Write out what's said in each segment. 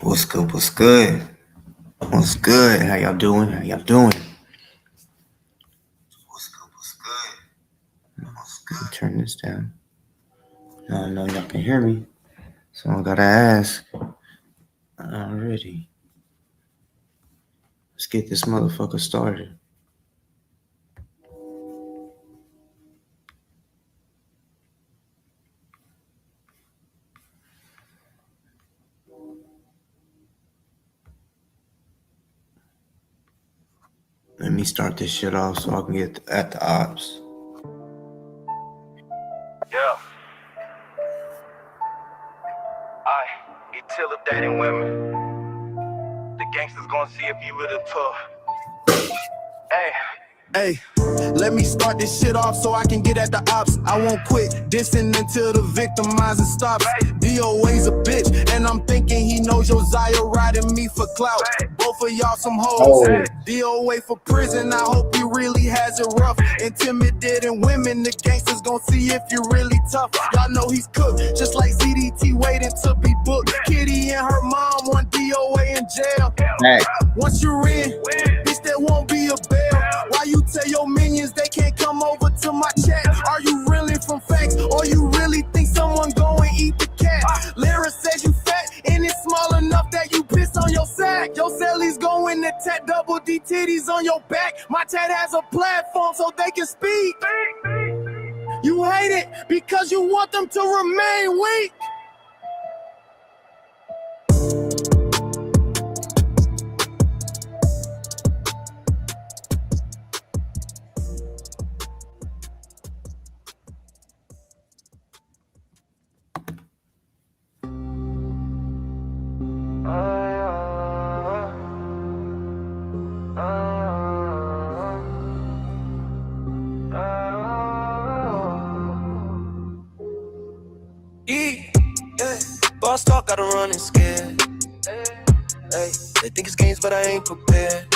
What's good? What's good? What's good? How y'all doing? How y'all doing? What's good? What's good? What's good? Turn this down. Now I know y'all can hear me, so I gotta ask already. Let's get this motherfucker started. Let me start this shit off so I can get at the ops. Yeah. You till of dating women. The gangsters gonna see if you really tough. Hey, let me start this shit off so I can get at the ops. I won't quit dissing until the victimizing stops. DOA's a bitch, and I'm thinking he knows Josiah riding me for clout. Both of y'all some hoes. DOA for prison, I hope he really has it rough. Intimidating women, the gangsters gon' see if you're really tough. Y'all know he's cooked, just like ZDT waiting to be booked. Kitty and her mom want DOA in jail. Once you're in, bitch, there won't be a bail. Why you tell your minions they can't come over to my chat? Are you really from facts, or you really think someone go and eat the cat? Lyra says you fat, and it's small enough that you piss on your sack. Your cellies going to tat double D titties on your back. My tat has a platform so they can speak. You hate it because you want them to remain weak. Boss talk, gotta run and scared. Hey, they think it's games, but I ain't prepared.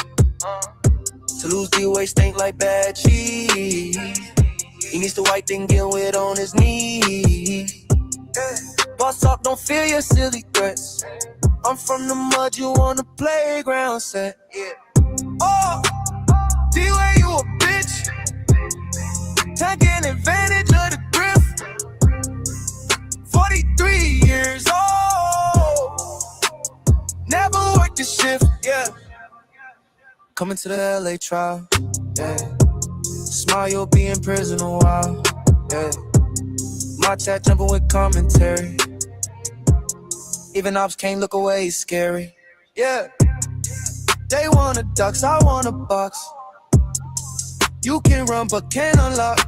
To lose the way stink like bad cheese. He needs to wipe thing get wet on his knees. Boss talk, don't fear your silly threats. I'm from the mud, you on the playground set. Oh, D-Way, you a bitch. Taking advantage of the grip. 43 years old. Never worked a shift, yeah. Coming to the LA trial, yeah. Smile, you'll be in prison a while, yeah. My chat jumping with commentary. Even ops can't look away, it's scary, yeah. They want a ducks, I want a box. You can run but can't unlock.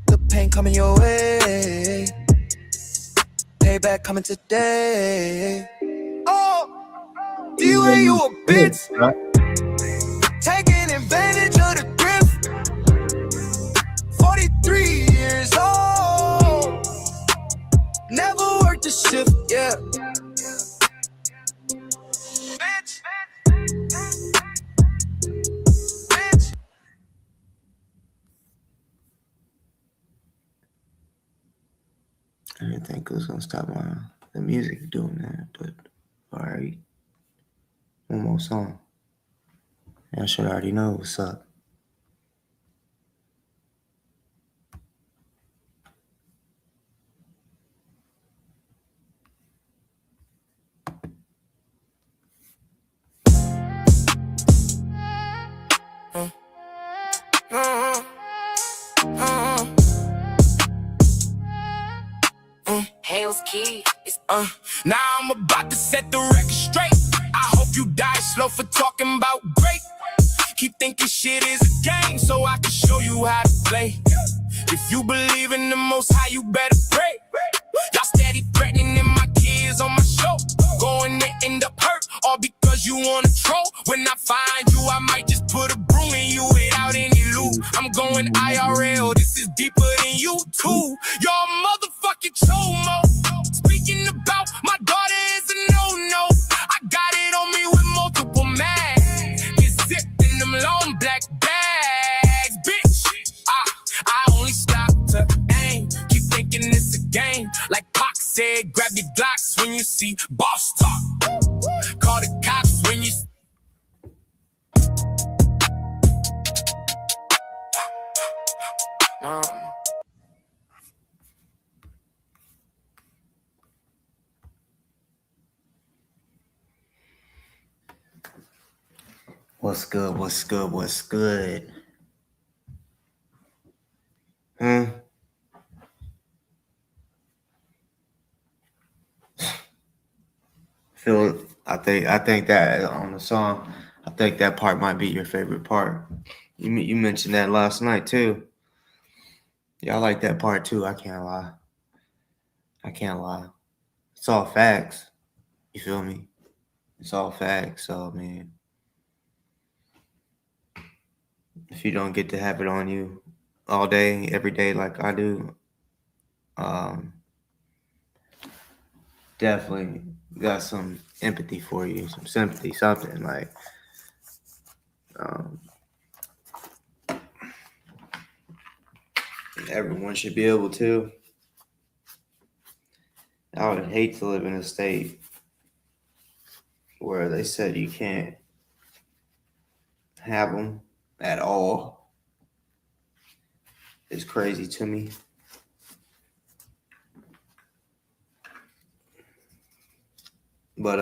The pain coming your way. Payback coming today. Oh, D-Way, you a bitch. Taking advantage of the grip. 43 years old. Never worked a shift, yeah. Bitch. Bitch. I didn't think it was gonna stop the music doing that, but alright. One more song. Y'all should already know what's up. Hell's key. Now I'm about to set the record straight. I hope you die slow for talking about great. Keep thinking shit is a game, so I can show you how to play. If you believe in the Most High, you better pray. Y'all steady threatening my kids on my show. Going to end up hurt, all because you wanna troll. When I find you, I might just put a broom in you without any loot. I'm going IRL, this is deeper than you too. Y'all motherfucking chomo. Speaking about my daughter is a no-no. I got it on me with multiple mags. Get zipped in them long black bags, bitch. I only stop to aim. Keep thinking it's a game. Like Pac said, grab your Glocks when you you see boss talk. Call the cops when you What's good? What's good? What's good? Hmm. I think that on the song, I think that part might be your favorite part. You mentioned that last night too. Yeah, I like that part too. I can't lie. I can't lie. It's all facts. You feel me? It's all facts. So I mean, if you don't get to have it on you all day, every day like I do, um, definitely got some empathy for you, some sympathy, something like. Um, Everyone should be able to. I would hate to live in a state where they said you can't have them at all. It's crazy to me. But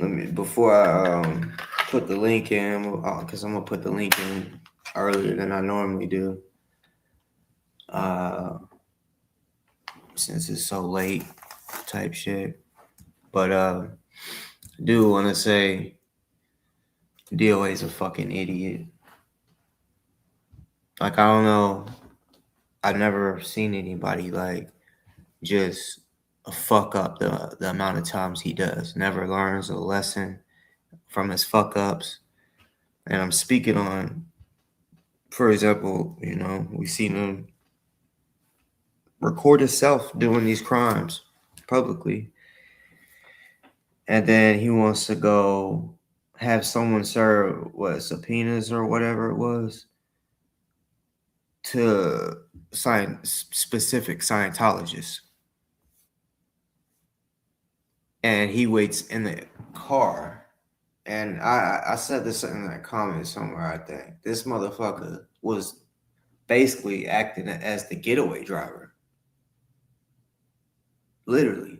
let me before I put the link in, because I'm gonna put the link in earlier than I normally do. Since it's so late, type shit. But I do want to say DOA is a fucking idiot. Like I don't know, I've never seen anybody like just fuck up the amount of times he does. Never learns a lesson from his fuck ups. And I'm speaking on, for example, we've seen him record himself doing these crimes publicly. And then he wants to go have someone serve subpoenas or whatever it was to specific Scientologists. And he waits in the car. And I said this in that comment somewhere, I think. This motherfucker was basically acting as the getaway driver. Literally.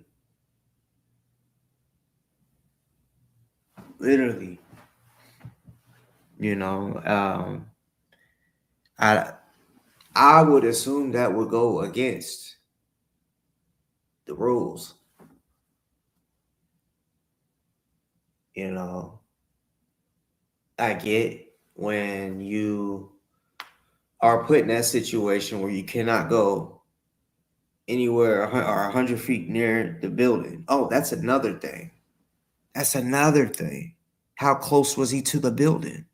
Literally. I would assume that would go against the rules. I get when you are put in that situation where you cannot go anywhere or 100 feet near the building. Oh, that's another thing. How close was he to the building?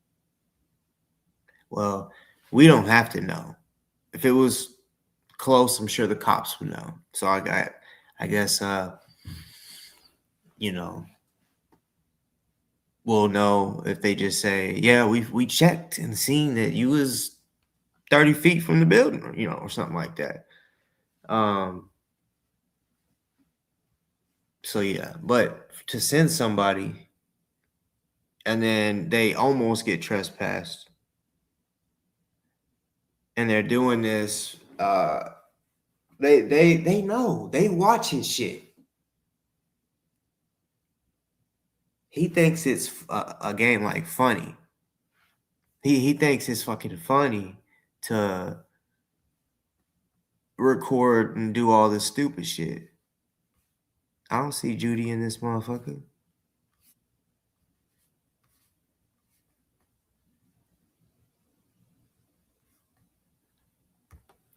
Well, we don't have to know. If it was close, I'm sure the cops would know. So I guess, we'll know if they just say, yeah, we checked and seen that you was 30 feet from the building, or something like that. So yeah, but to send somebody and then they almost get trespassed and they're doing this, they know, they watching shit. He thinks it's a game like funny. He thinks it's fucking funny to record and do all this stupid shit. I don't see Judy in this motherfucker.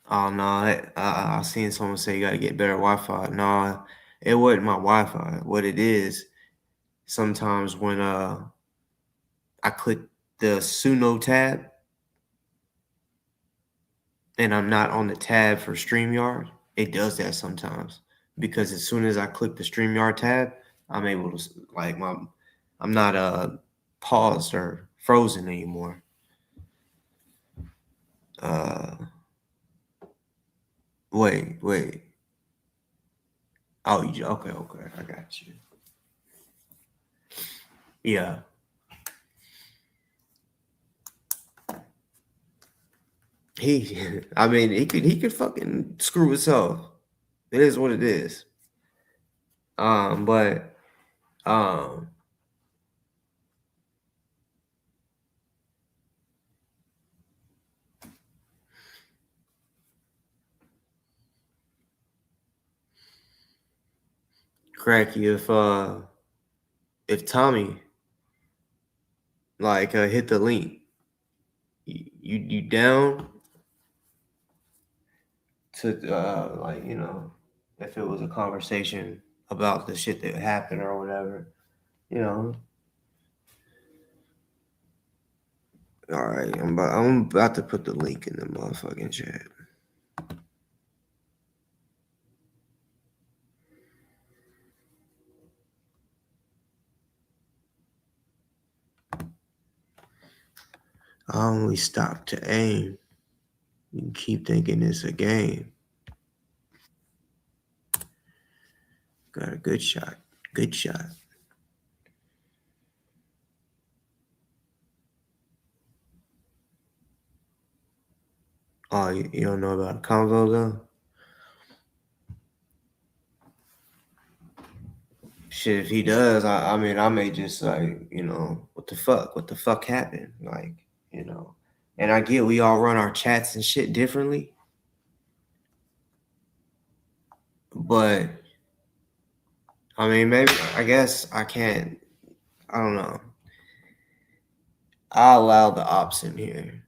Oh no, I seen someone say you gotta get better Wi-Fi. No, it wasn't my Wi-Fi. What it is, sometimes when I click the Suno tab and I'm not on the tab for StreamYard, it does that sometimes. Because as soon as I click the StreamYard tab, I'm able to I'm not paused or frozen anymore. Wait. Oh, okay. I got you. Yeah. I mean, he could fucking screw himself. It is what it is. But um, cracky if Tommy like hit the link, you down to like if it was a conversation about the shit that happened or whatever, you know. All right, I'm about to put the link in the motherfucking chat. I only stop to aim. You can keep thinking it's a game. Got a good shot. Good shot. Oh, you don't know about a convo though? Shit, if he does, I mean, I may just like, what the fuck? What the fuck happened? Like, you know. And I get we all run our chats and shit differently. But I mean, maybe I guess I can't. I don't know. I allow the ops in here,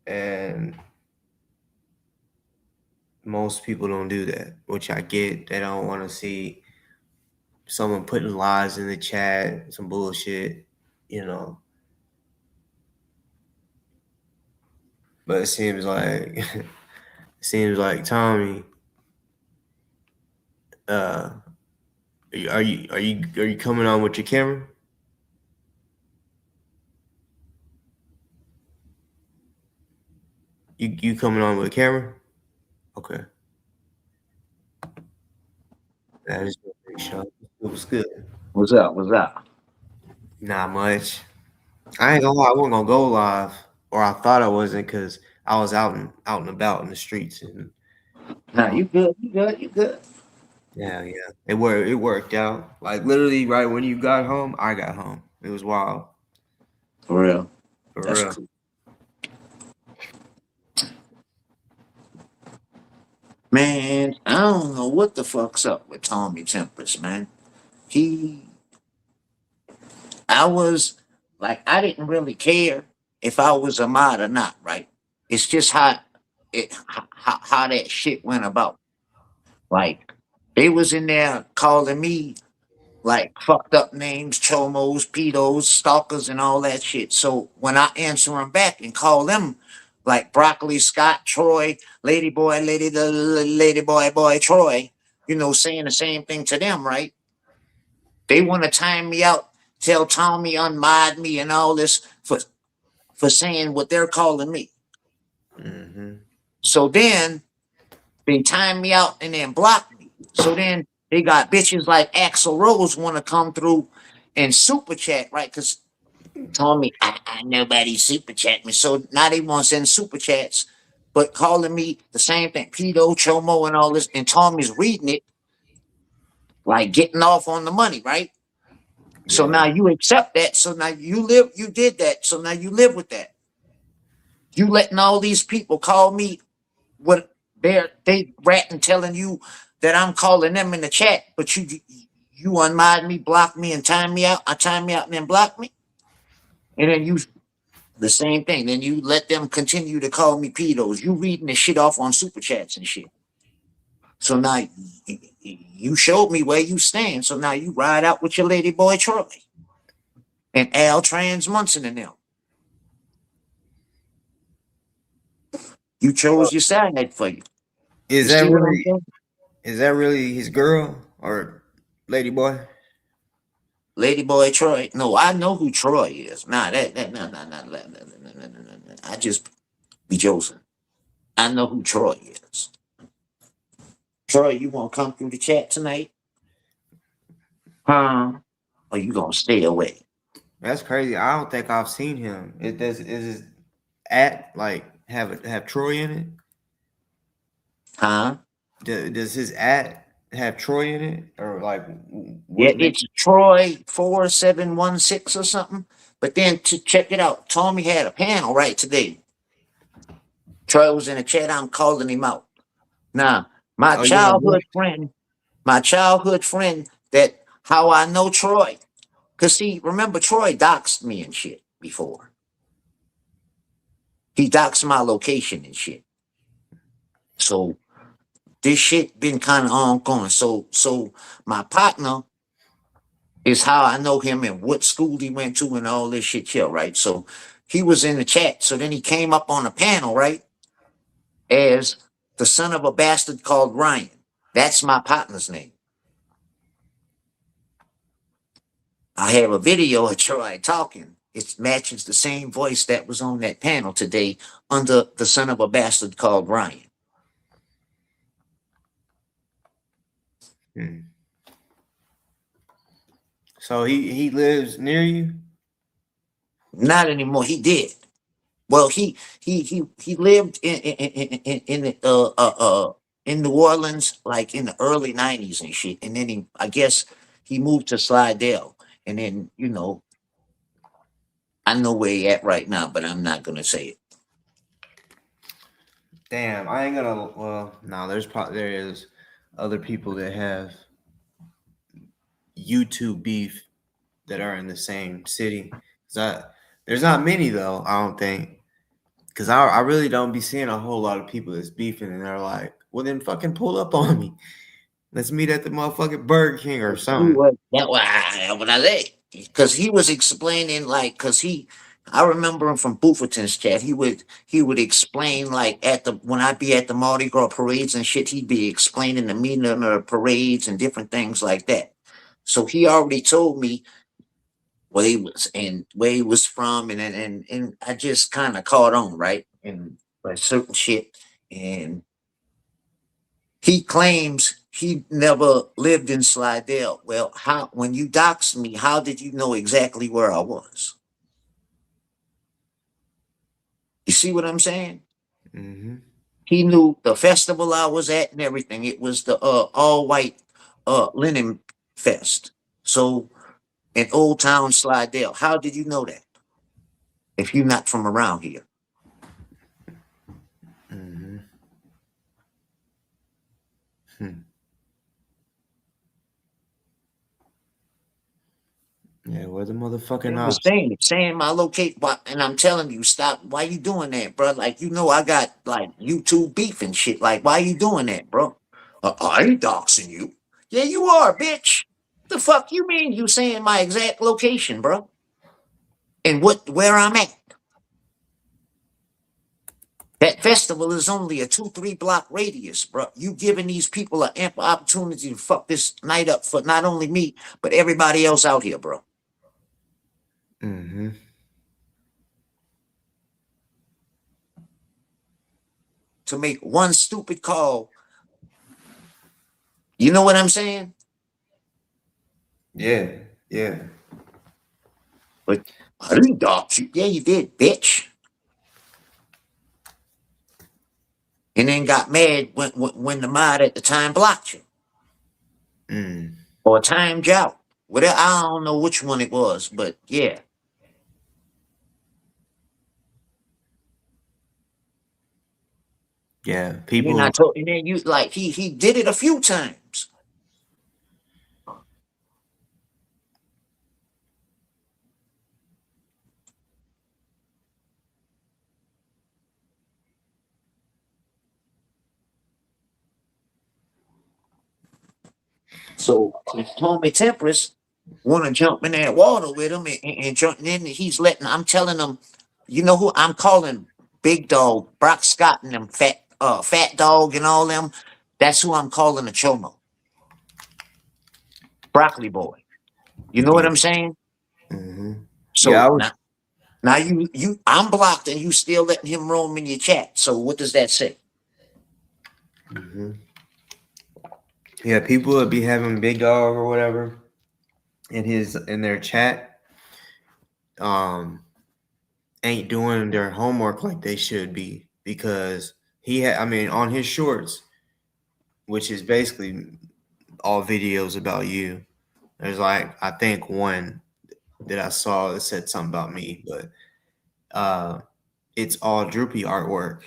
and most people don't do that, which I get. They don't want to see someone putting lies in the chat, some bullshit, you know. But it seems like Tommy. Uh, are you coming on with your camera? You coming on with a camera? Okay. That is a big shot. It was good. What's up? What's up? Not much. I ain't gonna lie, I wasn't gonna go live, or I thought I wasn't, because I was out and about in the streets, and Nah, you good? You good? You good? yeah, it worked out. Like literally, right when you got home, I got home. It was wild, For real? for That's real. cool. Man, I don't know what the fuck's up with Tommy Tempest, man. He, I was like, I didn't really care if I was a mod or not, right? It's just how that shit went about. Like, they was in there calling me like fucked up names, chomos, pedos, stalkers, and all that shit. So when I answer them back and call them like Broccoli, Scott, Troy, Lady Boy, Lady Boy, Boy, Troy, saying the same thing to them, right? They want to time me out, tell Tommy unmod me and all this for saying what they're calling me. Hmm. So then they time me out and then block me. So then they got bitches like Axel Rose want to come through and super chat, right? Because Tommy, I nobody super chat me. So now they want to send super chats, but calling me the same thing, pedo, chomo, and all this. And Tommy's reading it, like getting off on the money, right? So Yeah. now you accept that. So now you did that. So now you live with that. You letting all these people call me what they ratting telling you that I'm calling them in the chat, but you unmod me, block me, and time me out. I time me out and then block me. And then you the same thing. Then you let them continue to call me pedos. You reading the shit off on super chats and shit. So now you showed me where you stand. So now you ride out with your lady boy Troy and Al Trans Munson and them. You chose your side for you. Is You that see what I'm really saying? is that really his girl or lady boy? Lady boy Troy. No, I know who Troy is. Nah, that no. I just be Joseph. I know who Troy is. Troy, you want to come through the chat tonight? Huh? Or you gonna stay away? That's crazy. I don't think I've seen him. It does is his at like have Troy in it? Huh? Does his at have Troy in it? Or like Yeah, what name? it's Troy 4716 or something. But then to check it out, Tommy had a panel right today. Troy was in the chat. I'm calling him out. Now, my Oh yeah, boy. childhood friend that how I know Troy. Cause see, remember Troy doxed me and shit before. He doxed my location and shit. So this shit been kind of ongoing. So my partner is how I know him and what school he went to and all this shit here, right? So he was in the chat. So then he came up on a panel, right? As the son of a bastard called Ryan. That's my partner's name. I have a video of Troy talking. It matches the same voice that was on that panel today under the son of a bastard called Ryan. Hmm. So he lives near you? Not anymore. He did. Well, he lived in New Orleans like in the early '90s and shit, and then I guess he moved to Slidell, and then I know where he at right now, but I'm not gonna say it. Damn, I ain't gonna. Well, no, there is other people that have YouTube beef that are in the same city. There's not many though. I don't think because I really don't be seeing a whole lot of people that's beefing and they're like, well then fucking pull up on me. Let's meet at the motherfucking Burger King or He something. was that what I say because he was explaining like I remember him from Bufferton's chat. He would explain like when I'd be at the Mardi Gras parades and shit. He'd be explaining the meaning of the parades and different things like that. So he already told me what he was and where he was from, and I just kind of caught on right and like certain shit. And he claims he never lived in Slidell. Well, how when you doxed me, how did you know exactly where I was? You see what I'm saying? Mm-hmm. He knew the festival I was at and everything. It was the all white linen fest. So in Old Town Slidell. How did you know that? If you're not from around here. Mm-hmm. Hmm. Yeah, where the motherfucking They was ops? saying my location, and I'm telling you, stop. Why you doing that, bro? Like I got like YouTube beef and shit. Like, why you doing that, bro? I ain't doxing you. Yeah, you are, bitch. The fuck you mean? You saying my exact location, bro? And where I'm at? That festival is only a 2-3 block radius, bro. You giving these people an ample opportunity to fuck this night up for not only me but everybody else out here, bro. Mm-hmm. To make one stupid call. You know what I'm saying? Yeah, yeah. But I didn't dox you. Yeah, you did, bitch. And then got mad when the mod at the time blocked you Mm. or timed you out. Whatever, I don't know which one it was, but yeah. Yeah, And then I people. told, and then you like he did it a few times. So if Tommy Tempest want to jump in that water with him and jump, and then I'm telling him, you know who I'm calling Big Dog, Brock Scott and them Fat Dog and all them. That's who I'm calling a chomo. Broccoli boy. You know what Yeah. I'm saying? Mm-hmm. Yeah, So I was. now I'm blocked and you still letting him roam in your chat. So what does that say? Hmm. Yeah, people would be having Big Dog or whatever in their chat. Um, ain't doing their homework like they should be because I mean, on his shorts, which is basically all videos about you. There's like I think one that I saw that said something about me, but uh, it's all droopy artwork.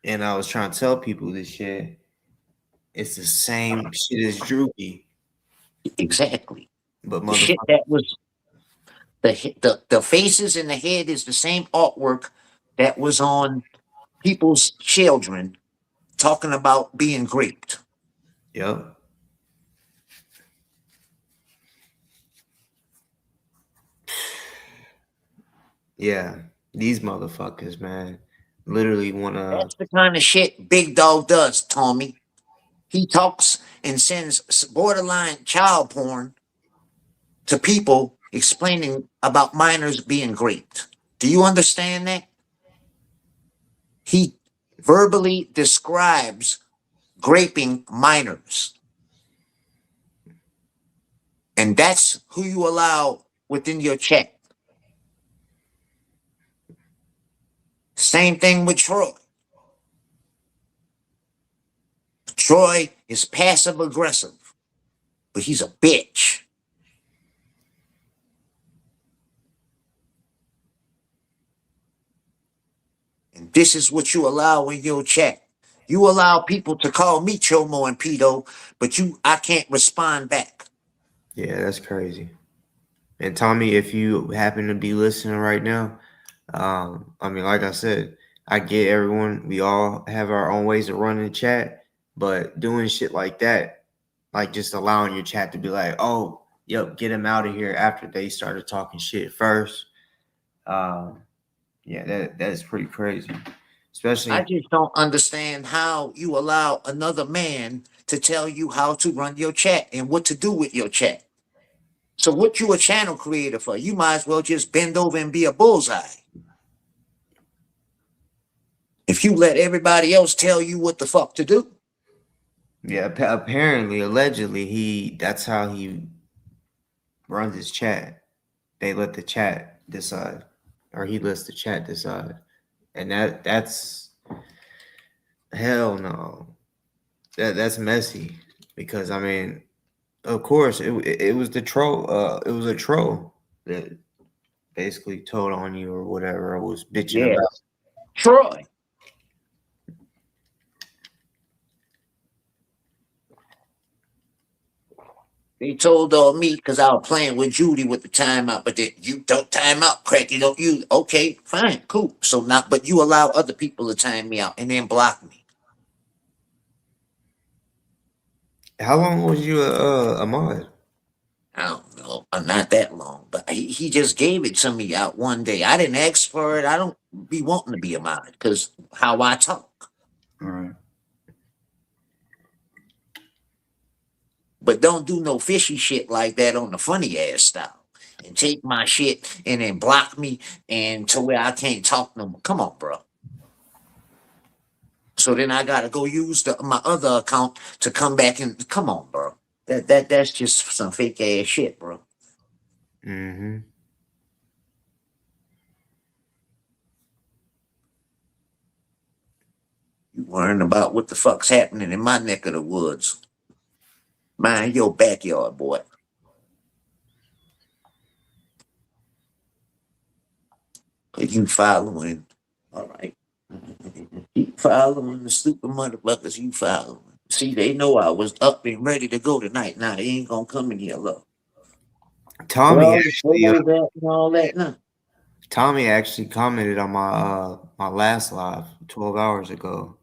And I was trying to tell people this shit. It's the same shit as droopy, Exactly. but The shit motherfucker, that was the faces in the head is the same artwork that was on people's children talking about being raped. yep, yeah. These motherfuckers, man, literally wanna. That's the kind of shit Big Dog does, Tommy. He talks and sends borderline child porn to people explaining about minors being raped. Do you understand that? He verbally describes raping minors. And that's who you allow within your chat. Same thing with Troy. Troy is passive aggressive, but he's a bitch. And this is what you allow in your chat. You allow people to call me Chomo and Pedo, but I can't respond back. Yeah, that's crazy. And Tommy, if you happen to be listening right now, I mean, like I said, I get everyone. We all have our own ways of running the chat, but doing shit like that, like just allowing your chat to be like, "Oh, yep, get him out of here," after they started talking shit first. Um, yeah, that is pretty crazy, I especially. just don't understand how you allow another man to tell you how to run your chat and what to do with your chat. So what you a channel creator for? You might as well just bend over and be a bullseye. If you let everybody else tell you what the fuck to do. Yeah, apparently, allegedly, that's how he runs his chat. They let the chat decide, or he lets the chat decide, and that's hell no. That's messy because I mean, of course, it was the troll. It was a troll that basically told on you or whatever. I was bitching Yeah. about. Troy. They told on me because I was playing with Judy with the timeout, but then you don't time out, crack. You don't you okay, fine, cool. So now but you allow other people to time me out and then block me. How long was you a mod? I don't know, not that long, but he just gave it to me out one day. I didn't ask for it. I don't be wanting to be a mod because how I talk. All right. But don't do no fishy shit like that on the funny ass style. And take my shit and then block me and to where I can't talk no more. Come on, bro. So then I gotta go use my other account to come back and come on, bro. That's just some fake ass shit, bro. Mm-hmm. You worrying about what the fuck's happening in my neck of the woods. Mind your backyard, boy. You following. All right. Keep following the stupid motherfuckers you following. See, they know I was up and ready to go tonight. Now they ain't gonna come in here, look. Tommy Well, actually, follow that and all that now. Tommy actually commented on my last live 12 hours ago.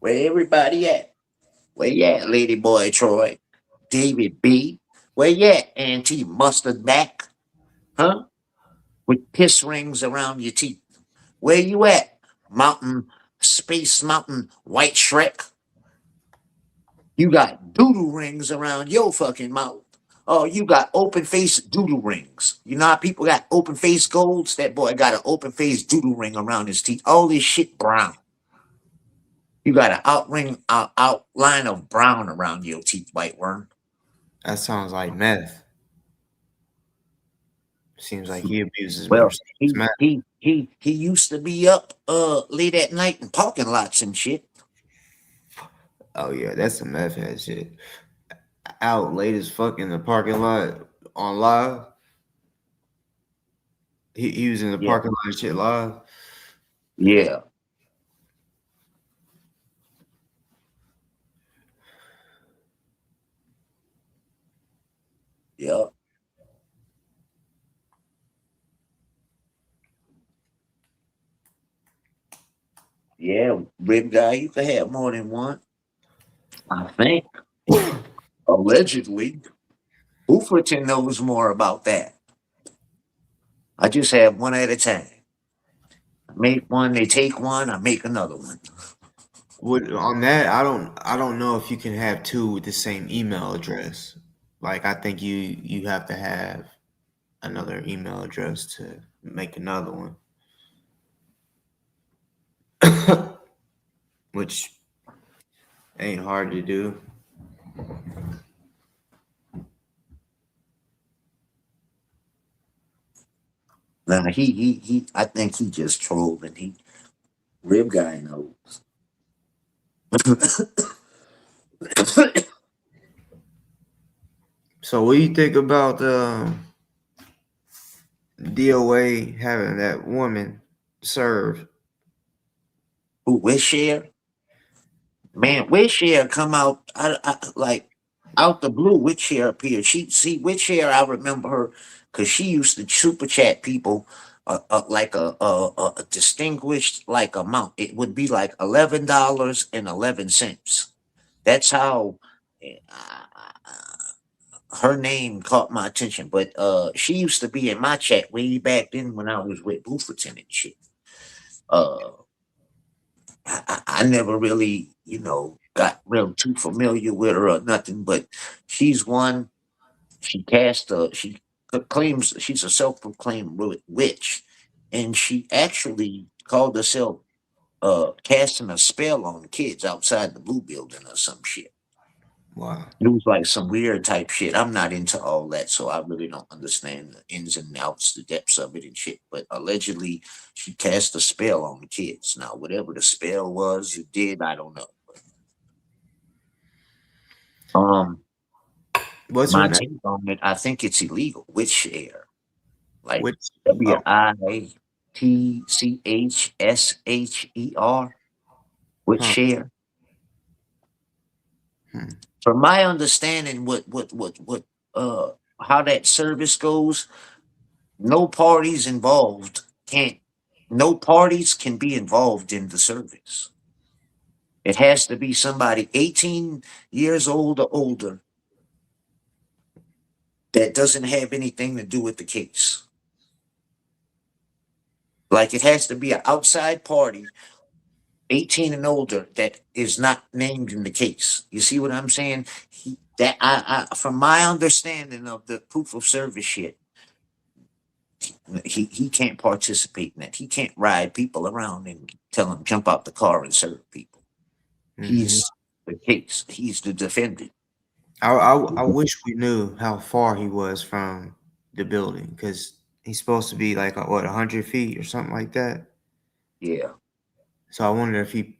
Where everybody at? Where you at, Lady Boy Troy? David B. Where you at, Auntie Mustard Back? Huh? With piss rings around your teeth. Where you at, Mountain, Space Mountain White Shrek? You got doodle rings around your fucking mouth. Oh, you got open face doodle rings. You know how people got open face golds? That boy got an open face doodle ring around his teeth. All this shit brown. You got an outline of brown around your teeth, white worm. That sounds like meth. Seems like he abuses Well, meth. he used to be up late at night in parking lots and shit. Oh yeah, that's some meth head shit. Out late as fuck in the parking lot on live. He was in the Yeah, parking lot and shit live. yeah, yeah, yeah. Rib guy, you can have more than one. I think allegedly, Hooferton knows more about that. I just have one at a time. I make one, they take one, I make another one. On that, I don't know if you can have two with the same email address. Like I think you have to have another email address to make another one. Which ain't hard to do. Now he I think he just trolled and he rib guy knows. So what do you think about DOA having that woman served? Who wish share? Man, Witcher come out like out the blue. Witcher appeared. She see Witcher. I remember her because she used to super chat people like a distinguished like amount. It would be like $11.11. That's how her name caught my attention. But she used to be in my chat way back then when I was with Bufferton and shit. Uh, I never really, got real too familiar with her or nothing, but she's one. She claims she's a self-proclaimed witch, and she actually called herself casting a spell on kids outside the blue building or some shit. Wow. It was like some weird type shit. I'm not into all that, so I really don't understand the ins and outs, the depths of it and shit. But allegedly, she cast a spell on the kids. Now, whatever the spell was, it did, I don't know. Um, What's her my name? take on it, I think it's illegal. Witch share, like Which oh, WITCHSHER. Witch huh. share. Hmm. From my understanding, what how that service goes, no parties involved can't. No parties can be involved in the service. It has to be somebody 18 years old or older that doesn't have anything to do with the case. Like it has to be an outside party, 18 and older, that is not named in the case. You see what I'm saying? From my understanding of the proof of service shit, he can't participate in that. He can't ride people around and tell them jump out the car and serve people. Hmm. He's the case. He's the defendant. I wish we knew how far he was from the building because he's supposed to be like what 100 feet or something like that. Yeah. So I wonder if he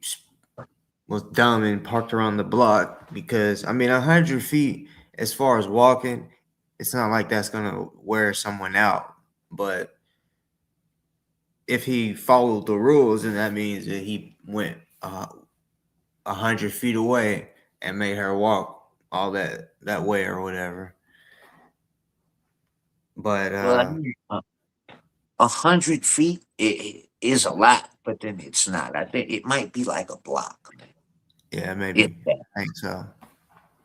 was dumb and parked around the block because I mean 100 feet as far as walking, it's not like that's gonna wear someone out. But if he followed the rules, then that means that he went 100 feet away and made her walk all that way or whatever. But Well, I mean, 100 feet is a lot, but then it's not. I think it might be like a block, yeah, if maybe that, I think so.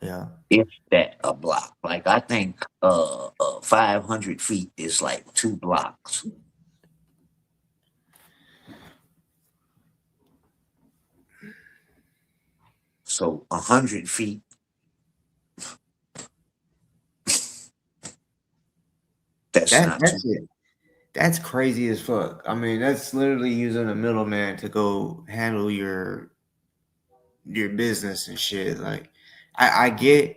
Yeah. if that a block. Like I think 500 feet is like 2 blocks. So 100 feet It's not too. That's it. That's crazy as fuck. I mean, that's literally using a middleman to go handle your business and shit. Like, I get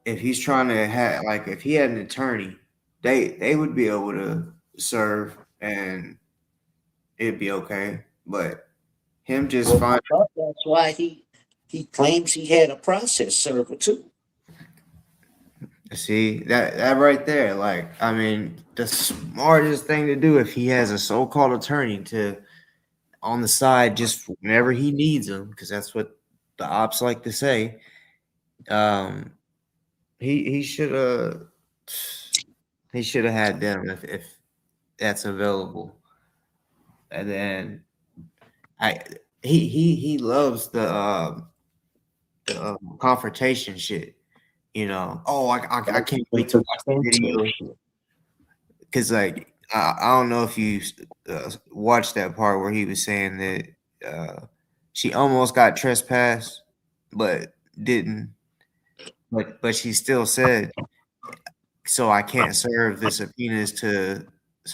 if he's trying to have like if he had an attorney, they would be able to serve and it'd be okay. But him just Well, I finding thought that's why he claims he had a process server too. see that right there, like I mean, the smartest thing to do if he has a so-called attorney to on the side just whenever he needs him, because that's what the ops like to say. Um, he should have had them if that's available. And then I he loves the confrontation shit. You know, oh I can't wait to watch the video because like I don't know if you watched that part where he was saying that she almost got trespassed but didn't, but she still said so I can't serve the subpoenas to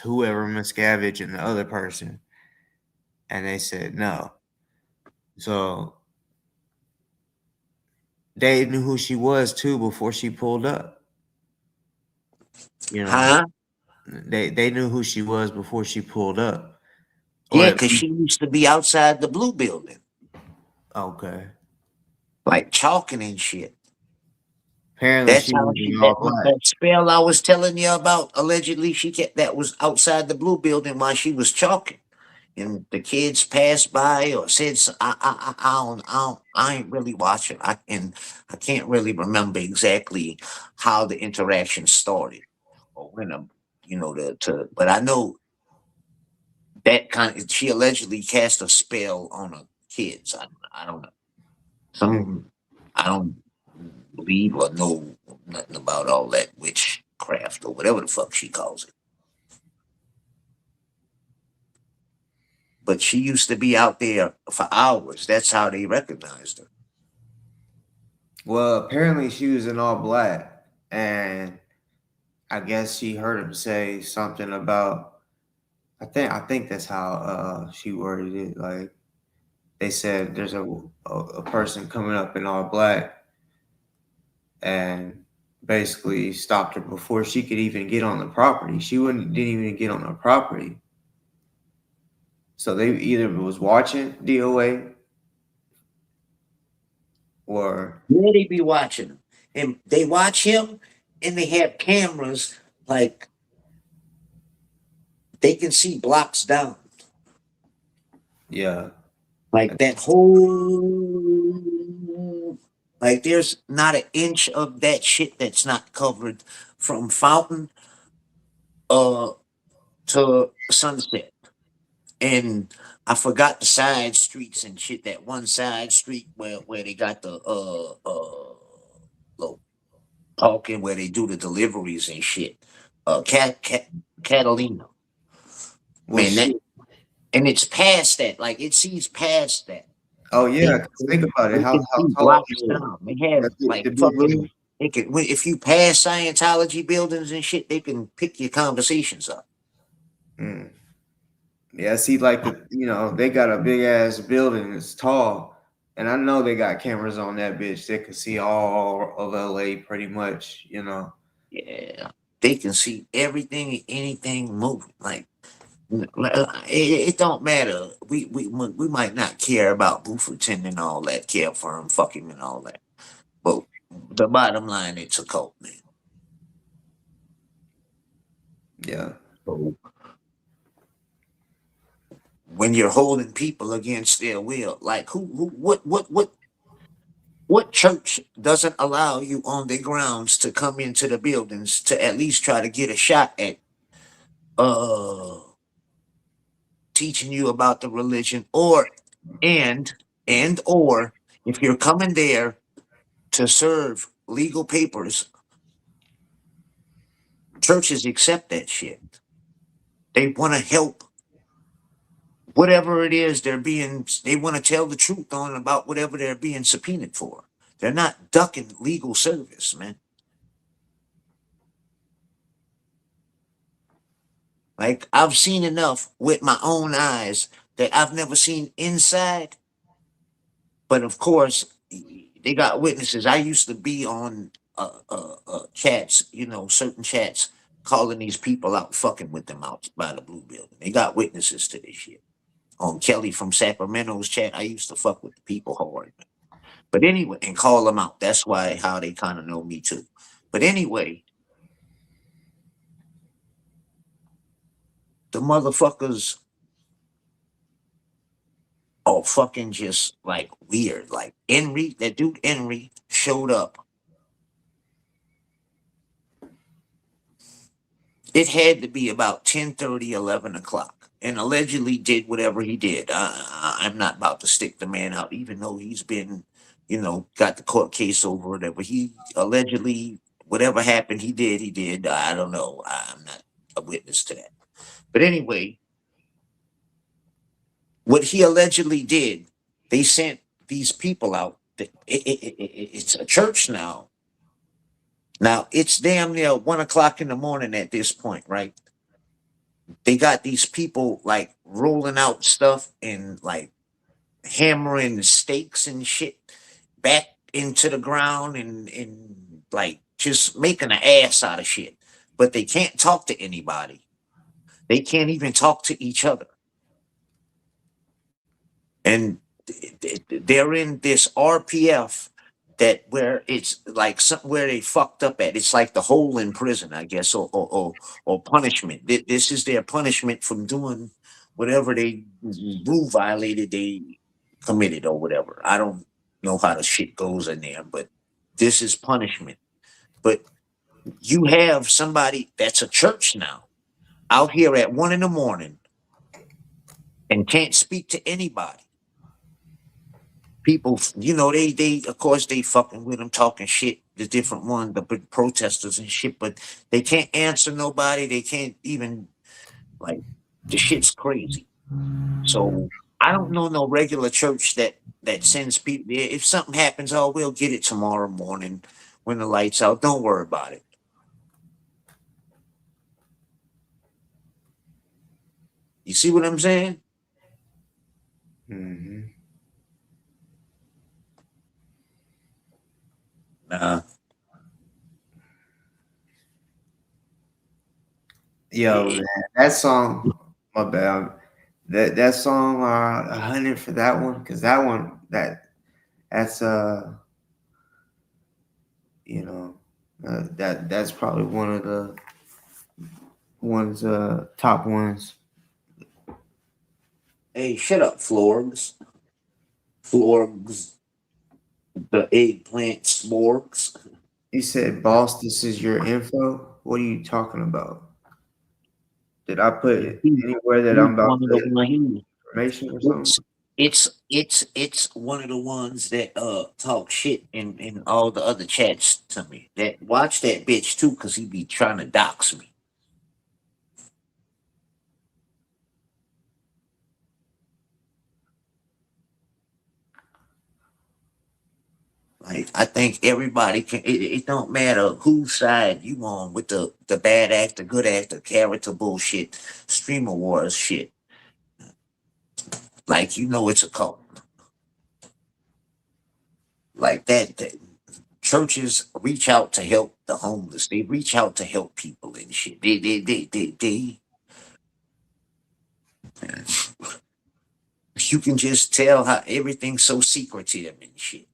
whoever Miscavige and the other person, and they said no. So they knew who she was too before she pulled up. You know, Huh? they knew who she was before she pulled up. Or Yeah, at because least, she used to be outside the blue building, okay. like chalking and shit. Apparently, That's she how was in she all black. that spell I was telling you about. Allegedly, she kept that was outside the blue building while she was chalking, and the kids passed by or said, I ain't really watching. I can't really remember exactly how the interaction started or when but I know that she allegedly cast a spell on the kids. I don't know. Some I don't believe or know nothing about all that witchcraft or whatever the fuck she calls it. But she used to be out there for hours. That's how they recognized her. Well, apparently she was in all black, and I guess she heard him say something about. I think that's how she worded it. Like they said, there's a person coming up in all black, and basically stopped her before she could even get on the property. She wouldn't didn't even get on the property. So they either was watching DOA or Yeah, they be watching him. And they watch him and they have cameras like they can see blocks down. yeah. Like that whole like there's not an inch of that shit that's not covered from Fountain uh to Sunset. And I forgot the side streets and shit. That one side street where they got the little talking where they do the deliveries and shit. Catalina, Well, man. That shit. and it's past that. Like it sees past that. Oh yeah, They 'cause think about it. they How can see tall blocks is down. They have the like big fucking. roof? They can if you pass Scientology buildings and shit, they can pick your conversations up. Mm. Yeah, see, like they got a big ass building. It's tall, and I know they got cameras on that bitch. They can see all of LA pretty much. Yeah, they can see everything and anything moving. Like it don't matter. We might not care about Bufferton and all that, care for him, fuck him and all that. But the bottom line, it's a cult, man. Yeah, So when you're holding people against their will, like who, what church doesn't allow you on their grounds to come into the buildings to at least try to get a shot at uh teaching you about the religion and or if you're coming there to serve legal papers, churches accept that shit. They want to help whatever it is they want to tell the truth on about whatever they're being subpoenaed for. They're not ducking legal service, man. Like I've seen enough with my own eyes that I've never seen inside. But of course, they got witnesses. I used to be on chats, certain chats, calling these people out, fucking with them out by the blue building. They got witnesses to this shit. On Kelly from Sacramento's chat, I used to fuck with the people hard. But anyway, and call them out. That's why how they kind of know me too. But anyway, the motherfuckers are fucking just like weird. Like Henry, that dude Henry showed up. It had to be about 10:30, 11 o'clock, and allegedly did whatever he did. I'm not about to stick the man out, even though he's been, got the court case over whatever. He allegedly, whatever happened, he did, he did. I don't know. I'm not a witness to that. But anyway, what he allegedly did, they sent these people out. It's a church now. Now it's damn near 1 o'clock in the morning at this point, right? They got these people like rolling out stuff and like hammering stakes and shit back into the ground and like just making an ass out of shit. But they can't talk to anybody. They can't even talk to each other. And they're in this RPF that where it's like something where they fucked up at. It's like the hole in prison, I guess, or punishment. This is their punishment from doing whatever they rule violated they committed or whatever. I don't know how the shit goes in there, but this is punishment. But you have somebody that's a church now out here at 1 in the morning and can't speak to anybody. People, they of course they fucking with them, talking shit, the different one, the big protesters and shit, but they can't answer nobody. They can't even like the shit's crazy. So I don't know no regular church that sends people. If something happens, oh, we'll get it tomorrow morning when the lights out. Don't worry about it. You see what I'm saying? Hmm. Nah. Yo, man, that song, my bad. That song, 100 for that one, because that one, that's you know, that's probably one of the ones, top ones. Hey, shut up, Florgs. Florgs, the eggplant sporks. You said, "Boss, this is your info." What are you talking about? Did I put it anywhere that I'm He's about one of to the put ones. information or something? It's one of the ones that talk shit in all the other chats to me. That watch that bitch too, cause he be trying to dox me. Like I think everybody can. It don't matter whose side you on with the bad actor, good actor, character bullshit, streamer wars shit. Like it's a cult. Like that churches reach out to help the homeless. They reach out to help people and shit. They you can just tell how everything's so secretive and shit.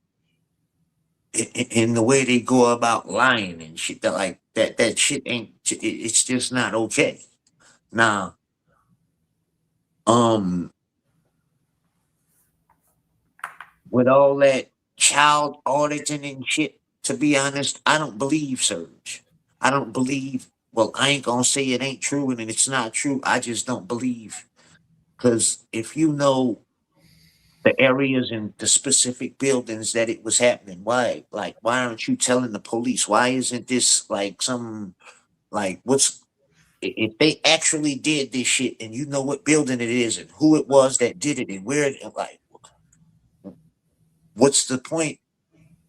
And the way they go about lying and shit, that like that shit ain't. It's just not okay. Now, um, with all that child auditing and shit, to be honest, I don't believe Surge. I don't believe. Well, I ain't gonna say it ain't true and it's not true. I just don't believe because if you know the areas and the specific buildings that it was happening. Why aren't you telling the police? Why isn't this like some like what's if they actually did this shit and you know what building it is and who it was that did it and where it like what's the point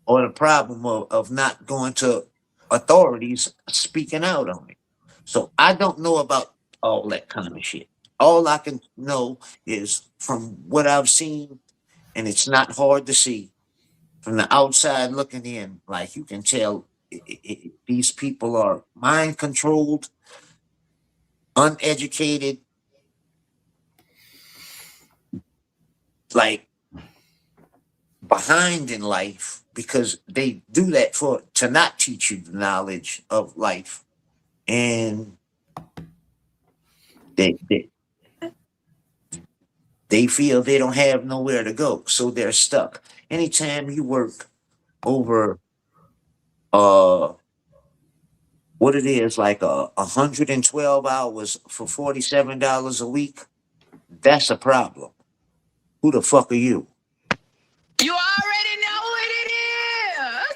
or the problem of not going to authorities speaking out on it? So I don't know about all that kind of shit. All I can know is from what I've seen, and it's not hard to see from the outside looking in. Like you can tell, these people are mind controlled, uneducated, like behind in life because they do that for to not teach you the knowledge of life, and they they feel they don't have nowhere to go, so they're stuck. Anytime you work over uh what it is like 112 hours for $47 a week, that's a problem. Who the fuck are you? You already know what it is.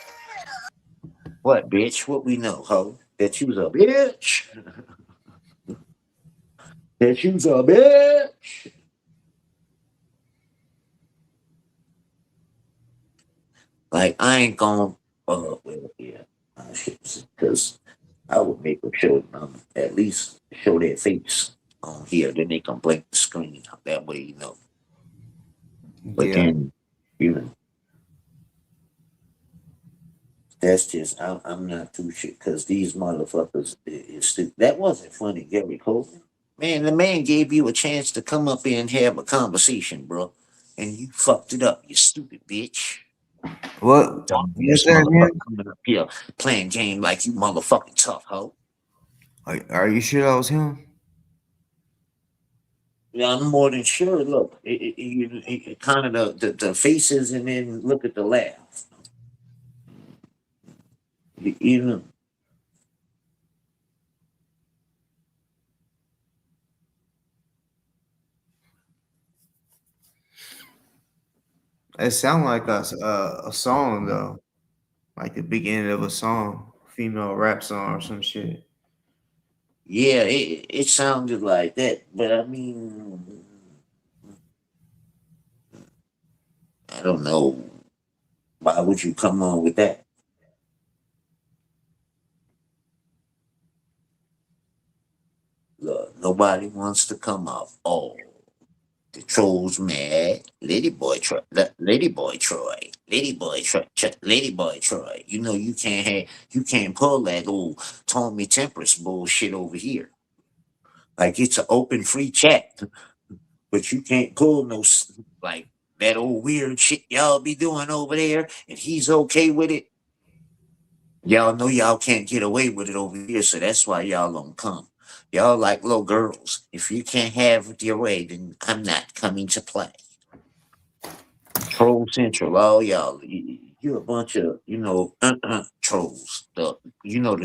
What bitch? What we know, ho? That you's a bitch. That you's a bitch. Like I ain't gonna well yeah, because I would make them show at least show their face on here, then they can blink the screen. That way you know. But Yeah. then you know, that's just I'm not too shit because these motherfuckers is stupid. That wasn't funny, Gary Coleman. Man, the man gave you a chance to come up here and have a conversation, bro, and you fucked it up. You stupid bitch. What? Dumbass What's that motherfucker again? coming up here playing game like you motherfucking tough hoe. Are you sure that was him? Yeah, I'm more than sure. Look, kind of the faces, and then look at the laugh. You know, It sounded like a song though, like the beginning of a song, female rap song or some shit. yeah, it sounded like that, but I mean, I don't know. Why would you come on with that? Look, nobody wants to come off. Oh, the trolls mad. Lady boy Troy, lady boy Troy, lady boy Troy, lady boy Troy. You know you can't pull that old Tommy Tempest bullshit over here. Like it's an open free chat, but you can't pull no like that old weird shit y'all be doing over there, and he's okay with it. Y'all know y'all can't get away with it over here, so that's why y'all don't come. Y'all like little girls. If you can't have it your way, then I'm not coming to play. Troll Central, all y'all, you a bunch of trolls. The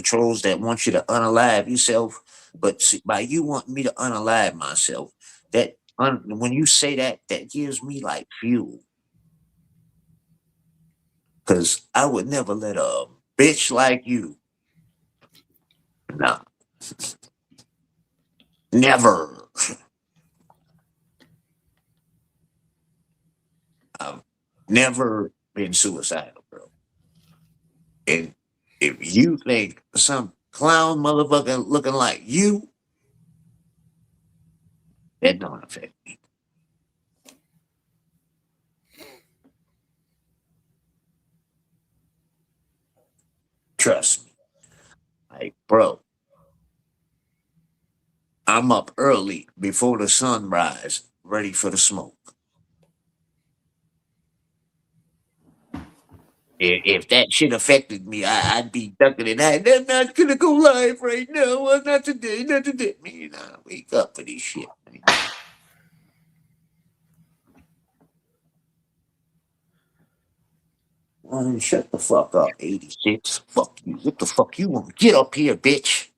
trolls that want you to unalive yourself. But see, by you wanting me to unalive myself, when you say that, that gives me like fuel. Cause I would never let a bitch like you, nah, never. I've never been suicidal, bro. And if you think some clown motherfucker looking like you, that don't affect me. Trust me. Like, bro, I'm up early before the sunrise, ready for the smoke. If that shit affected me, I'd be ducking it. I'm not gonna go live right now. Well, not today, not today. Man, I wake up for this shit, man. Man, shut the fuck up, 86. Fuck you. What the fuck you want? Get up here, bitch.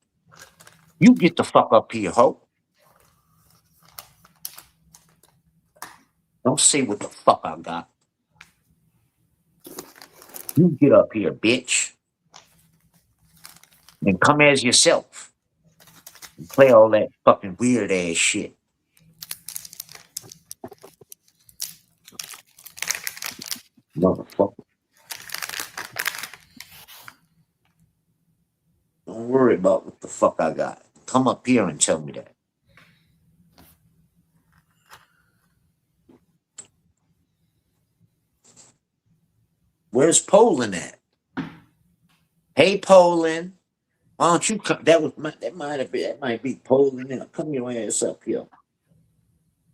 You get the fuck up here, ho. Don't say what the fuck I got. You get up here, bitch. And come as yourself. And play all that fucking weird ass shit. Motherfucker. Don't worry about what the fuck I got. Come up here and tell me that. Where's Poland at? Hey, Poland. Why don't you come? That might be Poland. Now, come your ass up here.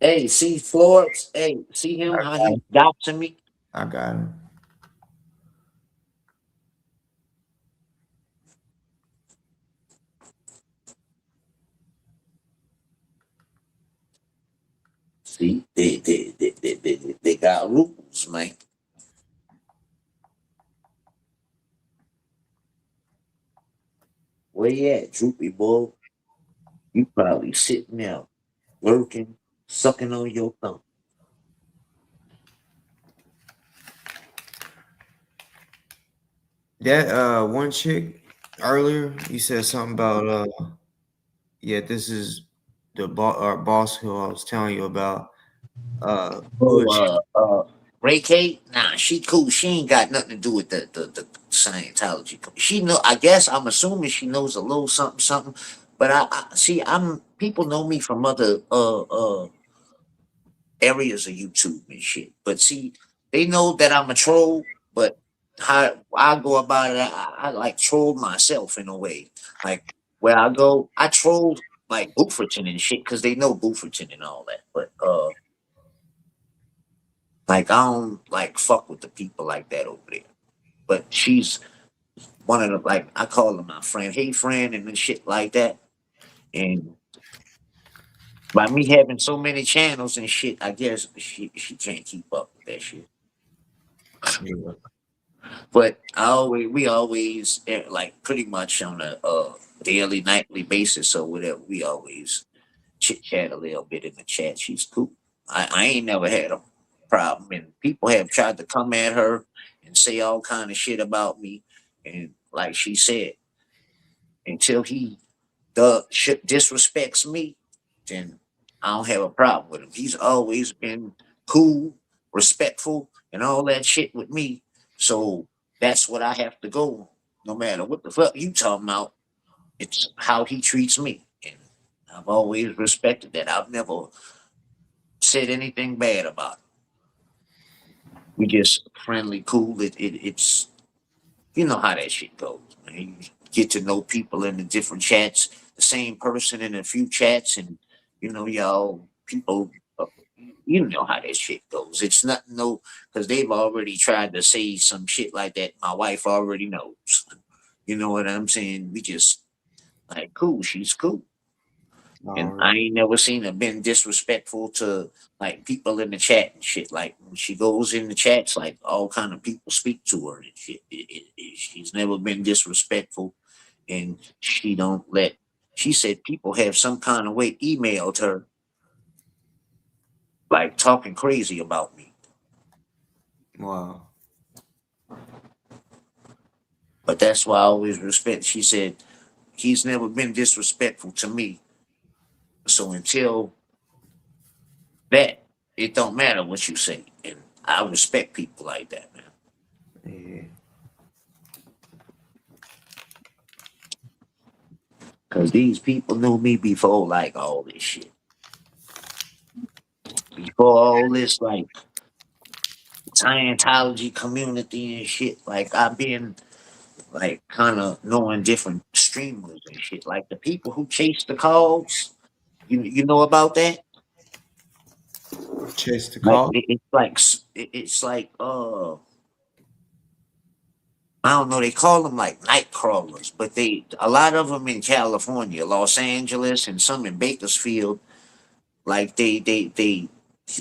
Hey, see Forbes? Hey, see him? How he doxing me? I got him. See, they got rules, man. Where you at, droopy boy? You probably sitting there working, sucking on your thumb. That one chick earlier, you said something about yeah, this is the boss who I was telling you about. Who Oh, is she? Ray K, nah, she cool. She ain't got nothing to do with the Scientology. She know. I guess I'm assuming she knows a little something, something. But I see. I'm people know me from other areas of YouTube and shit. But see, they know that I'm a troll. But how I go about it, I like troll myself in a way. Like where I go, I troll like Bufferton and shit because they know Bufferton and all that. But like I don't like fuck with the people like that over there. But she's one of the like I call her my friend, hey friend, and then shit like that. And by me having so many channels and shit, I guess she can't keep up with that shit. Yeah. But we always like pretty much on a daily, nightly basis or whatever. We always chit chat a little bit in the chat. She's cool. I ain't never had a problem, and people have tried to come at her and say all kind of shit about me. And like she said, until he shit disrespects me, then I don't have a problem with him. He's always been cool, respectful, and all that shit with me. So that's what I have to go. No matter what the fuck you talking about, it's how he treats me, and I've always respected that. I've never said anything bad about him. We just friendly, cool. It's you know how that shit goes. Man. You get to know people in the different chats, the same person in a few chats, and y'all people. You know how that shit goes. It's not no because they've already tried to say some shit like that. My wife already knows. You know what I'm saying? We just like cool. She's cool. And I Already. ain't never seen her been disrespectful to like people in the chat and shit. Like when she goes in the chats, like all kind of people speak to her and shit. She's never been disrespectful, and she don't let. She said people have some kind of way emailed her like talking crazy about me, Wow. but that's why I always respect. She said he's never been disrespectful to me, so until that, it don't matter what you say, and I respect people like that, man. Yeah. Cause these people knew me before like all this shit. Before all this like Scientology community and shit. Like I've been like kind of knowing different streamers and shit. Like the people who chase the calls. You know about that? Chase the Like call. it's like I don't know. They call them like night crawlers, but they a lot of them in California, Los Angeles, and some in Bakersfield. Like they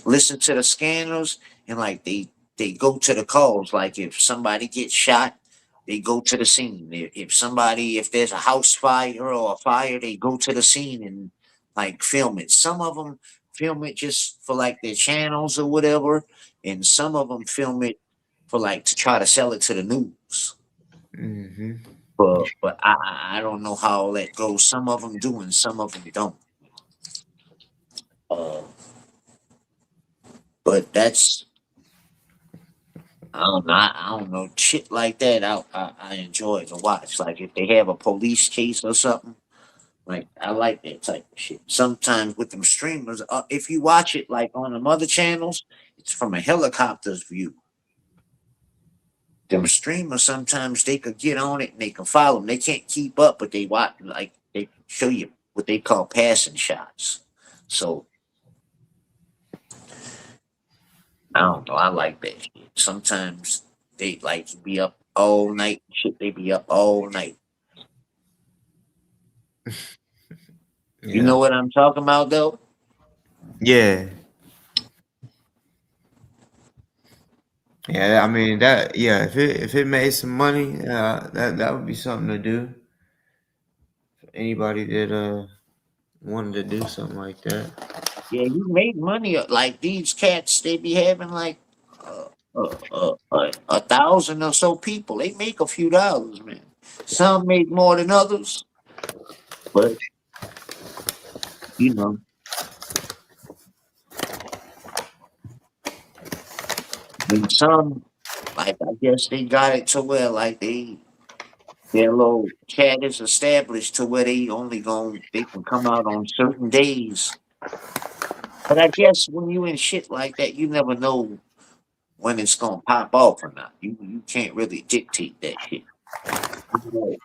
listen to the scanners and like they go to the calls. Like if somebody gets shot, they go to the scene. If there's a house fire or a fire, they go to the scene and like film it. Some of them film it just for like their channels or whatever, and some of them film it for like to try to sell it to the news. Mm-hmm. But I don't know how all that goes. Some of them do and some of them don't. Uh, but that's I don't know shit like that. I enjoy to watch. Like if they have a police case or something, like I like that type of shit. Sometimes with them streamers, if you watch it like on them other channels, it's from a helicopter's view. them streamers sometimes they could get on it and they can follow them. They can't keep up, but they watch like they show you what they call passing shots. So I don't know. I like that shit. Sometimes they like to be up all night. Shit, they be up all night. You Yeah. know what I'm talking about, though? Yeah. Yeah, I mean that. Yeah, if it made some money, that would be something to do. For anybody that wanted to do something like that. Yeah, you make money. Like these cats, they be having like a thousand or so people. They make a few dollars, man. Some make more than others, but you know, and some like I guess they got it to where like their little chat is established to where they can come out on certain days. But I guess when you in shit like that, you never know when it's gonna pop off or not. You can't really dictate that shit. You know,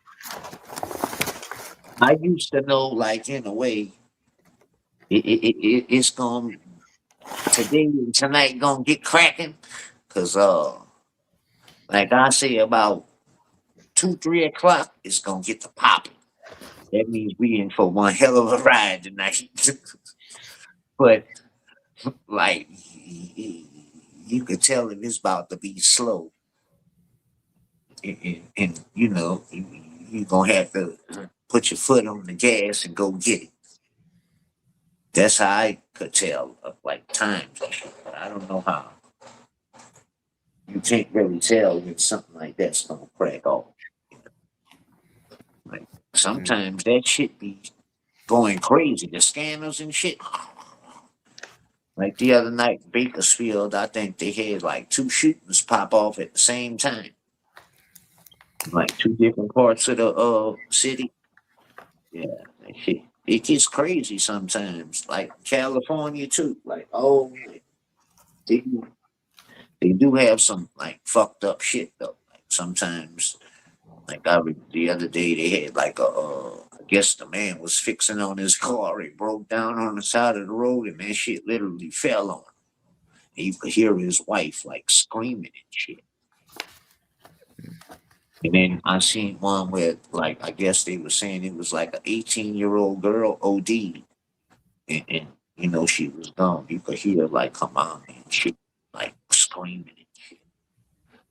I used to know, like in a way, it's gonna today and tonight gonna get cracking, cause like I say about 2, 3 o'clock, it's gonna get to popping. That means we in for one hell of a ride tonight. But like you could tell if it's about to be slow, and you know you gonna have to put your foot on the gas and go get it. That's how I could tell of like times. But I don't know how. You can't really tell when something like that's gonna crack off. Like Mm. sometimes that shit be going crazy. The scanners and shit. Like the other night, Bakersfield, I think they had like two shootings pop off at the same time, like two different parts of the city. Yeah, that shit. It gets crazy sometimes. Like California too. Like they they do have some like fucked up shit though. Like sometimes, like the other day they had like I guess the man was fixing on his car. It broke down on the side of the road, and that shit literally fell on him. And you could hear his wife like screaming and shit. And then I seen one where, like, I guess they were saying it was like an 18-year-old girl OD, and you know she was gone. You could hear like her mom and shit, like screaming and shit.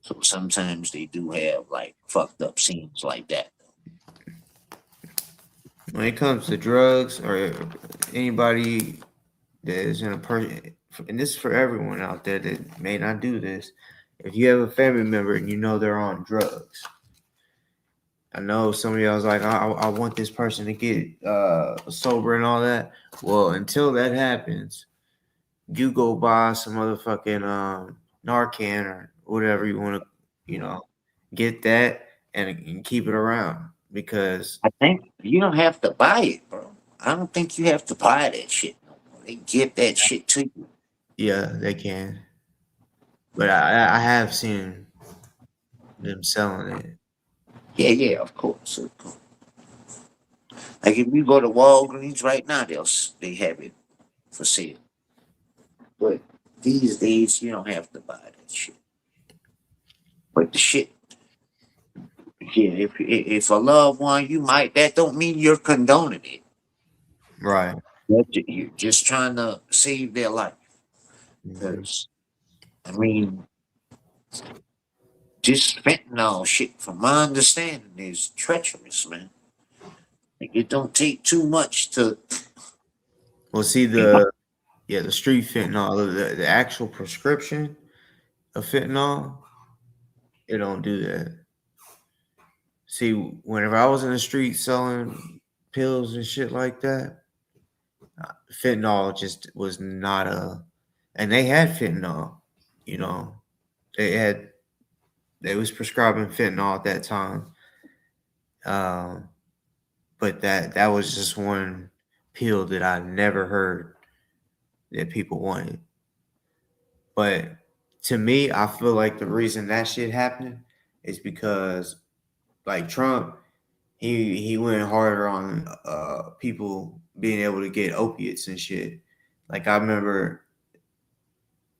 So sometimes they do have like fucked up scenes like that. When it comes to drugs or anybody that is in a person, and this is for everyone out there that may not do this. If you have a family member and you know they're on drugs, I know some of y'all was like, I want this person to get sober and all that. Well, until that happens, you go buy some motherfucking Narcan or whatever you want to, you know, get that and keep it around because I think you don't have to buy it, bro. I don't think you have to buy that shit no more. They give that shit to you. yeah, they can. But I have seen them selling it. Yeah, yeah, of course. Of course. Like if you go to Walgreens right now, they have it for sale. But these days, you don't have to buy that shit. But the shit, yeah, if a loved one, you might. That don't mean you're condoning it. Right. You're just trying to save their life. Hmm. Because I mean, this fentanyl shit, from my understanding, is treacherous, man. Like it don't take too much to. Well, see the street fentanyl, the actual prescription of fentanyl, it don't do that. See, whenever I was in the street selling pills and shit like that, fentanyl just was not and they had fentanyl, you know, they had, they was prescribing fentanyl at that time. Um, but that was just one pill that I never heard that people wanted. But to me, I feel like the reason that shit happened is because like Trump, he went harder on people being able to get opiates and shit. Like I remember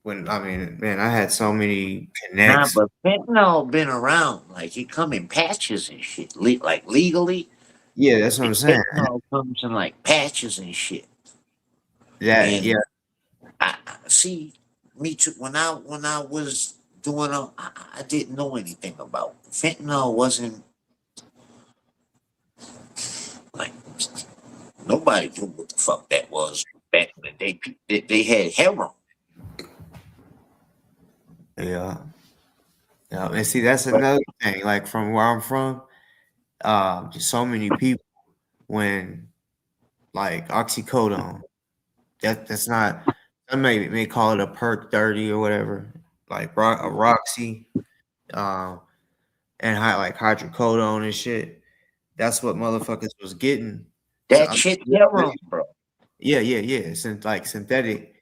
when I mean, man, I had so many Nah, connects. but fentanyl been around. Like it come in patches and shit. Like legally, Yeah, that's what I'm saying. fentanyl comes in like patches and shit. That And yeah, I see me too. When I was doing, I didn't know anything about fentanyl. Wasn't like nobody knew what the fuck that was back in the day. They had heroin. yeah, yeah. And see, that's another thing. Like from where I'm from, just so many people when like oxycodone. That's not. Some may call it a perk 30 or whatever. Like a Roxy, um, and like hydrocodone and shit. That's what motherfuckers was getting. So That shit heroin, bro. yeah, yeah, yeah. Like synthetic,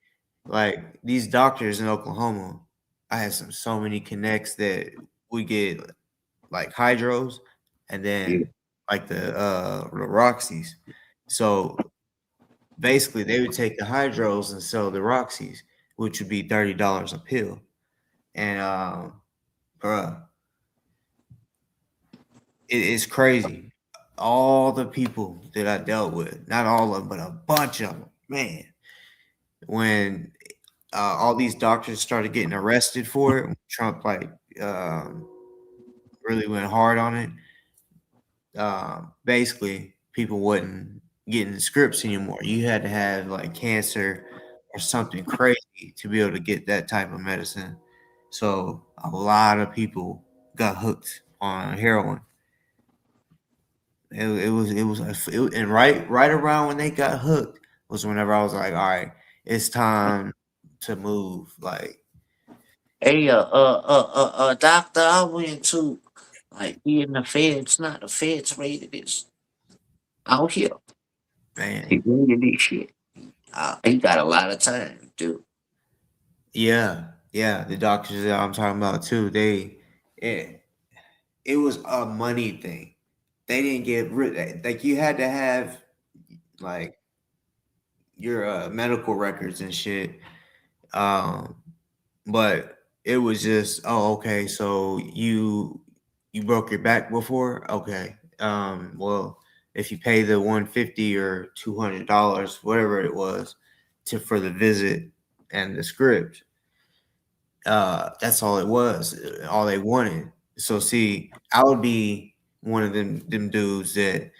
like these doctors in Oklahoma. I had so many connects that we get like hydros, and Yeah. then like the Roxys. So basically, they would take the hydros and sell the Roxys, which would be $30 a pill. And bruh, it is crazy. All the people that I dealt with, not all of them, but a bunch of them, man. When all these doctors started getting arrested for it, Trump like um, really went hard on it. Basically, people wasn't getting scripts anymore. You had to have like cancer or something crazy to be able to get that type of medicine. So a lot of people got hooked on heroin. And right around when they got hooked was whenever I was like, all right, it's time to move. Like, Hey, doctor, I went to like he in the feds, not the feds rated this out here. He man, rated this shit. He got a lot of time, dude. yeah, yeah, the doctors that I'm talking about too, it, it was a money thing. They didn't get rid like you had to have like your medical records and shit. Um, but it was just, oh, okay, so you broke your back before? Okay. Well, if you pay the 150 or $200, whatever it was, to for the visit and the script, that's all it was, all they wanted. So see, I would be one of them dudes that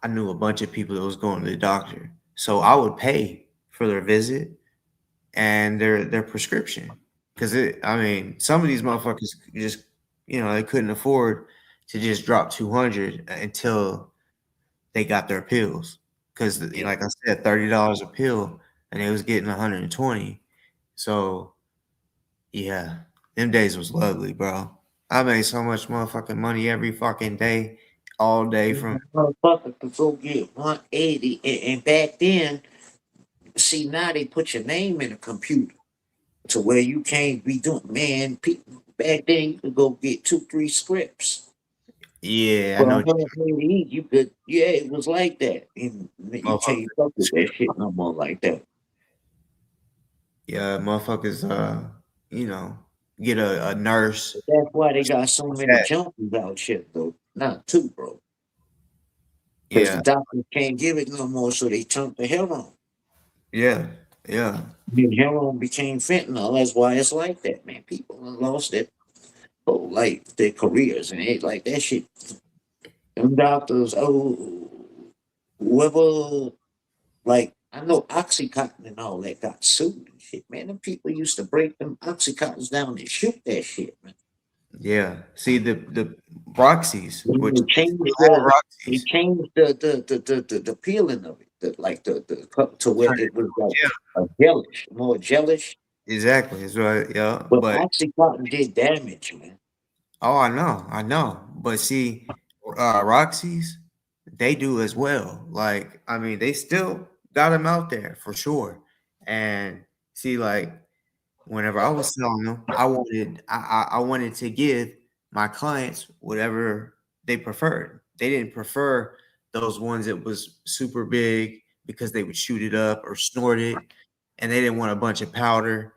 I knew a bunch of people that was going to the doctor. So I would pay for their visit and their prescription. Because I mean, some of these motherfuckers just, they couldn't afford to just drop 200 until they got their pills. Because Yeah. like I said, $30 a pill, and they was getting 120. So yeah, them days was lovely, bro. I made so much motherfucking money every fucking day, all day from Motherfucker could go get 180, and back then, see now they put your name in a computer to where you can't be doing. Man, people back then you could go get 2, 3 scripts yeah, I for know a what hundred each. You could, yeah, it was like that, and you can't fuck with that motherfuckers. shit no more like that. Yeah, motherfuckers. You know, get a nurse. But that's why they got so many That junkies out shit though. Not too, bro. Because the yeah, doctors can't give it no more, so they turned to heroin. yeah, yeah, Then heroin became fentanyl. That's why it's like that, man. People done lost their whole life, their careers, and it like that shit. Them doctors, whoever, like I know OxyContin and all that got sued and shit, man. Them people used to break them OxyContins down and shoot that shit, man. yeah. See the Roxy's, Then which they they changed still have Roxy's. the peeling of it, the cup to where Turn it was it- like Yeah, a gelish, more gelish. exactly. That's right. Yeah, But but OxyContin did damage, man. oh, I know. But see, Roxy's, they do as well. Like, I mean, they still got them out there for sure. And see, like whenever I was selling them, I wanted to give my clients whatever they preferred. They didn't prefer those ones that was super big because they would shoot it up or snort it, and they didn't want a bunch of powder.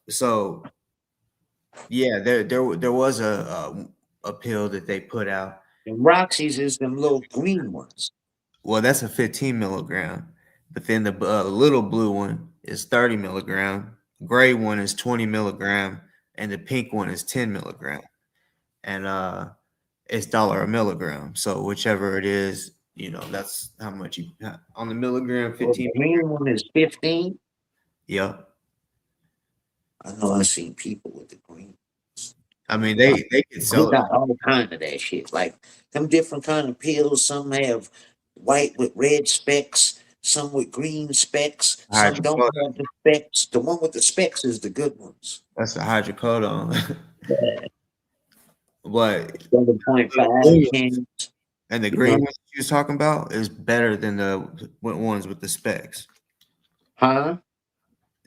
So yeah, there was a pill that they put out. And Roxy's is them little green ones. Well, that's a 15 milligram, but then the little blue one is 30 milligram. Gray one is 20 milligram, and the pink one is 10 milligram. And it's dollar a milligram. So whichever it is, that's how much you on the milligram. Well, the 15. green one is 15. Yep. I know I seen people with the green. I mean, Like, they could they sell it. got all kind of that shit. Like them different kind of pills. Some have white with red specks. Some with green specks. Some don't Hydrocodone. have the specks. The one with the specks is the good ones. That's a hydrocodone. But 7.5 cans. and the You green know, ones you was talking about is better than the ones with the specs. huh?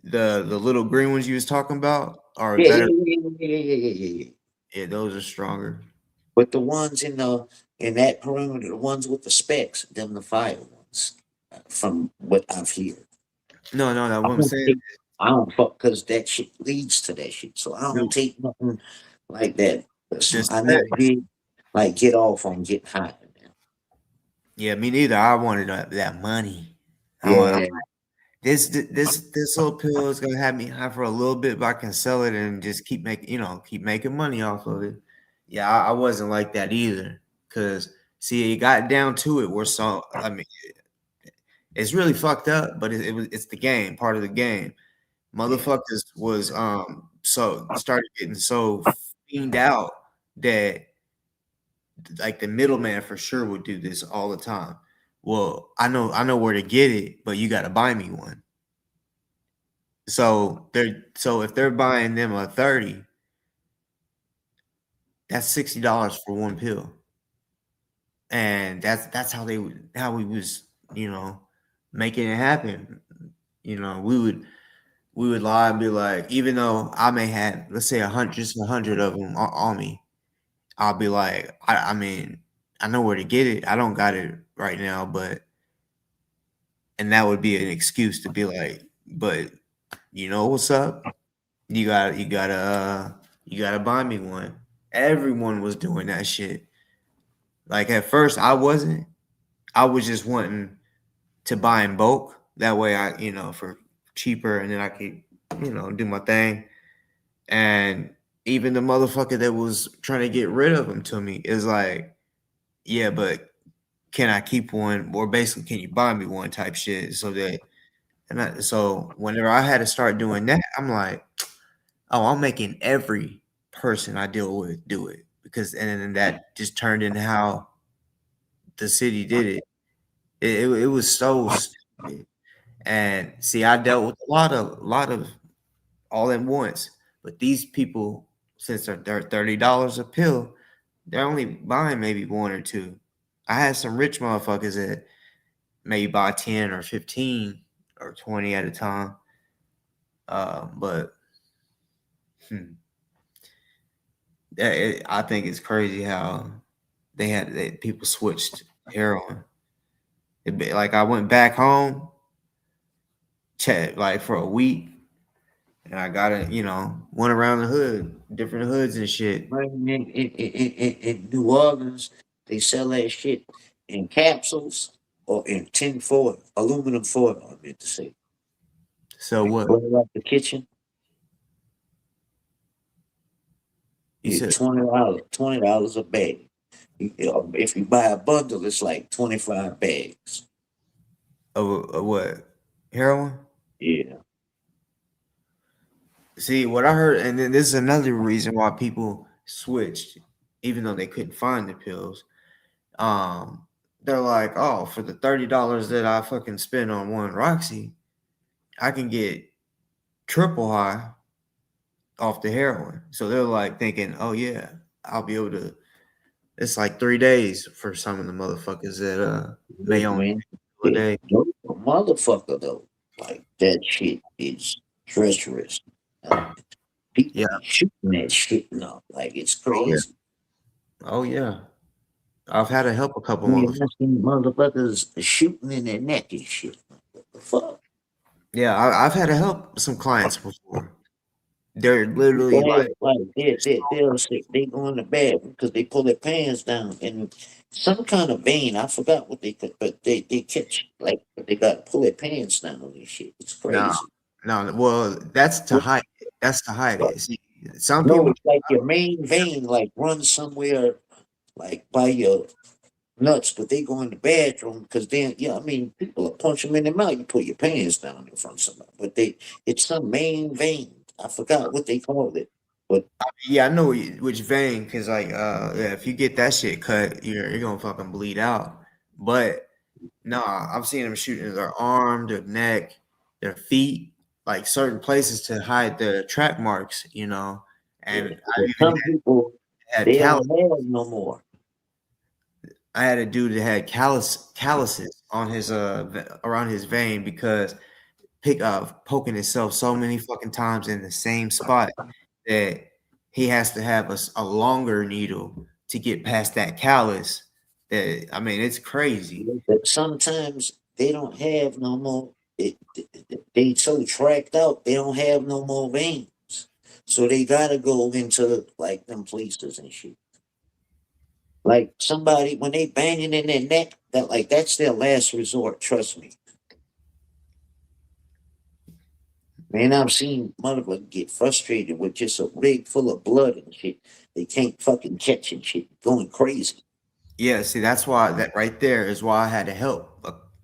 The little green ones you was talking about are Yeah, better. yeah, yeah, yeah, yeah, yeah, yeah, yeah. Yeah, those are stronger. But the ones in that perimeter, the ones with the specks, them the fire ones. From what I've heard. No. I What I'm don't saying, take, I don't fuck because that shit leads to that shit. So I no, don't take nothing like that. the I never spec. did like get off on getting high. Man. Yeah, me neither. I wanted that money. I'm Yeah, this little pill is gonna have me high for a little bit, but I can sell it and just keep making money off of it. Yeah, I wasn't like that either. Cause see, it got down to it where I mean, it's really fucked up, but it's the game, part of the game. yeah, Motherfuckers was so started getting so fiend out that like the middleman for sure would do this all the time. Well, I know where to get it, but you gotta buy me one. So if they're buying them a 30, that's $60 for one pill. And that's how we was, making it happen. We would lie and be like, even though I may have, let's say 100, just 100 of them on me, I'll be like, I mean, I know where to get it. I don't got it right now, and that would be an excuse to be like, but you know what's up? You gotta buy me one. Everyone was doing that shit. Like at first I wasn't. I was just wanting to buy in bulk. That way for cheaper and then I could, do my thing. And even the motherfucker that was trying to get rid of them to me is like, yeah, but can I keep one? Or basically, can you buy me one type shit? So whenever I had to start doing that, I'm like, oh, I'm making every person I deal with do it because, and then that just turned into how the city did it. It was so stupid. And see, I dealt with a lot of all at once, but these people, since they're $30 a pill, they're only buying maybe one or two. I had some rich motherfuckers that maybe buy 10 or 15 or 20 at a time. But hmm, I think it's crazy how people switched heroin. Like I went back home, checked like for a week, and I got it. Went around the hood, different hoods and shit. man, in New Orleans, they sell that shit in capsules or in tin foil, aluminum foil. I meant to say, So you what blow it out the kitchen. you Yeah, said? $20 a bag. If you buy a bundle, it's like 25 bags. What heroin? Yeah. See what I heard, and then this is another reason why people switched, even though they couldn't find the pills. Um, they're like, oh, for the $30 that I fucking spent on one Roxy, I can get triple high off the heroin. So they're like thinking, oh yeah, I'll be able to. It's like 3 days for some of the motherfuckers that may Look, only man, do a it, day. no motherfucker though. Like that shit is treacherous. People Yeah. be shooting that shit up like it's Oh yeah. crazy. Oh yeah. I've had to help a couple I mean, of. I seen motherfuckers shooting in their neck and shit. Like, what the fuck? Yeah, I've had to help some clients before. They're literally People like, have, like they'll say they go in the bathroom because they pull their pants down and some kind of vein. I forgot what they could, but they catch like they got to pull their pants down and shit. It's no, crazy. no. Well, that's to hide it. That's to hide it. See, some No, people. it's like your main vein like runs somewhere like by your nuts, but they go in the bathroom because then yeah, I mean people will punch them in the mouth. You put your pants down in front of somebody, but it's some main vein. I forgot what they called it, but Yeah, I know which vein, because like, yeah, if you get that shit cut, you're gonna fucking bleed out. But no, I've seen them shooting their arm, their neck, their feet, like certain places to hide the track marks. And yeah, I've but even some people had they callus. don't have no more. I had a dude that had calluses on his around his vein because poking himself so many fucking times in the same spot that he has to have a longer needle to get past that callus. That I mean, it's crazy. But sometimes they don't have no more. They so tracked out, they don't have no more veins. So they gotta go into like them places and shit. Like somebody when they banging in their neck, that's their last resort. Trust me, man. I've seen motherfuckers get frustrated with just a rig full of blood and shit. They can't fucking catch and shit, going crazy. Yeah, see, that's why that right there is why I had to help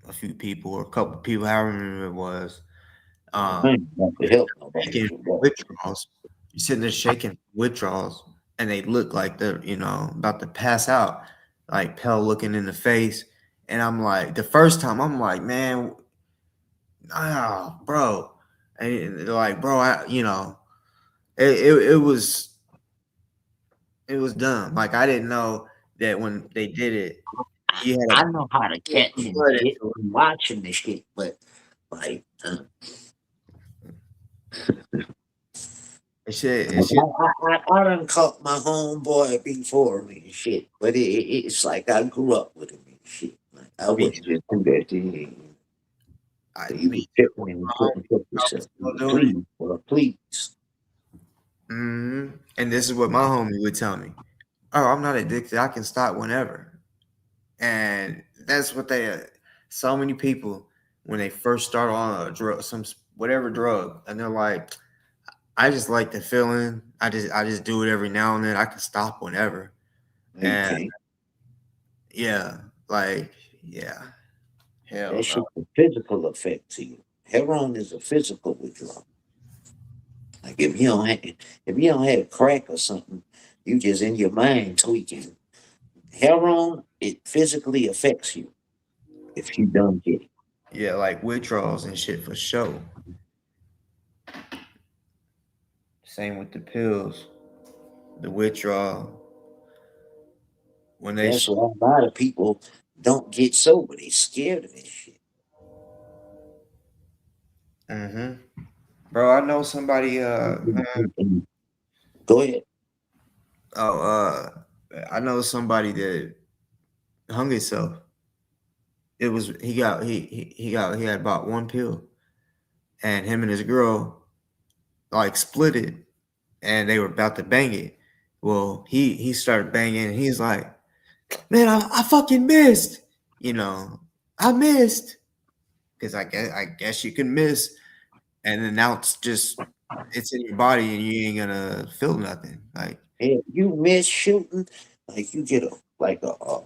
a few people or a couple people, however many it was. I Um, ain't got to help nobody Shaking with that. withdrawals. You're sitting there shaking withdrawals, and they look like they're about to pass out, like pale looking in the face. And I'm like, the first time I'm like, man, bro, and they're like, bro, it it was dumb. Like I didn't know that when they did it, you had I to know how to put catch some and blood shit into it. from watching the shit, but like, It shit. I done caught my homeboy before me and shit, but it's like I grew up with him and shit. Like, I Me wouldn't too. just do that to him. You Me be too. tripping and My couldn't help homie yourself. still doing it. Please, well, please. And this is what my homie would tell me. Oh, I'm not addicted. I can stop whenever. And that's what so many people, when they first start on a drug, whatever drug, and they're like, I just like the feeling. I just do it every now and then. I can stop whenever. No, you And can't. yeah, like, yeah, hell That no. shit's a physical effect to you. Heroin is a physical withdrawal. Like if you don't have crack or something, you just in your mind tweaking. Heroin, it physically affects you if you don't get it. Yeah, like withdrawals and shit for sure. Same with the pills, the withdrawal. When they, That's why a lot of people don't get sober. They scared of this shit. mm-hmm. Bro, I know somebody. Go ahead. Oh, I know somebody that hung himself. It was he had bought one pill, and him and his girl like split it, and they were about to bang it. Well, he started banging, and he's like, "Man, I fucking missed," you know, I missed because I guess you can miss, and then now it's in your body, and you ain't gonna feel nothing. Like, If you miss shooting, like you get a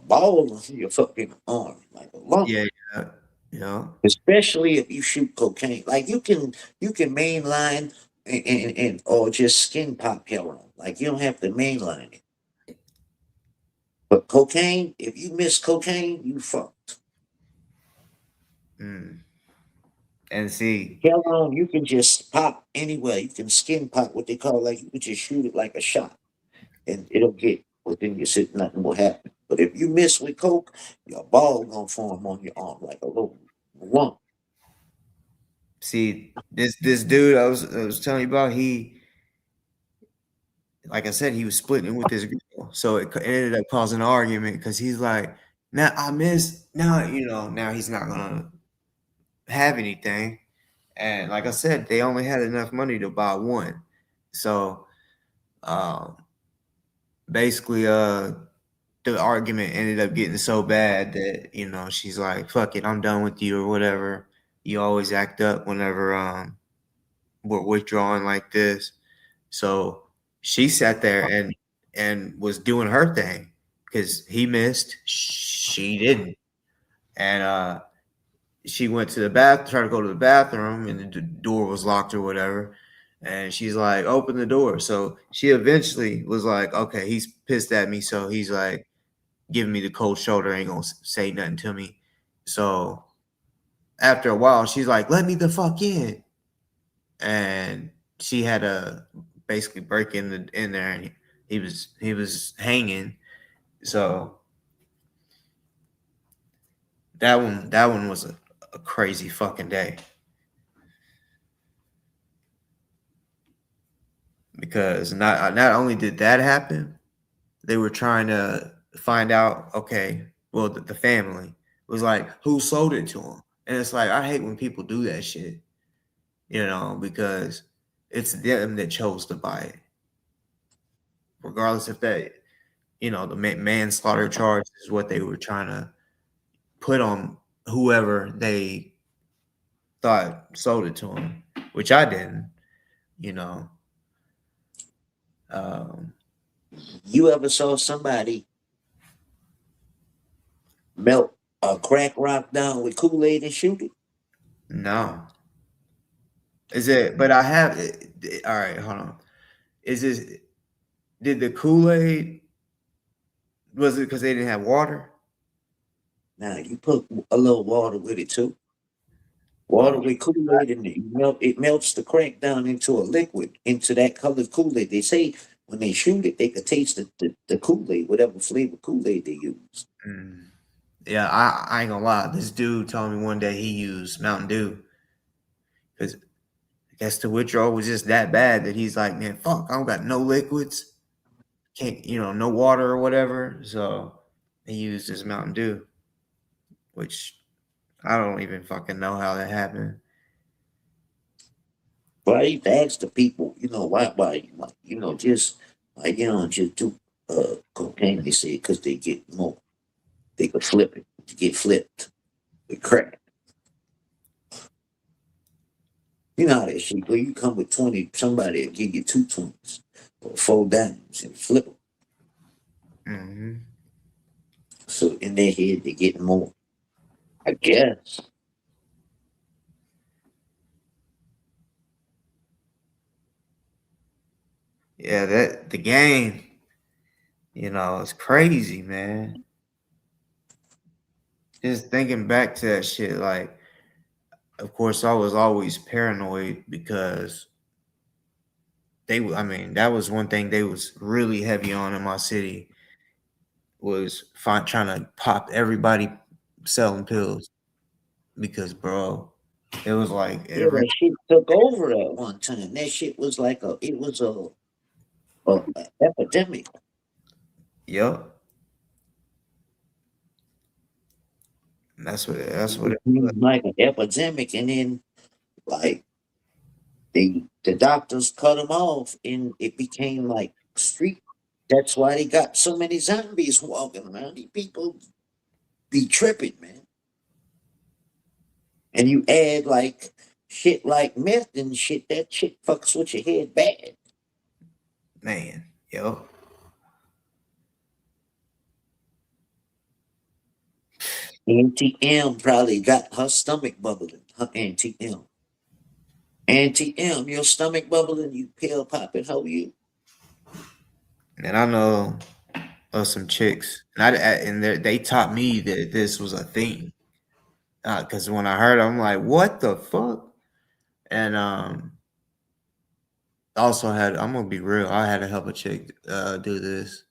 ball on your fucking arm, like a lump. yeah, yeah, yeah. Especially if you shoot cocaine. Like you can mainline and or just skin pop heroin. Like you don't have to mainline it. But cocaine, if you miss cocaine, you fucked. Mm. And see, Heroin, you can just pop anywhere. You can skin pop what they call like you can just shoot it like a shot. And it'll get within your sit, nothing will happen. But if you miss with coke, your ball gonna form on your arm like a little lump. See, this dude I was telling you about, he, like I said, he was splitting with this girl, so it ended up causing an argument because he's like, now I miss now now he's not gonna have anything, and like I said, they only had enough money to buy one, so um, basically, the argument ended up getting so bad that she's like, "Fuck it, I'm done with you" or whatever. You always act up whenever we're withdrawing like this. So she sat there and was doing her thing because he missed, she didn't, and she went to the bath, tried to go to the bathroom, and the door was locked or whatever. And she's like, "Open the door." So she eventually was like, "Okay, he's pissed at me," so he's like giving me the cold shoulder, ain't gonna say nothing to me. So after a while, she's like, "Let me the fuck in," and she had to basically break in there, and he was hanging. So that one was a crazy fucking day because not only did that happen, they were trying to find out. Okay, well the family was like, who sold it to him, and it's like I hate when people do that shit, because it's them that chose to buy it, regardless if that the manslaughter charge is what they were trying to put on whoever they thought sold it to him, which I didn't, you know. Um, You ever saw somebody melt a crack rock down with Kool-Aid and shoot it? no, is it? But I have. All right, hold on. Is this? Did the Kool Aid? Was it because they didn't have water? Now you put a little water with it too. Water Oh, with Kool-Aid and it melts the crack down into a liquid, into that colored Kool-Aid. They say when they shoot it, they could taste the Kool-Aid, whatever flavor Kool-Aid they use. mm. Yeah. I ain't gonna lie. This dude told me one day he used Mountain Dew because I guess the withdrawal was just that bad that he's like, man, fuck, I don't got no liquids, can't, no water or whatever. So he used his Mountain Dew, which I don't even fucking know how that happened. But I used to ask the people, why, like, just like just do cocaine. They say because they get more, they could flip it, get flipped with crack. You know how that shit. Where you come with 20, somebody will give you two 20s or four dimes and flip them. Hmm. So in their head, they get more. I guess. Yeah, that the game, it's crazy, man. Just thinking back to that shit, like, of course, I was always paranoid because I mean, that was one thing they was really heavy on in my city was trying to pop everybody selling pills because, bro, it was like Yeah, every, that shit took over at one time. That shit was like it was a epidemic. yep, that's what It it was. became like an epidemic, and then like the doctors cut them off, and it became like street. That's why they got so many zombies walking around. These people be tripping, man. And you add like shit like meth and shit. That shit fucks with your head bad. Man, yep. Auntie M probably got her stomach bubbling. Her Auntie M. Auntie M, your stomach bubbling, you pill popping, how you? And I know of some chicks, and they taught me that this was a thing. Because when I heard, it, I'm like, what the fuck? And also had, I'm gonna be real, I had to help a chick do this,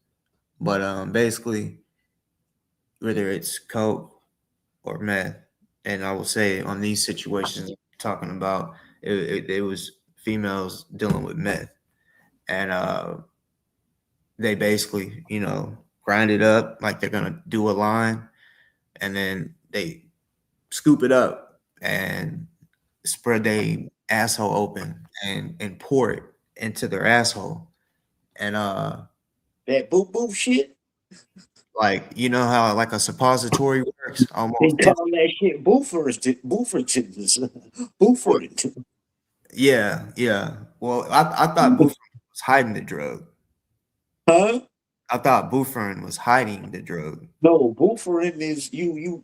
but basically, whether it's coke or meth, and I will say on these situations, talking about. It was females dealing with meth, and they basically, grind it up like they're gonna do a line, and then they scoop it up and spread their asshole open and pour it into their asshole. And That boop boop shit. like how like a suppository works They almost. call that shit boofers, boofertons, boofertons. Yeah, yeah. Well, I thought Buford was hiding the drug. Huh? I thought Buford was hiding the drug. No, boofering is you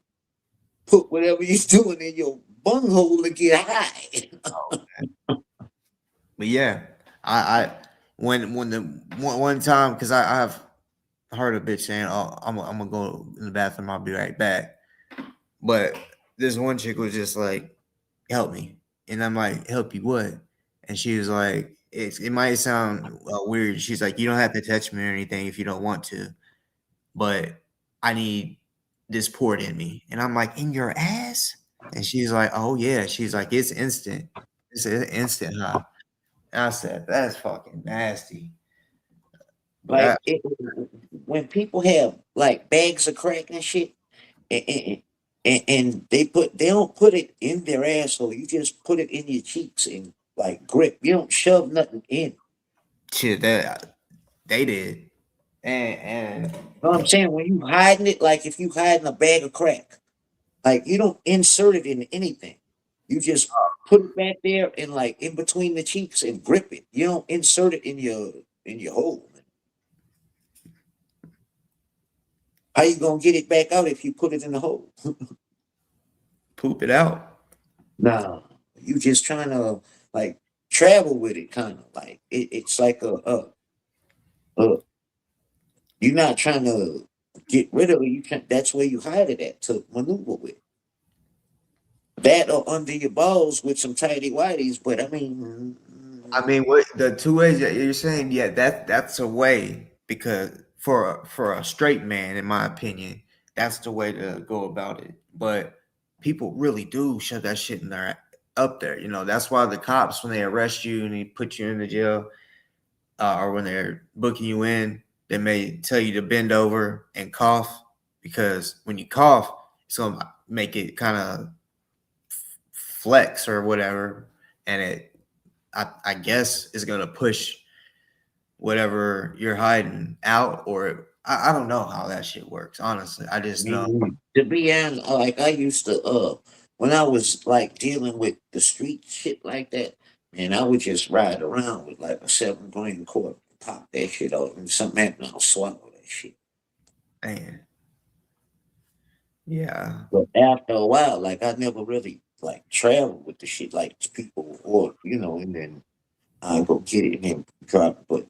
put whatever you're doing in your bunghole to get high. But yeah, I when the one time because I've heard a bitch saying, "Oh, I'm gonna go in the bathroom. I'll be right back." But this one chick was just like, "Help me," and I'm like, "Help you what?" And she was like, "It might sound weird." She's like, "You don't have to touch me or anything if you don't want to, but I need this poured in me." And I'm like, "In your ass?" And she's like, "Oh yeah." She's like, "It's instant. It's an instant high." And I said, "That's fucking nasty." But Like when people have like bags of crack and shit, and, and they don't put it in their asshole. You just put it in your cheeks and like grip. You don't shove nothing in. shit, that they did, and You know what I'm saying? When you hiding it, like if you hiding a bag of crack, like you don't insert it in anything. You just put it back there and like in between the cheeks and grip it. You don't insert it in your hole. How you gonna get it back out if you put it in the hole? poop it out. No, you just trying to like travel with it, kind of like it's like a you're not trying to get rid of it. You can That's where you hide it at to maneuver with that or under your balls with some tidy whities. But I mean, I mean, what the two ways that you're saying? Yeah, that's a way because for a straight man, in my opinion, that's the way to go about it. But people really do shove that shit in there up there. That's why the cops, when they arrest you and they put you in the jail, or when they're booking you in, they may tell you to bend over and cough because when you cough, it's gonna make it kind of flex or whatever, and I guess is gonna push whatever you're hiding out, or I don't know how that shit works. Honestly, I I just know. mean, to be honest, like I used to when I was like dealing with the street shit like that, man, I would just ride around with like a 7 grain quarter, pop that shit out, and something happened, I'll swallow that shit. Man, yeah, But after a while, like I never really like traveled with the shit like to people or and then I go get it and then drop it. But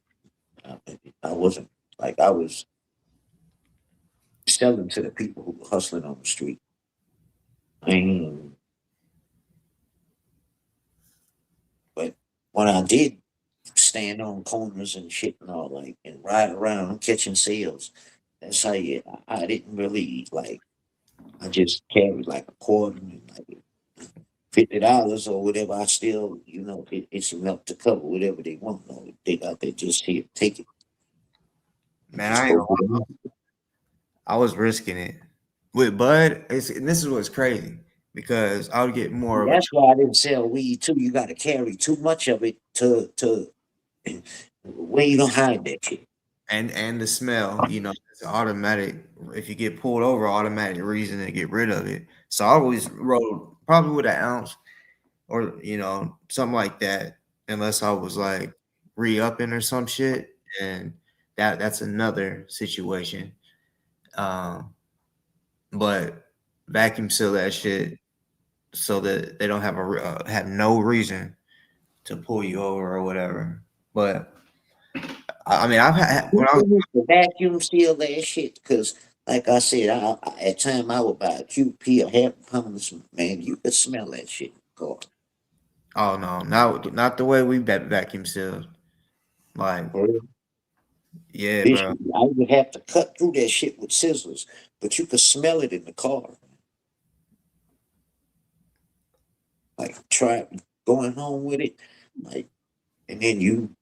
I, I wasn't like I was selling to the people who were hustling on the street. I mean, but when I did stand on corners and shit and all like and ride around catching sales, that's how I didn't really like I just carried like a quarter and like $50 or whatever. I still, it's enough to cover whatever they want. No, they got that just here, take it. And man, just go for the I was risking it with Bud. And this is what's crazy because I would get more of a That's why I didn't sell weed too. You got to carry too much of it to where you don't hide that shit. and the smell. It's automatic. If you get pulled over, automatic reason to get rid of it. So I always rode probably with an ounce or something like that, unless I was like re-upping or some shit, and that's another situation. Um, but vacuum seal that shit so that they don't have no reason to pull you over or whatever. But I mean, I've had when I was People used to vacuum seal that shit because, like I said, at time I would buy a QP or half a pound of man. You could smell that shit. God, oh no, not the way we vacuum sealed. Like, for real. yeah, This bro. I would have to cut through that shit with scissors, but you could smell it in the car. like try going home with it, like, and then you,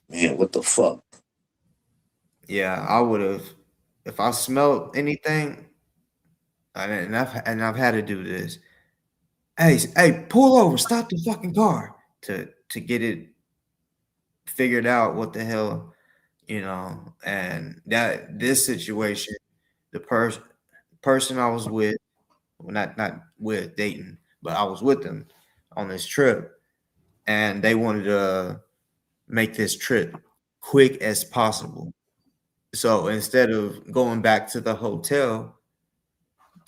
man, what the fuck? Yeah, I would have if I smelled anything, and I've had to do this. Hey, pull over, stop the fucking car to get it figured out what the hell, and that this situation, the person I was with, well, not with dating, but I was with them on this trip, and they wanted to make this trip quick as possible. So instead of going back to the hotel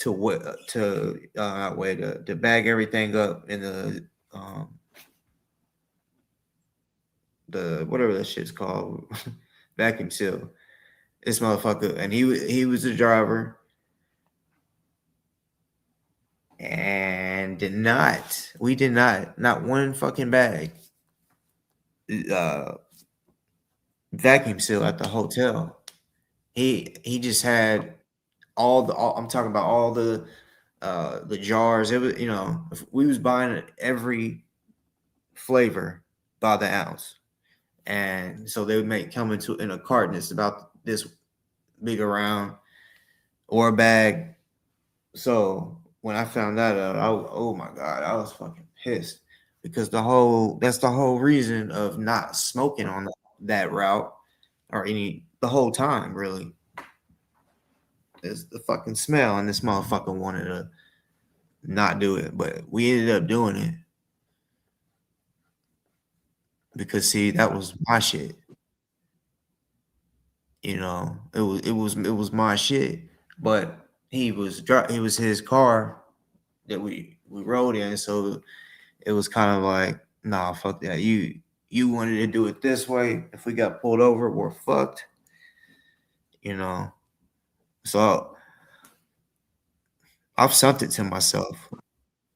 not wait to bag everything up in the whatever that shit's called vacuum seal, this motherfucker, and he was the driver and did not one fucking bag uh vacuum seal at the hotel. He just had I'm talking about all the jars. It was, we was buying every flavor by the ounce, and so they would make come into in a carton. It's about this big around or a bag. So when I found that out, oh my god, I was fucking pissed because that's the whole reason of not smoking on that route or the whole time really is the fucking smell, and this motherfucker wanted to not do it, but we ended up doing it because see that was my shit. It was my shit, but it was his car that we rode in, so it was kind of like, nah, fuck that. You wanted to do it this way. If we got pulled over, we're fucked. You know. So I've sent it to myself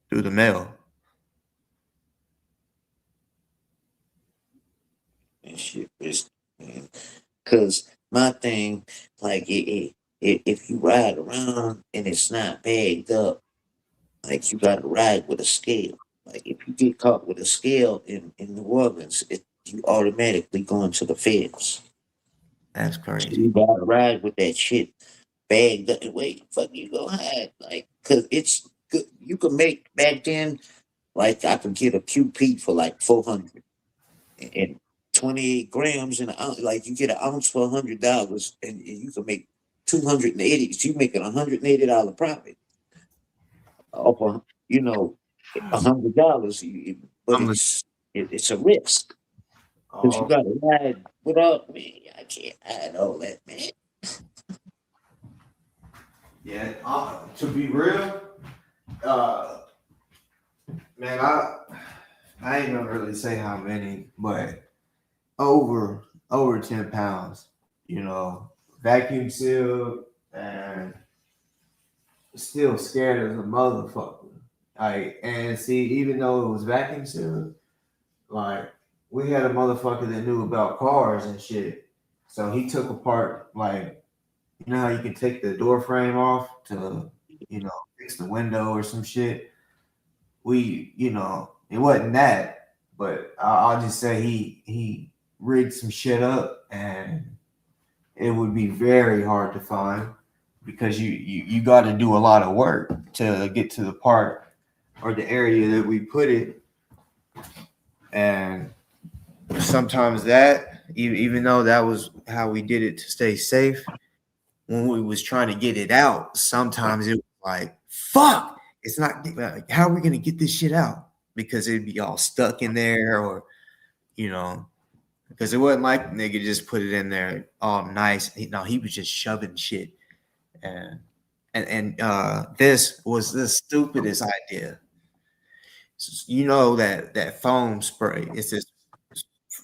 through the mail. And shit is, man. Cause my thing, like if you ride around and it's not bagged up, like you gotta ride with a scale. Like if you get caught with a scale in New Orleans, you automatically going to the feds. That's So you crazy. gotta ride with that shit bagged up. Wait, fuck you go hide. Like, cause it's good. You can make back then, like I could get a QP for like 400 and 28 grams in an ounce. Like you get an ounce for $100 and you can make 280. So you making $180 profit off of, $100. But I'm the it's a risk because you oh got to ride without me. I can't hide all that, man. yeah. To be real, uh, man, I ain't gonna really say how many, but over 10 pounds. Vacuum sealed and still scared as a motherfucker. Like, and see, even though it was vacuum sealed, like we had a motherfucker that knew about cars and shit. So he took apart, like, how you can take the door frame off to, fix the window or some shit. It wasn't that, but I'll just say he rigged some shit up, and it would be very hard to find because you got to do a lot of work to get to the part or the area that we put it, and sometimes that even though that was how we did it to stay safe, when we was trying to get it out, sometimes it was like, fuck, it's not like, how are we gonna get this shit out? Because it'd be all stuck in there, or you know, because it wasn't like nigga just put it in there all nice. No, he was just shoving shit, and this was the stupidest idea. That foam spray. It's this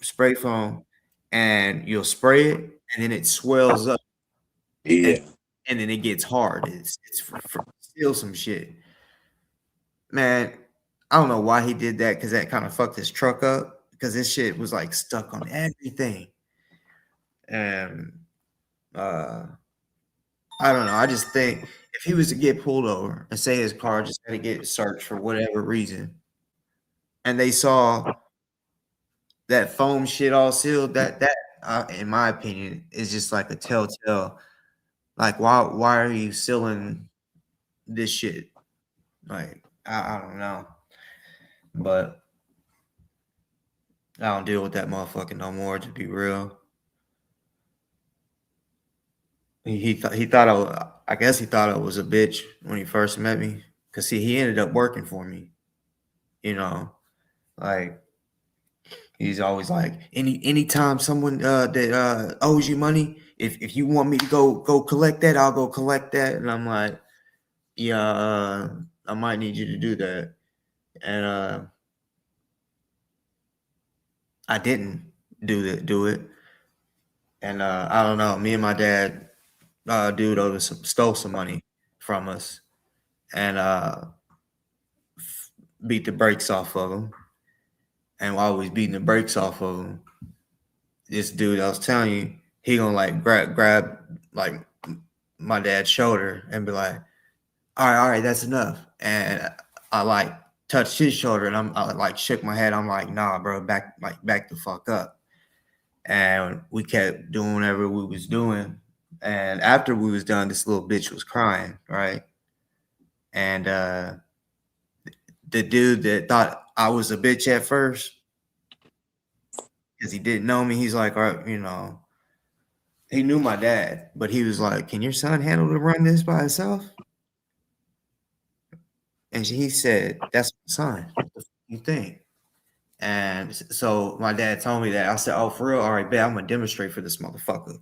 spray foam, and you'll spray it, and then it swells up, and Yeah. and then it gets hard. It's for still some shit, man. I don't know why he did that because that kind of fucked his truck up because this shit was like stuck on everything, and uh, I don't know. I just think if he was to get pulled over and say his car just had to get searched for whatever reason, and they saw that foam shit all sealed, that in my opinion is just like a telltale. Like why are you sealing this shit? Like I don't know, but I don't deal with that motherfucker no more. To be real, he thought I guess he thought I was a bitch when he first met me. Cause see, he ended up working for me. You know, like he's always like anytime someone that owes you money, if you want me to go collect that, I'll go collect that. And I'm like, yeah, I might need you to do that. And I didn't do it. And I don't know. Me and my dad, dude, stole some money from us, and beat the brakes off of him. And while we was beating the brakes off of him, this dude I was telling you, he gonna like grab like my dad's shoulder and be like, all right, that's enough. And I like touched his shoulder and I like shook my head. I'm like, nah, bro, back the fuck up. And we kept doing whatever we was doing. And after we was done, this little bitch was crying, right? And the dude that thought I was a bitch at first, because he didn't know me, he's like, all right, he knew my dad, but he was like, can your son handle to run this by himself? And he said, that's my son. What the fuck you think? And so my dad told me that. I said, oh, for real? All right, bet I'm gonna demonstrate for this motherfucker.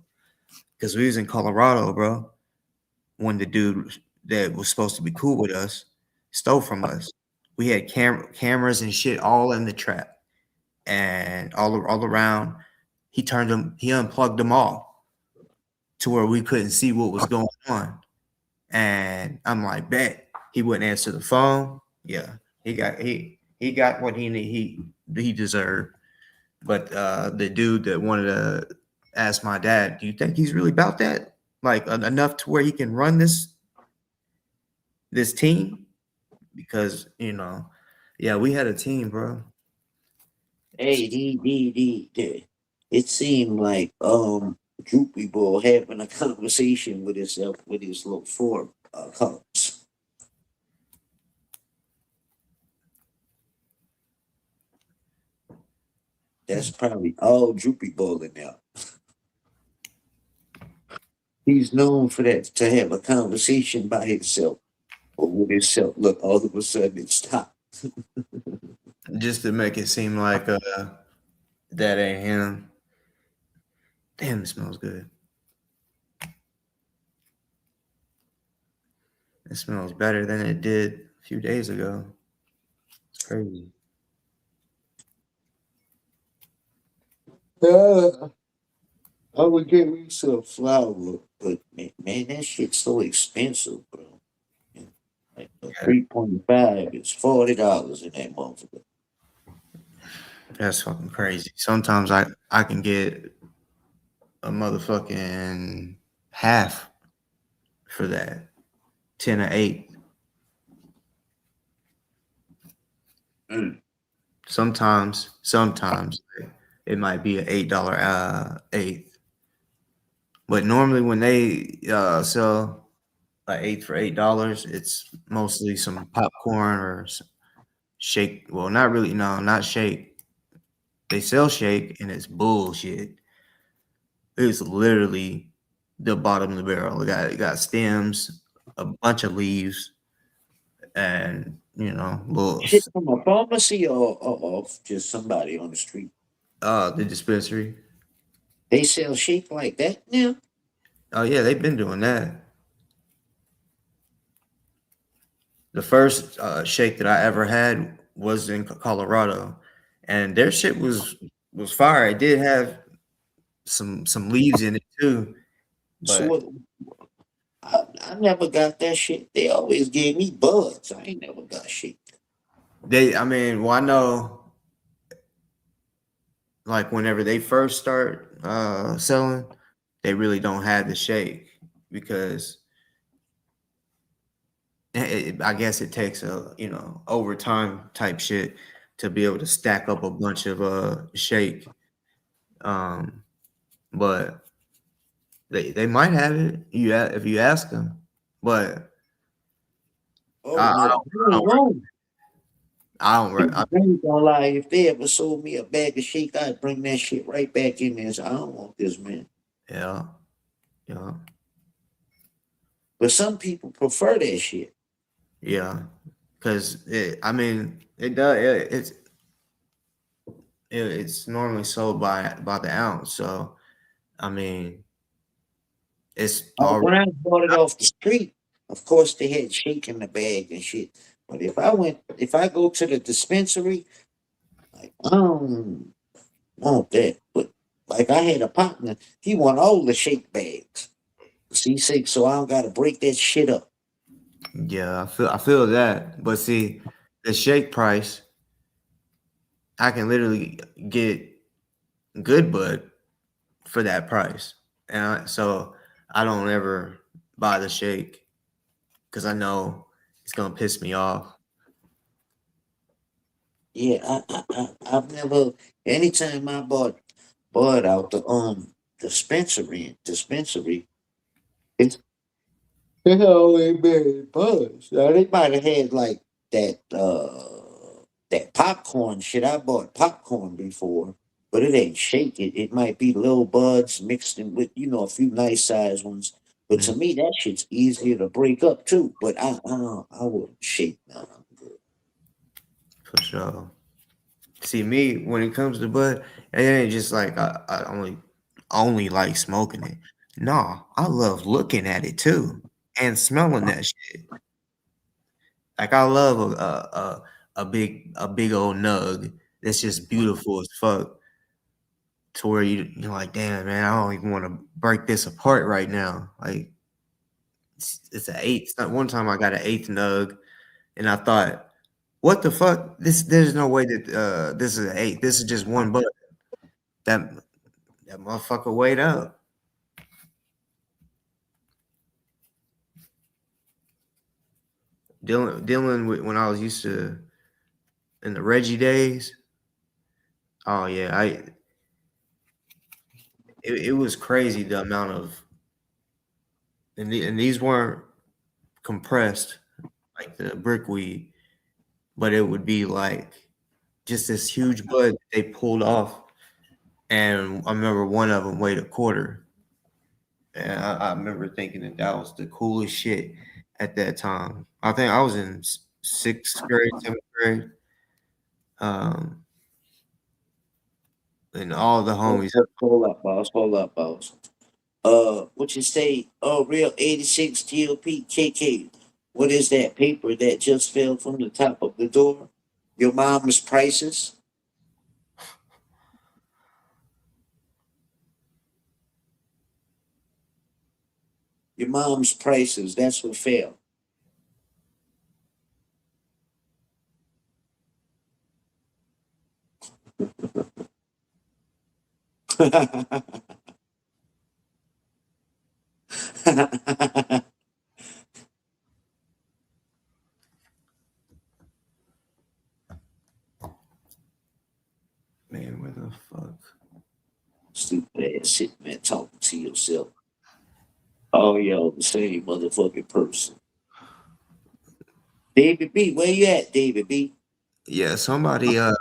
Because we was in Colorado, bro, when the dude that was supposed to be cool with us stole from us. We had cameras and shit all in the trap and all around. He unplugged them all to where we couldn't see what was going on. And I'm like, bet he wouldn't answer the phone. Yeah, he got what he deserved. But the dude that wanted to ask my dad, do you think he's really about that? Like enough to where he can run this team? Because yeah, we had a team, bro. Hey, it seemed like Droopy Ball having a conversation with himself with his little four cubs. That's probably all Droopy Ball in there. He's known for that, to have a conversation by himself or with himself. Look, all of a sudden it stopped. Just to make it seem like that ain't him. Damn, it smells good. It smells better than it did a few days ago. It's crazy. I would get me some flour, but man, that shit's so expensive, bro. Like a Yeah, 3.5 is $40 in that motherfucker. that's fucking crazy. Sometimes I can get a motherfucking half for that. 10 or 8. Mm. Sometimes it might be an $8 eighth. But normally when they sell an eighth for $8, it's mostly some popcorn or shake. Well, not really. No, not shake. They sell shake and it's bullshit. It's literally the bottom of the barrel. It got stems, a bunch of leaves, and little Shit from a pharmacy or just somebody on the street. the dispensary. They sell shit like that now. Oh yeah, they've been doing that. The first shake that I ever had was in Colorado, and their shit was fire. It did have some leaves in it too, So but I never got that shit. They always gave me buds. I ain't never got shit. I mean, well, I know like whenever they first start selling, they really don't have the shake because I guess it takes a overtime type shit. to be able to stack up a bunch of shake. Um, but they might have it if you ask them. But Oh I, no, they ain't wrong. I don't. People ain't gonna lie. If they ever sold me a bag of shake, I'd bring that shit right back in there and say, I don't want this, man. Yeah, yeah, But some people prefer that shit. yeah. Because I mean, it does. It's normally sold by the ounce. So I mean, it's When already. I bought it off the street, of course they had shake in the bag and shit. But if I go to the dispensary, like I don't want that. But like I had a partner, he want all the shake bags. C6, so I don't gotta break that shit up. Yeah, I feel that. But see, the shake price, I can literally get good bud for that price, and so I don't ever buy the shake because I know it's gonna piss me off. Yeah, I've never. Anytime I bought bud out the dispensary, it's always been buzz. Now they might have had like that that popcorn shit. I bought popcorn before, but it ain't shake. It might be little buds mixed in with a few nice size ones. But Mm, to me, that shit's easier to break up too. But I wouldn't shake now. for sure. See me when it comes to bud, it ain't just like I only like smoking it. No, I love looking at it too and smelling that shit. Like I love a big old nug that's just beautiful as fuck. To where you're like, damn man, I don't even want to break this apart right now. Like it's an eighth. One time I got an eighth nug, and I thought, what the fuck? There's no way that this is an eighth. This is just one bud. That that motherfucker weighed up. Dealing with when I was used to in the Reggie days. Oh yeah, it was crazy the amount of and these weren't compressed like the brickweed, but it would be like just this huge bud they pulled off, and I remember one of them weighed a quarter, and I remember thinking that was the coolest shit at that time. I think I was in sixth grade, seventh grade, um, and all the homies. Hold up, boss. Hold up, boss. What you say? Oh, real 86 GOP KK. What is that paper that just fell from the top of the door? Your mom's prices? Your mom's prices. That's what fell. Man, where the fuck? Stupid ass shit, man. Talking to yourself. Oh, y'all the same motherfucking person. David B, where you at, David B? Yeah, somebody out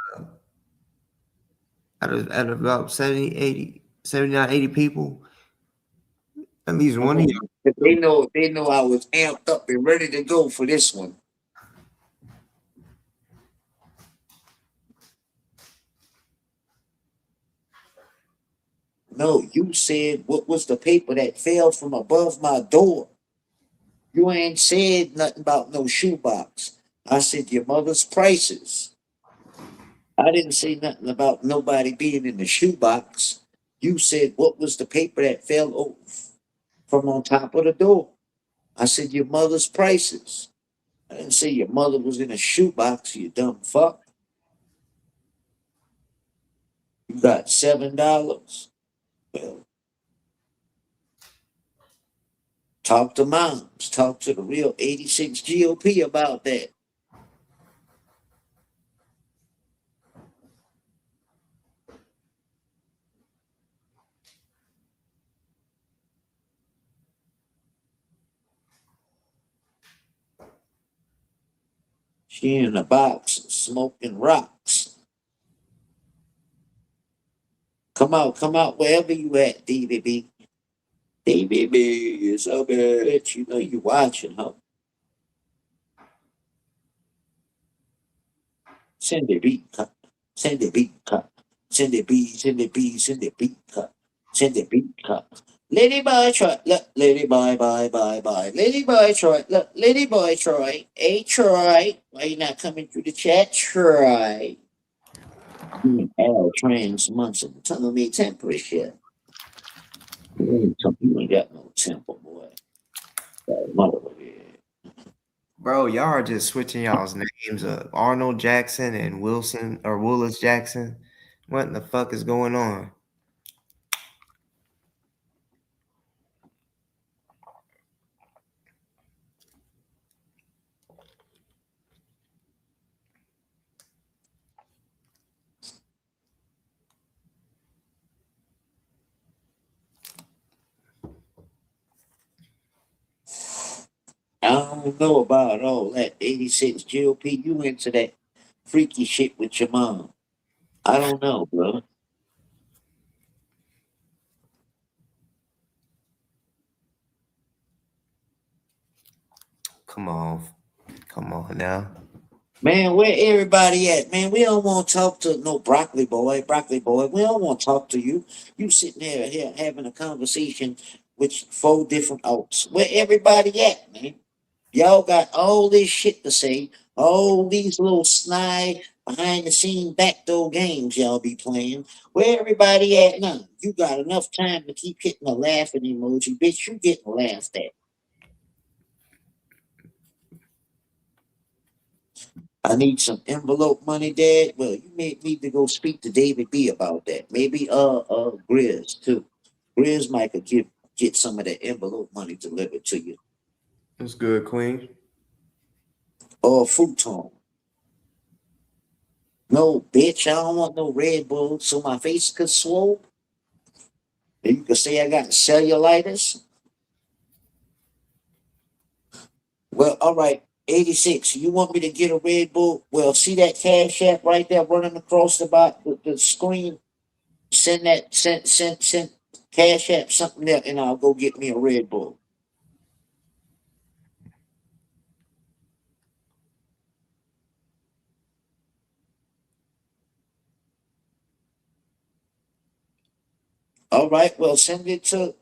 of about 70, 80, 79, 80 people, at least Come one of on. If y'all. they know I was amped up and ready to go for this one. No, you said what was the paper that fell from above my door? You ain't said nothing about no shoebox. I said your mother's prices. I didn't say nothing about nobody being in the shoebox. You said what was the paper that fell from on top of the door? I said your mother's prices. I didn't say your mother was in a shoebox, you dumb fuck. You got $7. Well, talk to moms. Talk to the real 86 GOP about that. She in a box smoking rocks. Come out wherever you at, DBB. DBB is a bitch. You know you watching, huh? Send the beat cut. Send the beat cut. Send the beat, send the beat, send the beat cut. Send the beat cut. Lady boy Troy, look, lady boy, bye. Lady boy Troy, look, lady boy Troy. Hey Troy, why you not coming through the chat, Troy? Al trans Munson, Tommy Tempest. You ain't got no temper, boy. Mother, yeah. Bro, y'all are just switching y'all's names up. Arnold Jackson and Wilson or Willis Jackson. What in the fuck is going on? I don't know about all that 86 GOP. You into that freaky shit with your mom. I don't know, bro. Come on. Come on now. Man, where everybody at? Man, we don't want to talk to no broccoli boy. Broccoli boy, we don't want to talk to you. You sitting there here having a conversation with 4 different oaks. Where everybody at, man? Y'all got all this shit to say. All these little snide behind the scene backdoor games y'all be playing. Where everybody at now? You got enough time to keep hitting a laughing emoji. Bitch, you getting laughed at. I need some envelope money, Dad. Well, you may need to go speak to David B about that. Maybe Grizz too. Grizz might could get some of that envelope money delivered to you. What's good, Queen? Or futon. No, bitch, I don't want no Red Bull so my face could swole. And you could say I got cellulitis. Well, all right, 86. You want me to get a Red Bull? Well, see that cash app right there running across the screen? Send that, send cash app something there, and I'll go get me a Red Bull. All right, well, send it to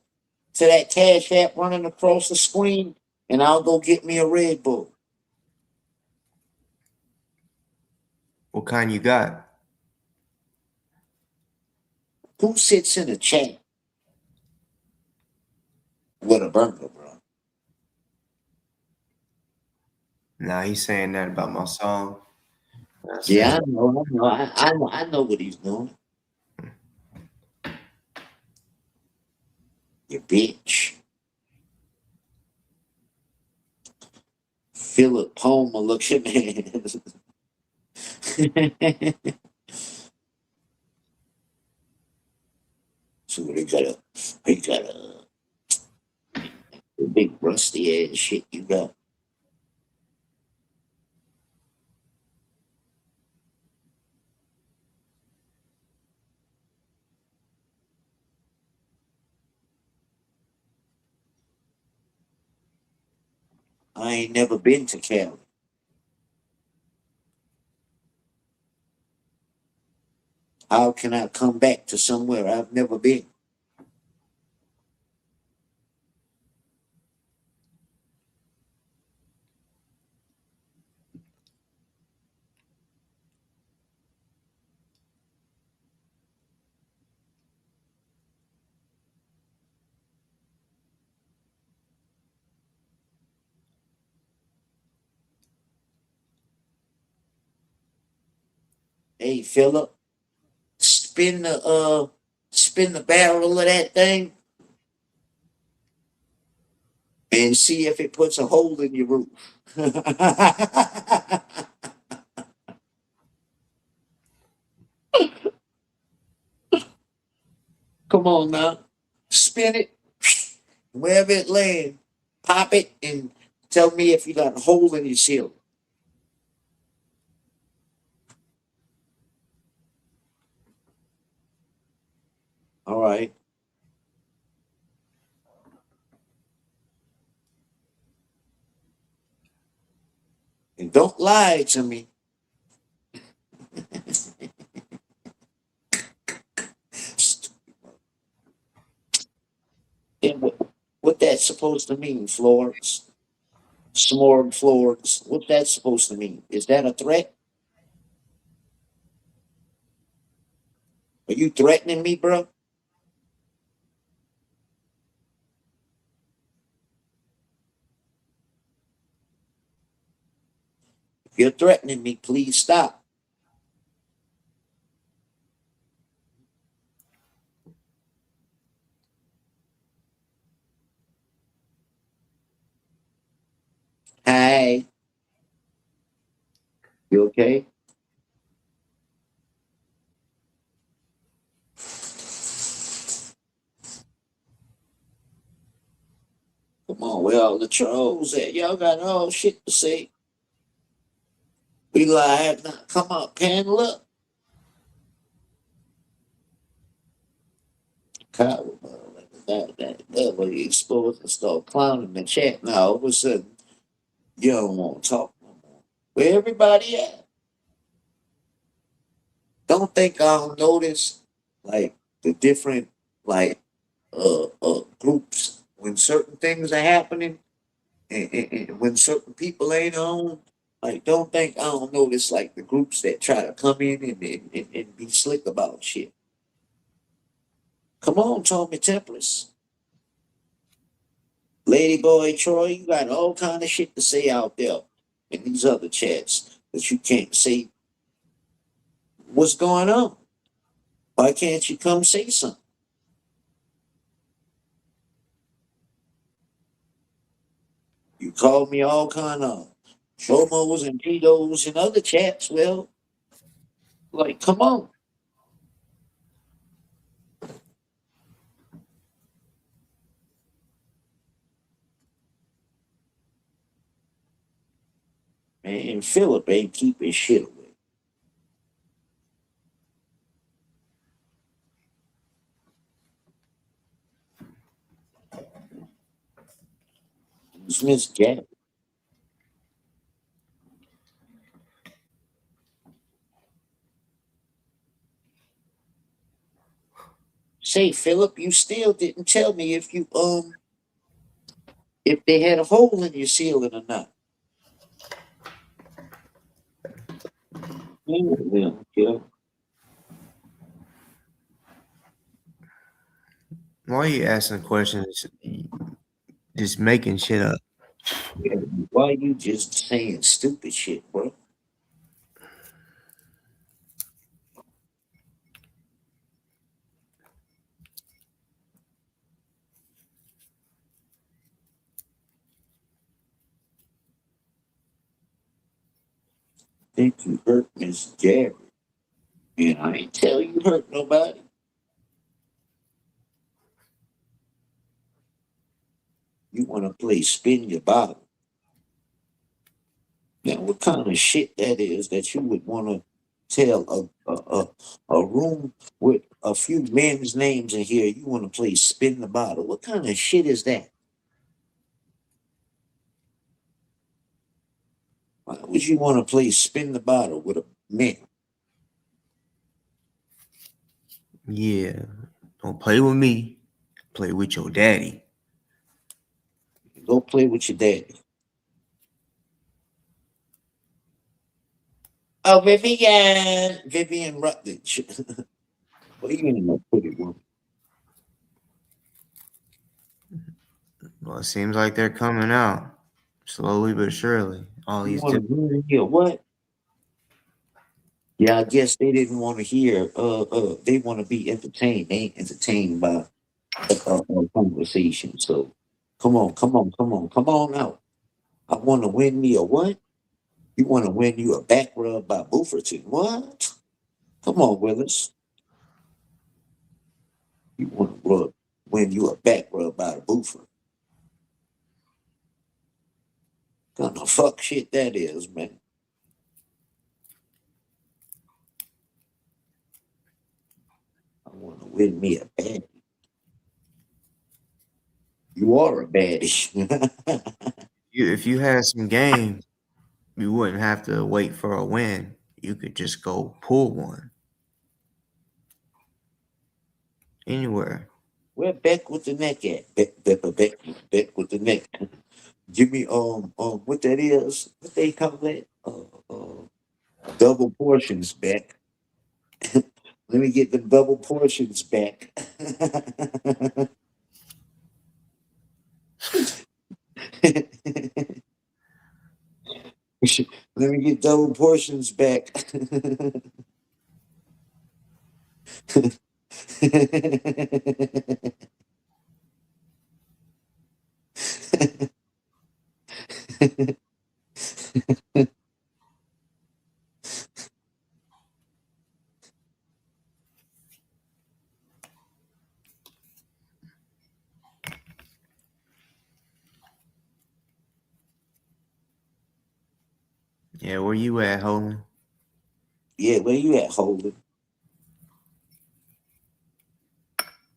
that cash app running across the screen, and I'll go get me a Red Bull. What kind you got? Who sits in a chat with a burger, bro? Nah, he's saying that about my song. That's Yeah, it. I know what he's doing. You bitch. Philip Palmer looks at man. So they got a big rusty ass shit you got. I ain't never been to Cali. How can I come back to somewhere I've never been? Hey Philip, spin the barrel of that thing and see if it puts a hole in your roof. Come on now. Spin it. Wherever it lands, pop it and tell me if you got a hole in your ceiling. All right. And don't lie to me. And what that's supposed to mean, Florence? Smorg Florence. What that's supposed to mean? Is that a threat? Are you threatening me, bro? If you're threatening me, please stop. Hi. You okay? Come on, where all the trolls at? Y'all got all shit to say. We live now. Come on, panel up. Kyle, that way you exposed and start clowning in the chat. Now all of a sudden, you don't want to talk no more. Where everybody at? Don't think I don't notice like the different like groups when certain things are happening and when certain people ain't on. Like, don't think I don't notice like the groups that try to come in and be slick about shit. Come on, Tommy Tempest. Lady Boy Troy, you got all kind of shit to say out there in these other chats that you can't say. What's going on? Why can't you come say something? You called me all kind of homos and pedos and other chats. Well, like, come on. Man, Philip ain't keeping shit away. It's Miss Jack. Say, Philip, you still didn't tell me if they had a hole in your ceiling or not. Yeah. Why are you asking questions? Just making shit up. Yeah. Why you just saying stupid shit, bro? Think you hurt Miss Gary. And I ain't tell you hurt nobody. You want to play spin your bottle. Now, what kind of shit that is that you would want to tell a room with a few men's names in here? You want to play spin the bottle. What kind of shit is that? Why would you want to play spin the bottle with a man? Yeah. Don't play with me. Play with your daddy. Go play with your daddy. Oh, Vivian Rutledge. What are you in my pretty woman? Well, it seems like they're coming out slowly but surely. All You these want different. to hear what? Yeah, I guess they didn't want to hear. They want to be entertained. They ain't entertained by a conversation. So, come on out. I want to win me a what? You want to win you a back rub by Bufferton? What? Come on, Willis. You want to win you a back rub by the Buford? Kind of fuck shit that is, man. I want to win me a baddie. You are a baddie. If you had some game, you wouldn't have to wait for a win. You could just go pull one anywhere. Where Beck with the neck at? Beck with the neck. Give me what that is? What they call that? Double portions, Beck. Let me get the double portions back. Let me get double portions back. Yeah, where you at, Holman? Yeah, where you at, Holden?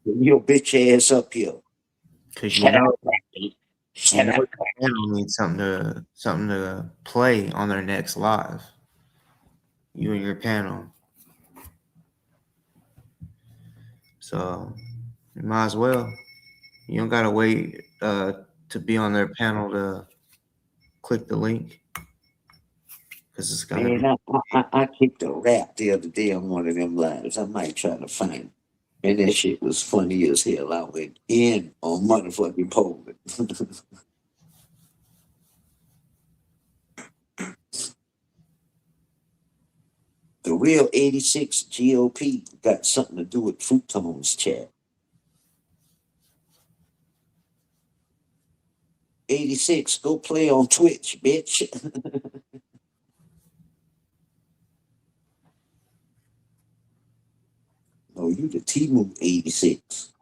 Bring your bitch ass up here. Cause Shut up, Becky. you Shut know up. your channel needs something to play on their next live. You and your panel. So you might as well. You don't gotta wait to be on their panel to click the link because it's gonna Man, be. I kicked a rap the other day on one of them lives. I might try to find it. And that shit was funny as hell. I went in on motherfucking Poland. The real 86 GOP got something to do with Futon's chat. 86, go play on Twitch, bitch. No, you the T-Move 86.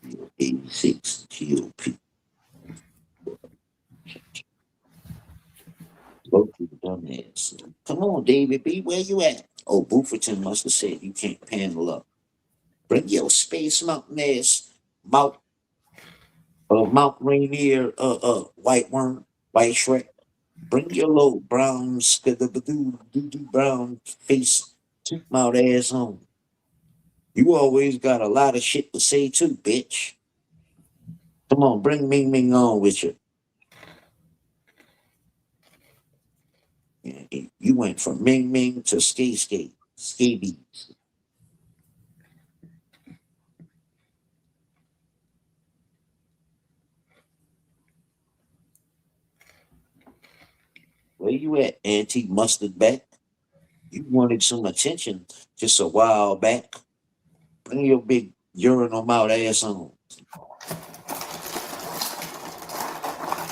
Real 86 GOP. Go to the dumbass. Come on, David B. Where you at? Oh, Bufferton must have said you can't panel up. Bring your Space Mountain ass, Mount Rainier, White Worm, White Shrek. Bring your little brown, skidabadoo, brown face, toot mouth ass on. You always got a lot of shit to say too, bitch. Come on, bring Ming Ming on with you. Yeah, you went from Ming Ming to Scabies. Where you at, Auntie Mustard Back? You wanted some attention just a while back. Bring your big urinal mouth ass on.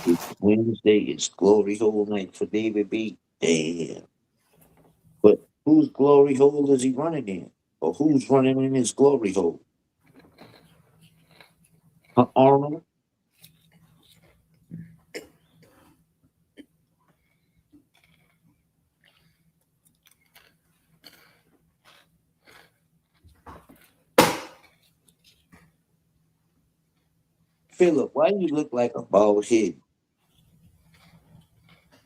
It's Wednesday. It's glory hole night for David B. Damn. But whose glory hole is he running in? Or who's running in his glory hole? Huh, Arnold? Philip, why you look like a bald head?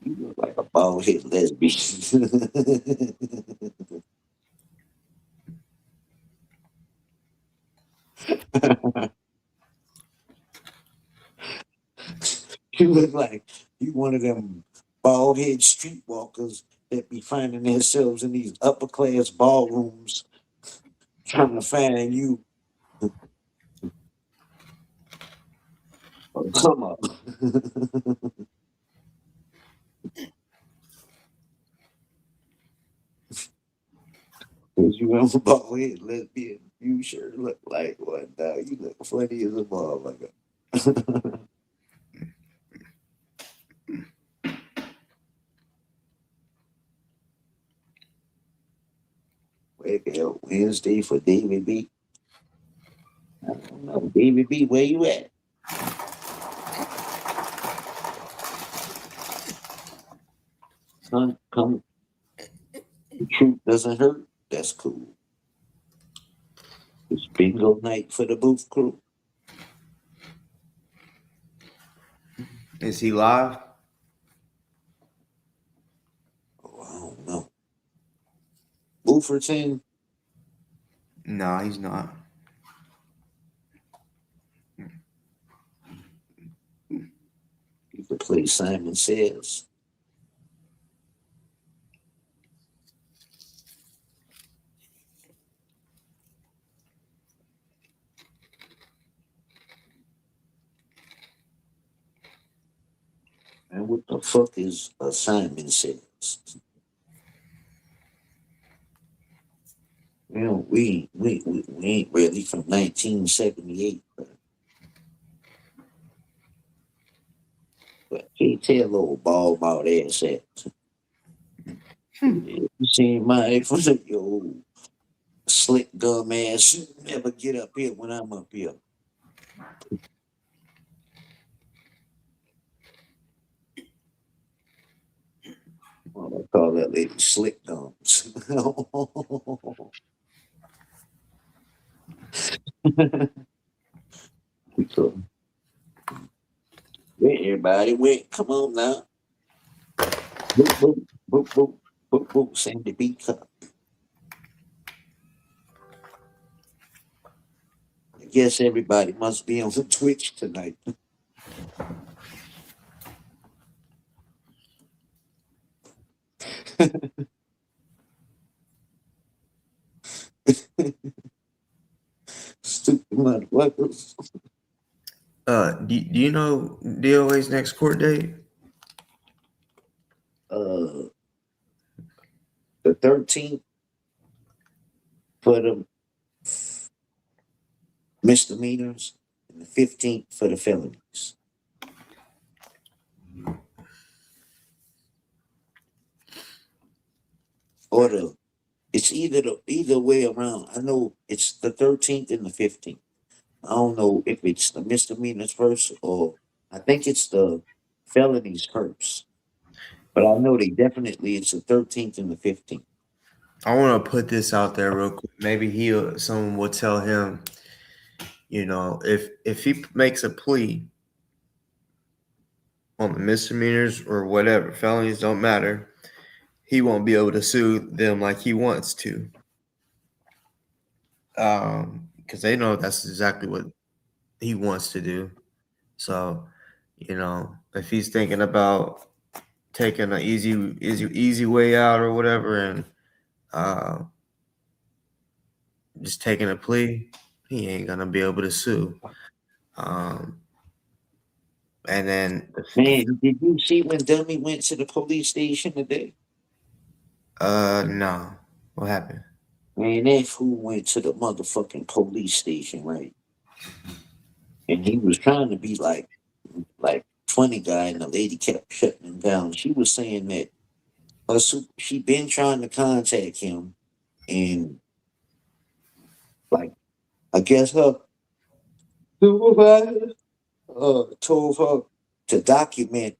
You look like a bald head lesbian. You look like you one of them bald head streetwalkers that be finding themselves in these upper class ballrooms trying to find you. Come up. Cause you have a bald head lesbian. You sure look like one now. You look funny as a motherfucker. Wake up Wednesday for David B. Baby B, where you at? Son, come. The truth doesn't hurt. That's cool. It's bingo night for the booth crew. Is he live? Oh, I don't know. Booferton, No, he's not. you could play Simon Says. And what the fuck is a Simon Says? You know, we ain't really from 1978, but can't tell old bald about ass at. You seen my from your slick dumb ass. You never get up here when I'm up here. Well, I call that lady slick thumbs. So, where everybody went? Come on now. Boop, boop, boop, boop, boop, boop. Sandy B cup. I guess everybody must be on the Twitch tonight. Stupid motherfuckers. Do you know DOA's next court date? Uh, the 13th for the misdemeanors and the 15th for the felonies. Or it's either way around. I know it's the 13th and the 15th. I don't know if it's the misdemeanors first or I think it's the felonies first. But I know they definitely it's the 13th and the 15th. I want to put this out there real quick. Maybe someone will tell him, if he makes a plea on the misdemeanors or whatever, felonies don't matter, he won't be able to sue them like he wants to. Because they know that's exactly what he wants to do. So, if he's thinking about taking an easy way out or whatever, and uh, just taking a plea, he ain't gonna be able to sue. Um, and then, Man, did you see when Dummy went to the police station today? no, what happened? Man, that fool went to the motherfucking police station, right? And he was trying to be like funny guy, and the lady kept shutting him down. She was saying that she been trying to contact him, and like I guess her supervisor told her to document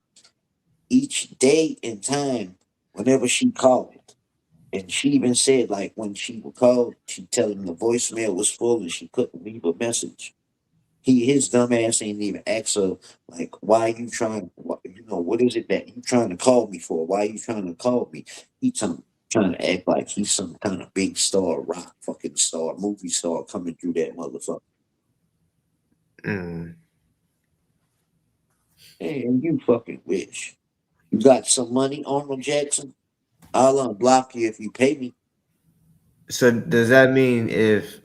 each day and time whenever she called. And she even said like when she would call, she'd tell him the voicemail was full and she couldn't leave a message. His dumb ass ain't even ask her like, why you trying? What is it that you trying to call me for? Why you trying to call me? He trying to act like he's some kind of big star, rock fucking star, movie star coming through that motherfucker. Mm. Hey, and you fucking wish you got some money, Arnold Jackson. I'll unblock you if you pay me. So does that mean if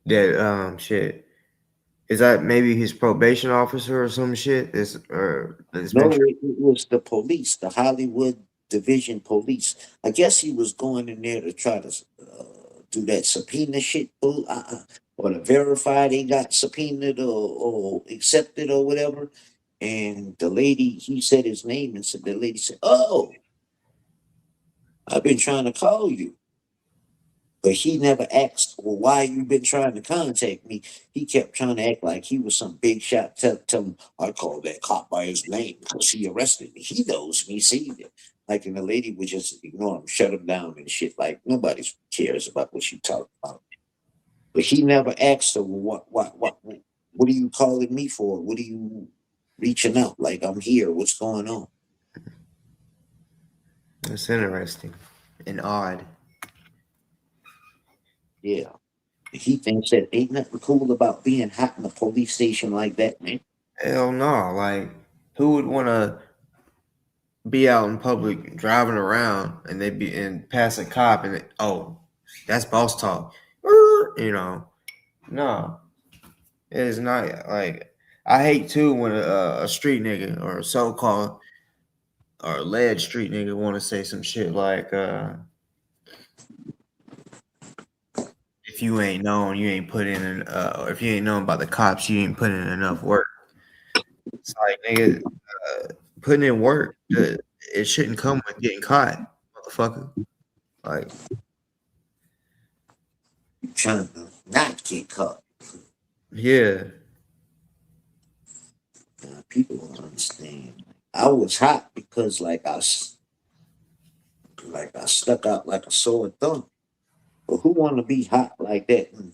that shit is that maybe his probation officer or some shit is or it's been No, it was the police, the Hollywood Division Police. I guess he was going in there to try to do that subpoena shit, or to verify they got subpoenaed or accepted or whatever. And the lady, he said his name, and said the lady said, "Oh, I've been trying to call you." But he never asked, well, why you been trying to contact me? He kept trying to act like he was some big shot. Tell him, I called that cop by his name because he arrested me. He knows me, see it. Like, and the lady would just ignore him, shut him down and shit. Like, nobody cares about what you talk about. But he never asked her, well, what are you calling me for? What are you reaching out? Like, I'm here. What's going on? It's interesting and odd. Yeah. He thinks that ain't nothing cool about being hot in a police station like that, man. Hell no. Like, who would want to be out in public driving around and they be and pass a cop and oh, that's boss talk. You know, no, it is not. Like, I hate too when a street nigga or a so-called or alleged street nigga want to say some shit like, if you ain't known, you ain't put in or if you ain't known about the cops, you ain't put in enough work. It's like, nigga, putting in work, it shouldn't come with getting caught, motherfucker. Like, You trying to not get caught. yeah, People don't understand. I was hot because like I stuck out like a sore thumb. But who want to be hot like that? And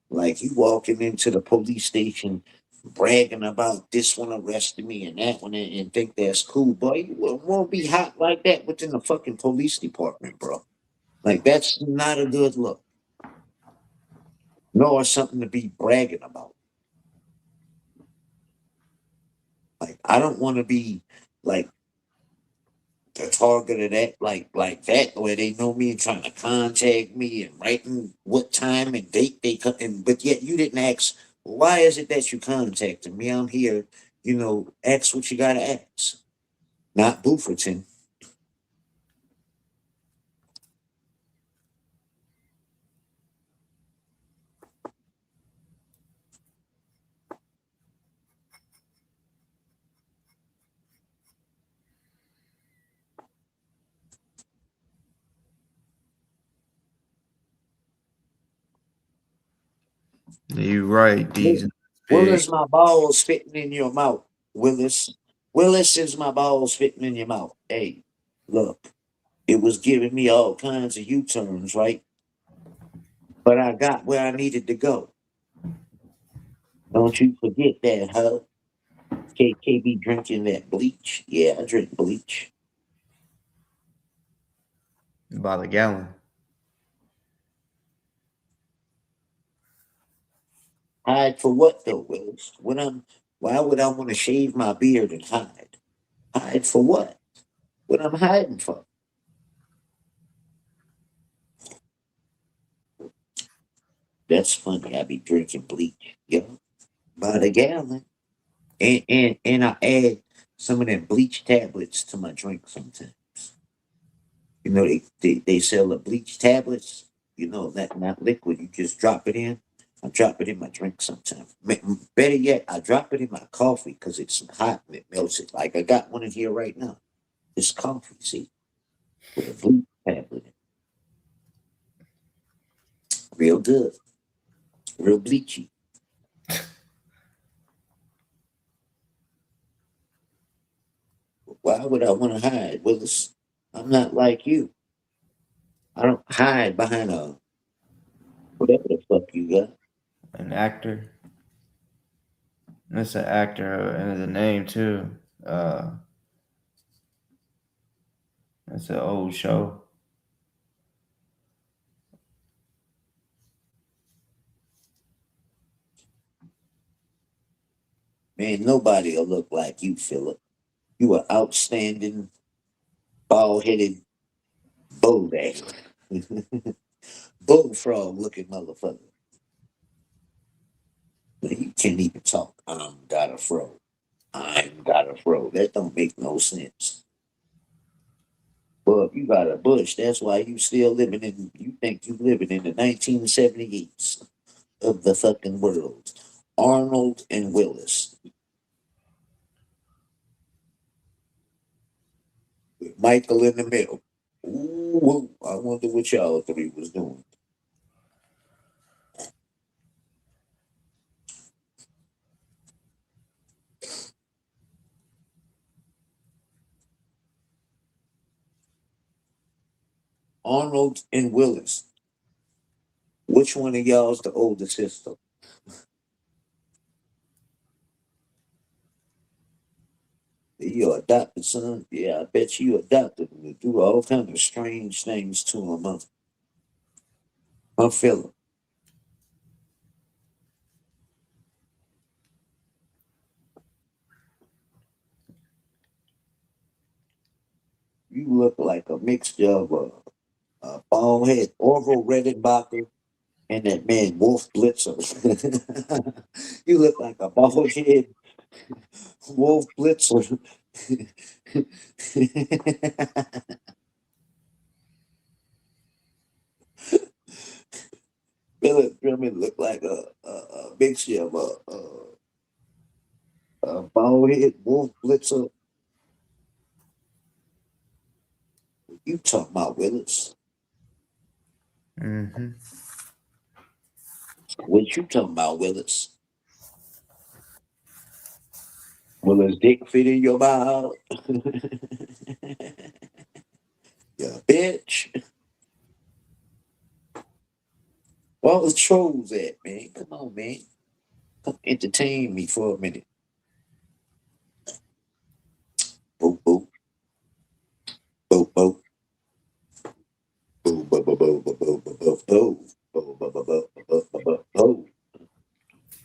like you walking into the police station bragging about this one arrested me and that one and think that's cool, boy. You won't be hot like that within the fucking police department, bro. Like that's not a good look. Nor something to be bragging about. Like I don't want to be like the target of that, like that, where they know me and trying to contact me and writing what time and date they come. And but yet you didn't ask. Why is it that you contacted me? I'm here. Ask what you gotta ask. Not Bufferton. you right. These big. Willis, my balls fitting in your mouth. Willis. Willis is my balls fitting in your mouth. Hey, look, it was giving me all kinds of U-turns, right? But I got where I needed to go. Don't you forget that, huh? KK be drinking that bleach. Yeah, I drink bleach. By the gallon. Hide for what though, Willis? Why would I want to shave my beard and hide? Hide for what? What I'm hiding for? That's funny. I be drinking bleach. Yeah, by the gallon. And I add some of them bleach tablets to my drink sometimes. They sell the bleach tablets. That not liquid. You just drop it in. I drop it in my drink sometimes. Better yet, I drop it in my coffee because it's hot and it melts it. Like I got one in here right now. It's coffee, see, with a bleach tablet. Real good. Real bleachy. Why would I want to hide? Well, I'm not like you. I don't hide behind a whatever the fuck you got. An actor. That's an actor and the name too. Uh, that's an old show. Man, nobody will look like you, Philip. You are outstanding, bald headed, bow bullfrog looking motherfucker. You can't even talk. I'm got a fro. I'm got a fro. That don't make no sense. But you got a bush. That's why you think you living in the 1978s of the fucking world. Arnold and Willis. With Michael in the middle. Ooh, I wonder what y'all three was doing. Arnold and Willis. Which one of y'all's the older sister? Your adopted son? Yeah, I bet you adopted him to do all kind of strange things to him. Huh, Philip? You look like a mixture of a bald head Orville Redenbacher and that man Wolf Blitzer. You look like a bald head Wolf Blitzer. Philip Drummond looked like a mixture of a bald head Wolf Blitzer. You talking about Willis? Mm-hmm. What you talking about, Willis? Willis dick fit in your mouth? Yeah, bitch. Where the trolls at, man? Come on, man. Come entertain me for a minute. Boop, boop, boop, boop. Boop, boop, boop, boop, boop, boop, boop, boop, boop. Boop, boop, boop, boop, boop, boop, boop, boop.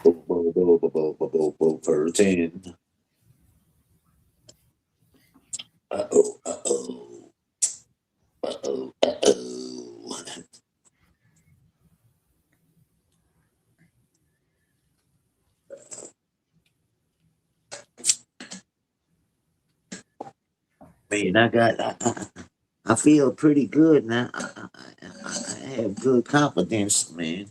Boop, boop, boop, boop, boop, boop, boop, boop, for 10. Uh-oh, uh-oh. Uh-oh, uh-oh. Man, I feel pretty good now. I have good confidence, man.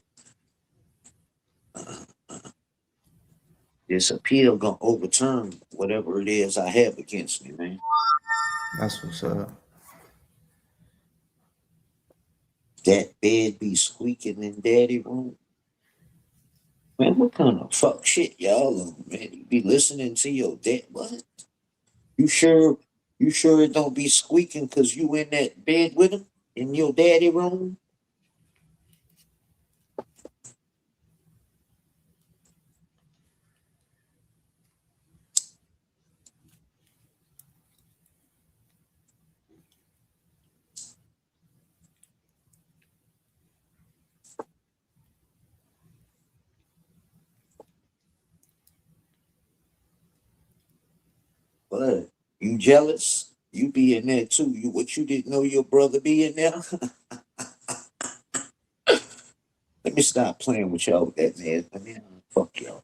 This appeal gonna overturn whatever it is I have against me, man. That's what's up. That bed be squeaking in daddy room. Man, what kind of fuck shit y'all on, man? You be listening to your dad. What? You sure you sure it don't be squeaking cause you in that bed with him in your daddy room? But you jealous? You be in there too. You what you didn't know your brother be in there? Let me stop playing with y'all with that, man. I mean, fuck y'all.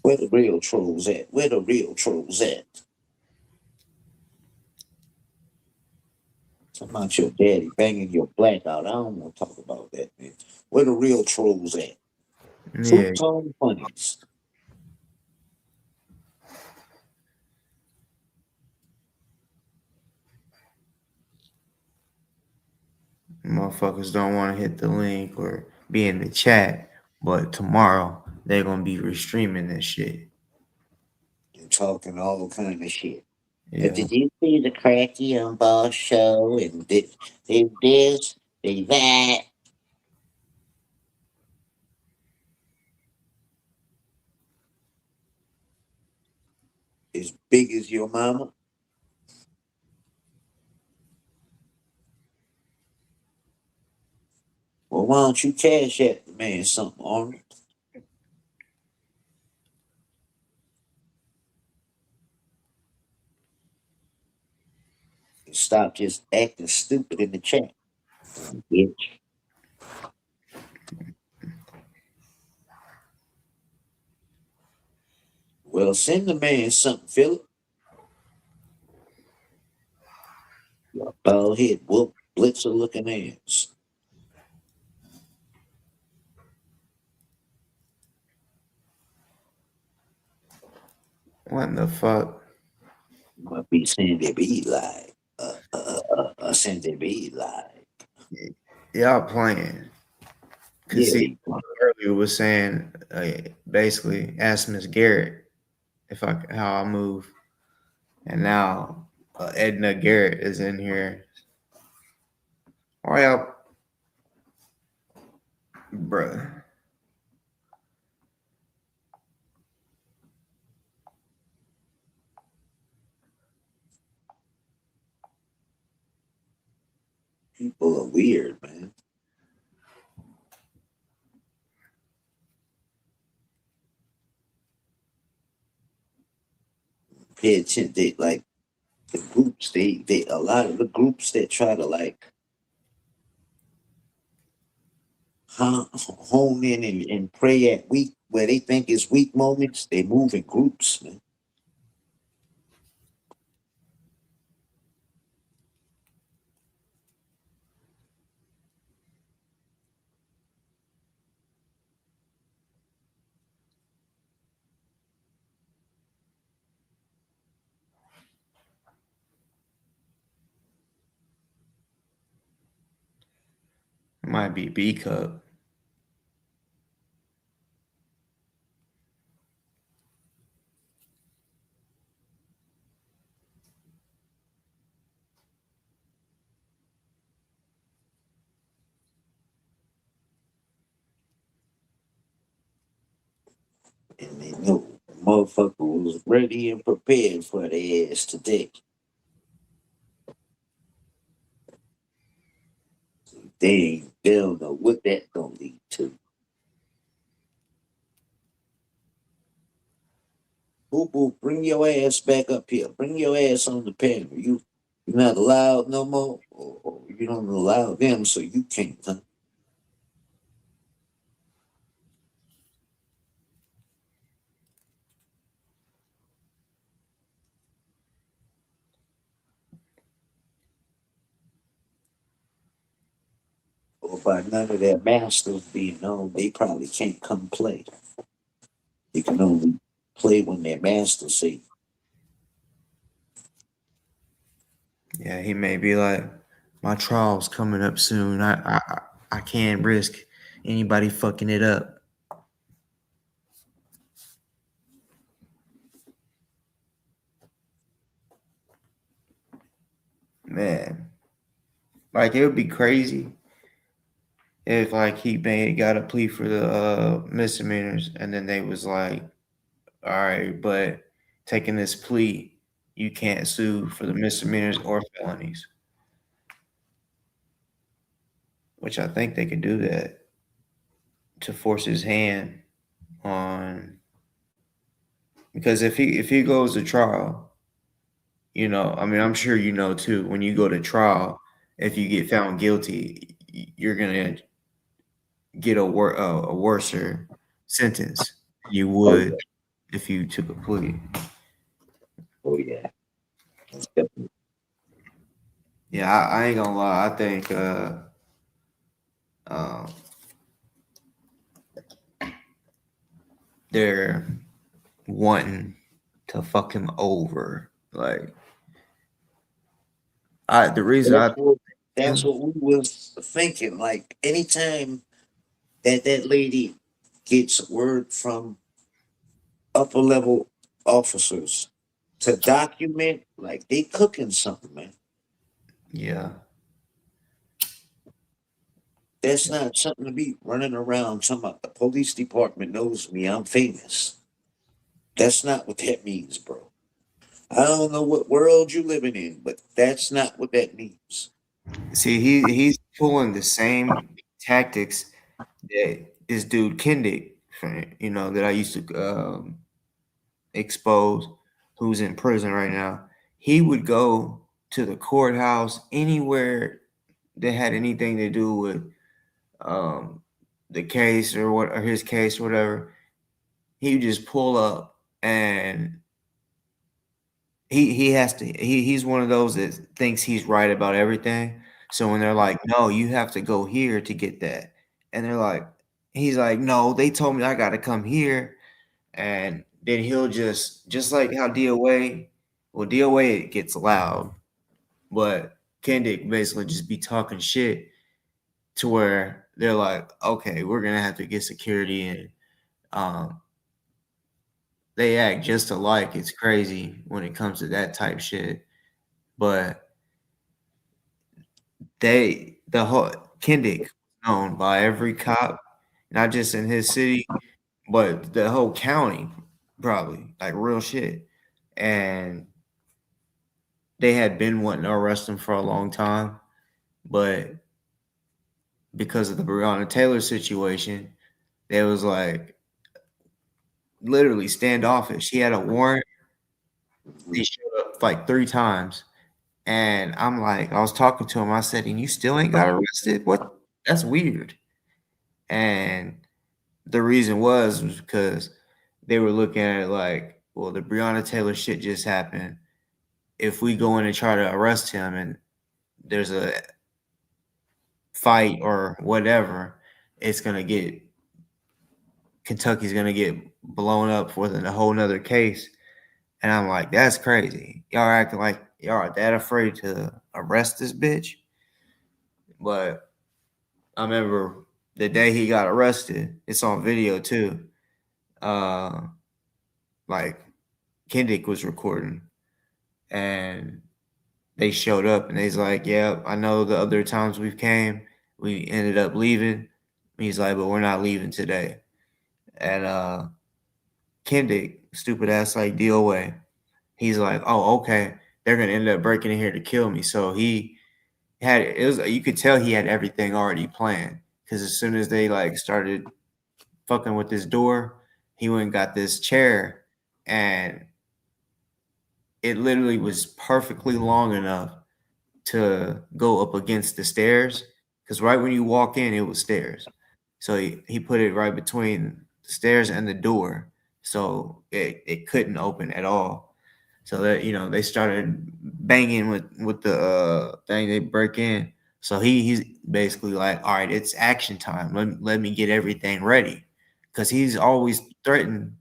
Where the real trolls at? Where the real trolls at? Talking about your daddy banging your black out. I don't want to talk about that, man. Where the real trolls at? Yeah, Truth tone funnies. motherfuckers don't want to hit the link or be in the chat, but tomorrow they're gonna be restreaming this shit. And talking all kind of shit. Yeah, Did you see the Cracky and Boss show? And they this, they that. As big as your mama. Well, why don't you cash at the man something, Arnold? And stop just acting stupid in the chat, bitch. Well, send the man something, Philip. Your bald head whoop blitzer looking ass. what the fuck? Must be Sandy B like. Sandy B like. Y'all playing? Cause Yeah, see, he fine. earlier was saying basically ask Miss Garrett if I how I move, and now Edna Garrett is in here. Why y'all, bruh? People are weird, man. Pay attention. They like the groups. They a lot of the groups that try to like hone in and pray at weak where they think is weak moments. They move in groups, man. It might be B cup. And they know the motherfucker was ready and prepared for their ass today. They don't know what that gonna lead to. Boo boo, bring your ass back up here. Bring your ass on the panel. You're not allowed no more, or you don't allow them, so you can't. Huh? Or by none of their masters being known, they probably can't come play. They can only play when their masters say, Yeah, he may be like, my trial's coming up soon. I can't risk anybody fucking it up. Man, like it would be crazy if like he made got a plea for the misdemeanors and then they was like, all right, but taking this plea, you can't sue for the misdemeanors or felonies. Which I think they could do that to force his hand on, because if he goes to trial, I mean, I'm sure you know too, when you go to trial, if you get found guilty, you're gonna get a worser sentence than you "Oh would yeah, if you took a plea. oh yeah." That's definitely- Yeah, I ain't gonna lie. I think uh, they're wanting to fuck him over. Like, the reason That's I what that's him, what we was thinking. Like anytime that lady gets word from upper level officers to document, like they cooking something, man. yeah, That's not something to be running around talking about the police department knows me, I'm famous. That's not what that means, bro. I don't know what world you living in, but that's not what that means. see, he's pulling the same tactics that this dude Kendick, that I used to expose, who's in prison right now. He would go to the courthouse anywhere that had anything to do with um, the case or his case or whatever. He would just pull up and he has to he's one of those that thinks he's right about everything. So when they're like, "No, you have to go here to get that," and they're like, he's like, "No, they told me I got to come here," and then he'll just like how DOA, well, DOA gets loud, but Kendick basically just be talking shit to where they're like, "Okay, we're gonna have to get security," and um, they act just alike. It's crazy when it comes to that type shit. But they the whole Kendick known by every cop, not just in his city, but the whole county, probably like real shit. And they had been wanting to arrest him for a long time, but because of the Breonna Taylor situation, they was like literally standoffish. He had a warrant. They showed up like 3 times, and I'm like, I was talking to him. I said, "And you still ain't got arrested? What? That's weird." And the reason was because they were looking at it like, well, the Breonna Taylor shit just happened. If we go in and try to arrest him and there's a fight or whatever, it's gonna get Kentucky's gonna get blown up for a whole nother case. And I'm like, that's crazy. Y'all acting like y'all are that afraid to arrest this bitch. But I remember the day he got arrested, it's on video too. Uh like Kendick was recording and they showed up and he's like, yeah, I know the other times we've came, we ended up leaving. He's like, but we're not leaving today. And Kendick, stupid ass like DOA, he's like, oh, okay, they're gonna end up breaking in here to kill me. So he had it was you could tell he had everything already planned because as soon as they like started fucking with this door, he went and got this chair and it literally was perfectly long enough to go up against the stairs because right when you walk in, it was stairs. So he put it right between the stairs and the door, so it couldn't open at all. So that they started banging with the thing they break in. So he's basically like, all right, it's action time. Let me get everything ready because he's always threatened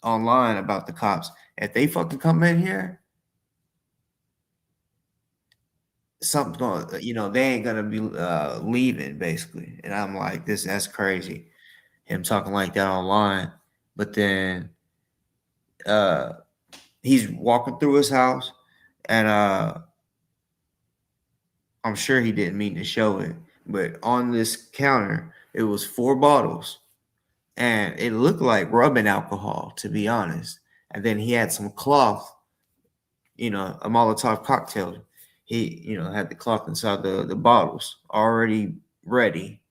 online about the cops. If they fucking come in here, something's going, they ain't gonna be leaving basically. And I'm like, that's crazy. Him talking like that online, but then uh he's walking through his house, and I'm sure he didn't mean to show it, but on this counter it was 4 bottles, and it looked like rubbing alcohol, to be honest. And then he had some cloth, a Molotov cocktail. He, had the cloth inside the bottles already ready,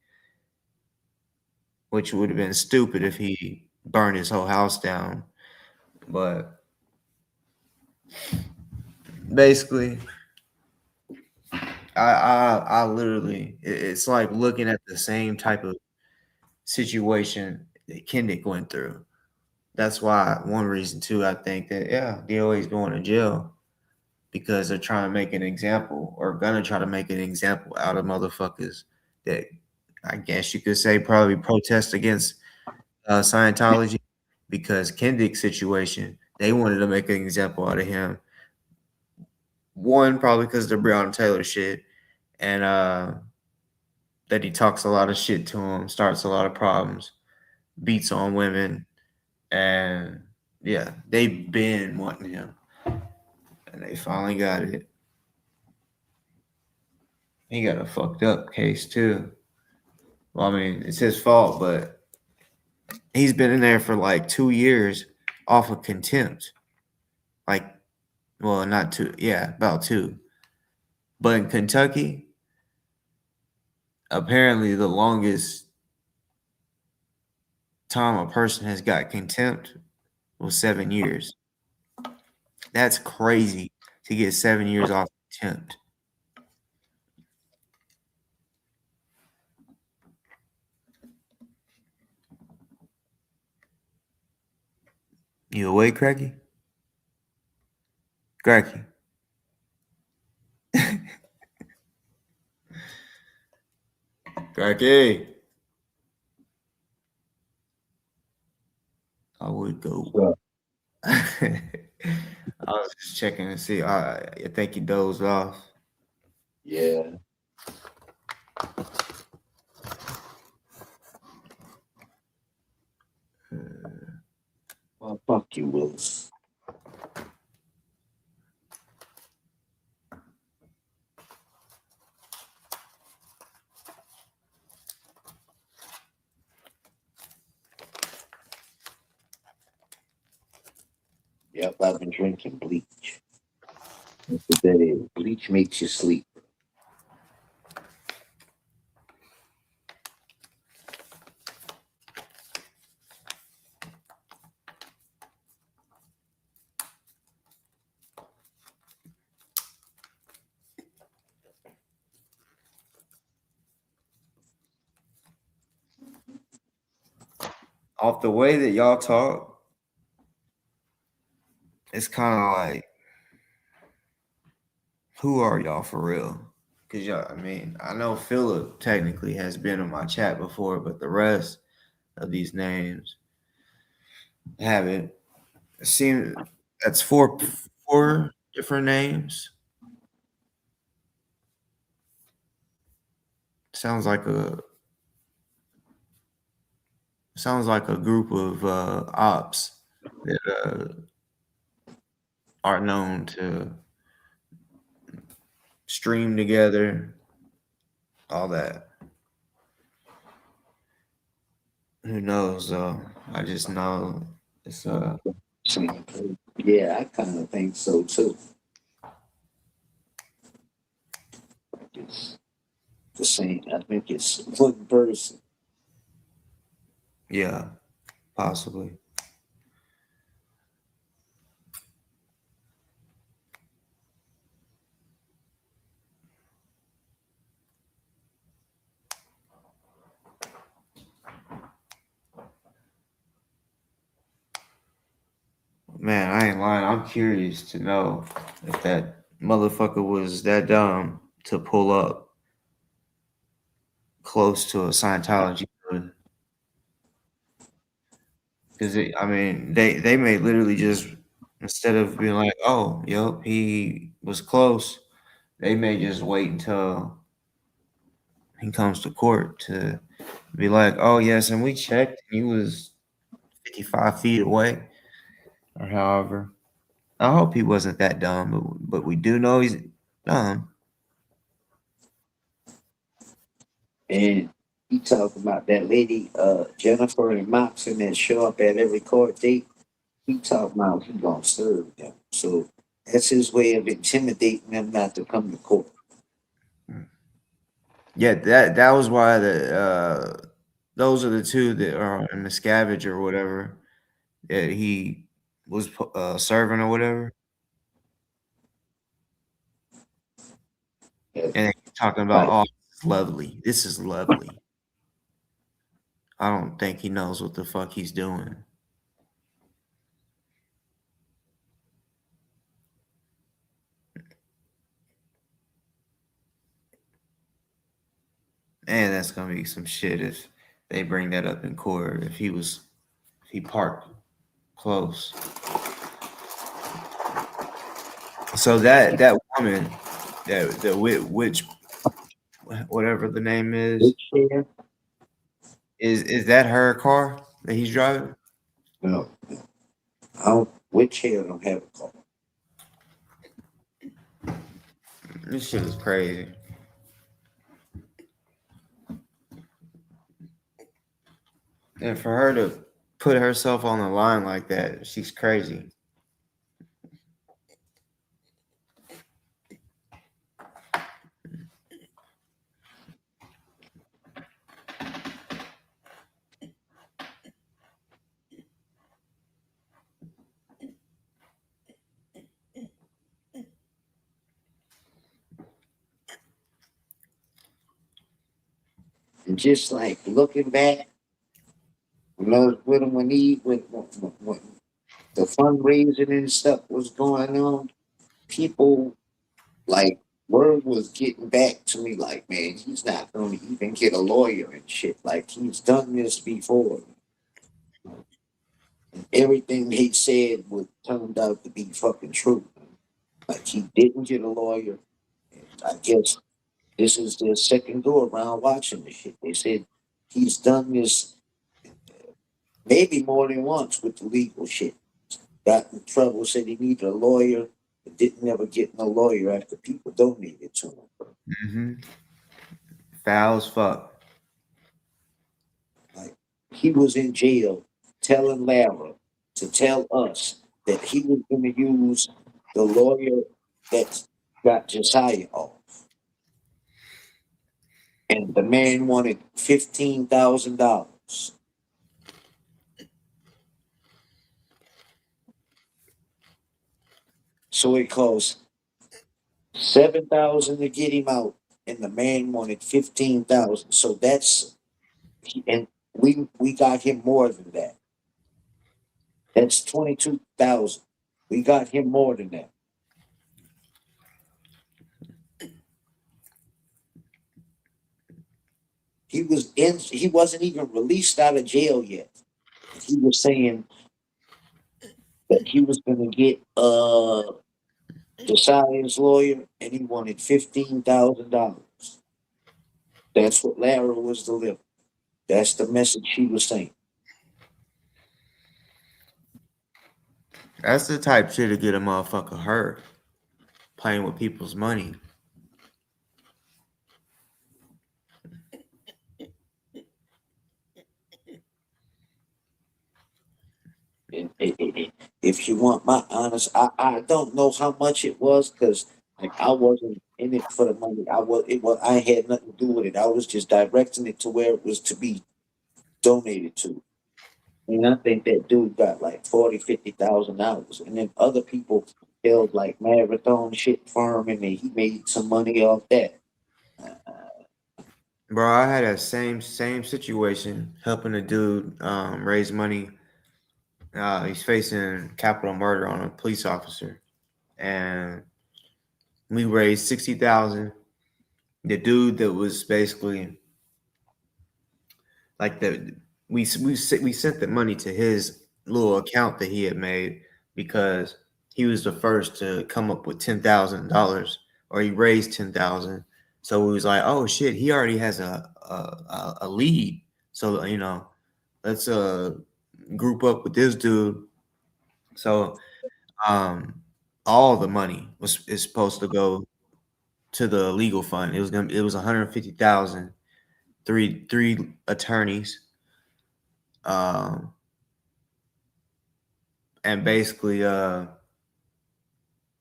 which would have been stupid if he burned his whole house down. But basically, I literally, it's like looking at the same type of situation that Kendick went through. That's why one reason too, I think that DOA is going to jail because they're trying to make an example or gonna try to make an example out of motherfuckers that I guess you could say probably protest against Scientology because Kendick's situation, they wanted to make an example out of him. One, probably because the Breonna Taylor shit, and that he talks a lot of shit to him, starts a lot of problems, beats on women, and yeah, they've been wanting him, and they finally got it. He got a fucked up case too. Well, I mean, it's his fault, but he's been in there for like 2 years off of contempt. Like, well, not two, yeah, about two. But in Kentucky, apparently the longest time a person has got contempt was 7 years. That's crazy to get 7 years off contempt. You awake, Cracky? Cracky. Cracky. I would go. I was just checking to see. I think he dozed off. Yeah. Well, fuck you, Willis. Yep, I've been drinking bleach. That's what that is. Bleach makes you sleep. Off the way that y'all talk, it's kind of like, who are y'all for real? Cause y'all, I mean, I know Philip technically has been on my chat before, but the rest of these names haven't. It seems that's four different names. Sounds like a group of ops that are known to stream together, all that. Who knows though? I just know it's Yeah, I kind of think so too. It's the same. I think it's one person. yeah, possibly. Man, I ain't lying. I'm curious to know if that motherfucker was that dumb to pull up close to a Scientology building. Because I mean, they may literally just instead of being like, "Oh, yep, he was close," they may just wait until he comes to court to be like, "Oh, yes, and we checked, and he was 55 feet away, or however." I hope he wasn't that dumb, but we do know he's dumb. And he talked about that lady, Jennifer and Moxon that show up at every court date. He talking about he gonna serve them. So that's his way of intimidating them not to come to court. Yeah, that was why those are the two that are in the scavenge or whatever that he was serving or whatever, Yeah, and he's talking about, like, "Oh, this is lovely. This is lovely." I don't think he knows what the fuck he's doing. And that's gonna be some shit if they bring that up in court. If he parked close. So that woman, that which whatever the name which chair? is that her car that he's driving? No, I don't. Which chair don't have a car? This shit is crazy. And for her to put herself on the line like that, she's crazy. And just like looking back, when I was with him when the fundraising and stuff was going on, people like word was getting back to me like, man, he's not going to even get a lawyer and shit. Like he's done this before. Everything he said was turned out to be fucking true. Like he didn't get a lawyer. I guess this is their second go around watching this shit. They said he's done this maybe more than once with the legal shit. Got in trouble, said he needed a lawyer, but didn't ever get no lawyer after people donated to him. Mm-hmm. Foul as fuck. Like he was in jail telling Lara to tell us that he was going to use the lawyer that got Josiah off, and the man wanted $15,000. So it cost 7,000 to get him out, and the man wanted 15,000. So that's and we got him more than that. That's 22,000. We got him more than that. He wasn't even released out of jail yet. He was saying that he was gonna get Josiah's lawyer and he wanted $15,000. That's what Lara was delivering. That's the message she was saying. That's the type shit to get a motherfucker hurt. Playing with people's money. If you want my honest, I don't know how much it was because like I wasn't in it for the money. I had nothing to do with it. I was just directing it to where it was to be donated to. And I think that dude got like 40, $50,000. And then other people held like marathon shit farm and then he made some money off that. Bro, I had that same situation helping a dude raise money. He's facing capital murder on a police officer, and we raised 60,000. The dude that was basically like we sent the money to his little account that he had made because he was the first to come up with $10,000, or he raised 10,000. So we was like, oh shit, he already has a lead. So let's group up with this dude. So all the money is supposed to go to the legal fund. It was 150,000, three attorneys, um, and basically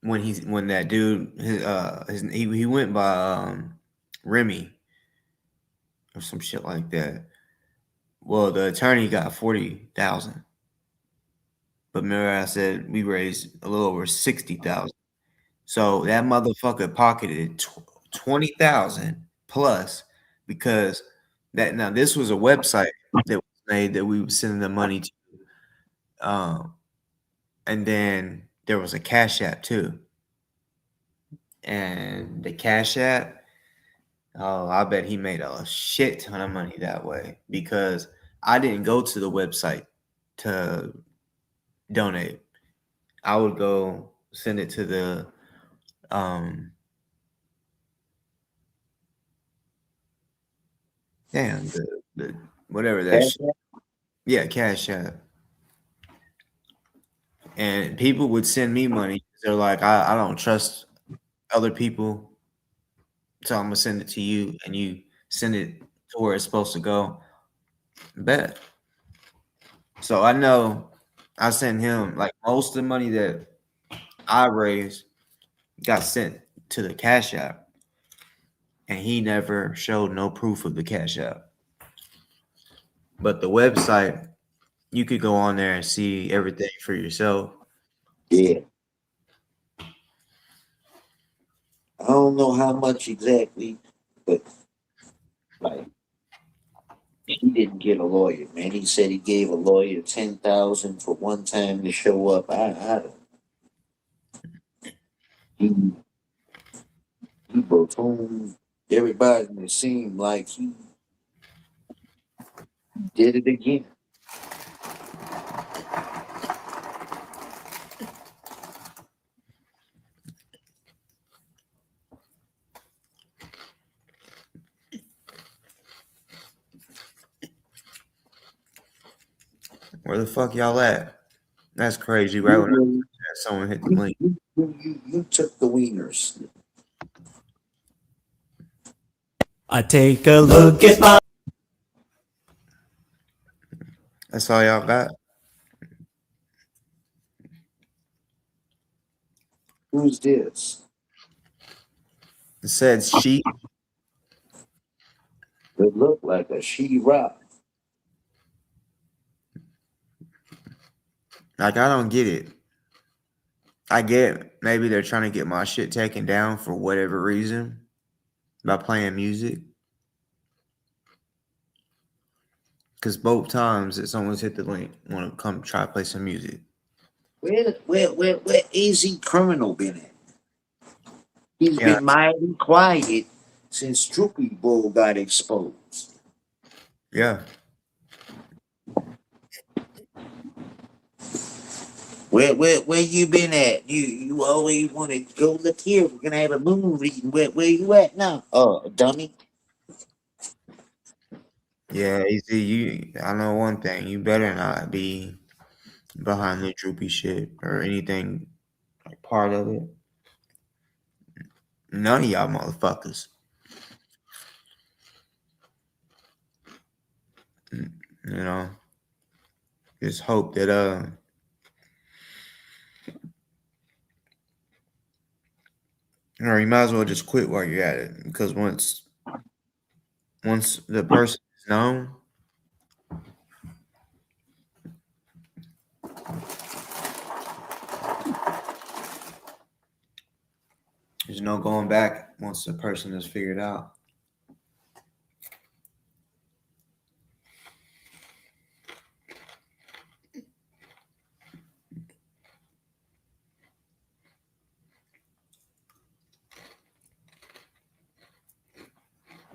when that dude he went by Remy or some shit like that. Well, the attorney got 40,000, but remember I said we raised a little over 60,000. So that motherfucker pocketed 20,000 plus because now this was a website that was made that we were sending the money to, and then there was a Cash App too, and the Cash App, oh, I bet he made a shit ton of money that way because I didn't go to the website to donate. I would go send it to the damn the whatever that shit. Yeah, Cash App. And people would send me money. They're like, I don't trust other people, so I'm gonna send it to you, and you send it to where it's supposed to go. Bet. So I know I sent him like most of the money that I raised got sent to the Cash App, and he never showed no proof of the Cash App. But the website, you could go on there and see everything for yourself. Yeah. I don't know how much exactly, but like he didn't get a lawyer, man. He said he gave a lawyer 10,000 for one time to show up. I don't. He he buffooned everybody, and it seemed like he did it again. Where the fuck y'all at? That's crazy, right? When someone hit the link. You took the wieners. I take a look at my. That's all y'all got. Who's this? It said she. It looked like a she-rock. Like I don't get it. I get maybe they're trying to get my shit taken down for whatever reason by playing music. Cause both times that someone's hit the link want to come try to play some music. Where Easy Criminal been at? He's Yeah, been mighty quiet since Droopy Bull got exposed. yeah. Where you been at? You always want to go look here. We're gonna have a moon reading. Where you at now? Dummy. Yeah, easy. I know one thing. You better not be behind the droopy shit or anything like part of it. None of y'all motherfuckers. You know, just hope that or you might as well just quit while you're at it because once the person is known, there's no going back once the person is figured out.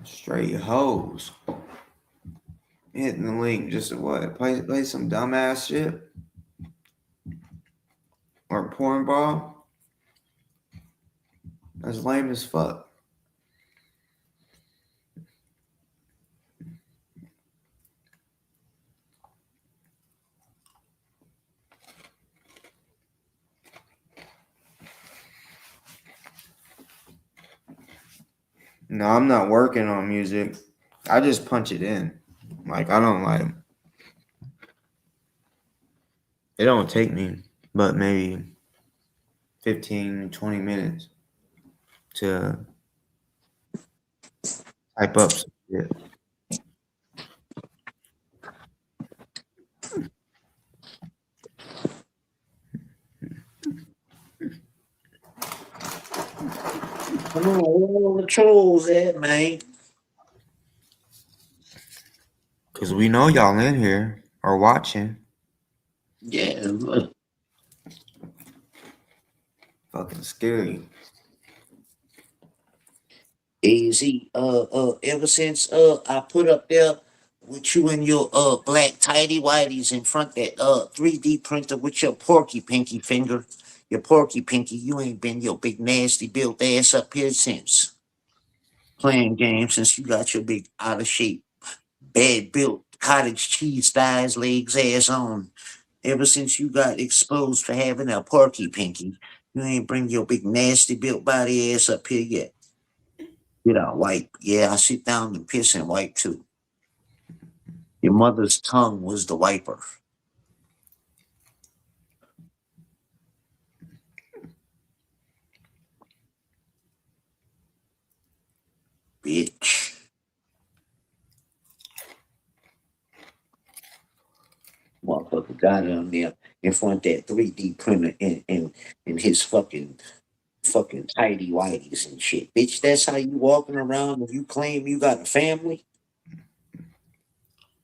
Straight hoes. Hitting the link just to what? Play some dumbass shit? Or porn ball? That's lame as fuck. No, I'm not working on music. I just punch it in. Like I don't like it don't take me but maybe 15, 20 minutes to type up some shit. Come on, where all the trolls at, man? Cause we know y'all in here or watching. Yeah, look. Fucking scary. Easy. Ever since I put up there with you and your black tidy whities in front that 3D printer with your porky pinky finger, your porky pinky, you ain't been your big nasty built ass up here since playing games since you got your big out of shape, bad built cottage cheese thighs, legs ass on. Ever since you got exposed for having a porky pinky, you ain't bring your big nasty built body ass up here yet. Get out, wipe. Yeah, I sit down and piss and wipe too. Your mother's tongue was the wiper, bitch. Motherfucker got on there in front of that 3D printer and his fucking tidy whities and shit. Bitch, that's how you walking around and you claim you got a family?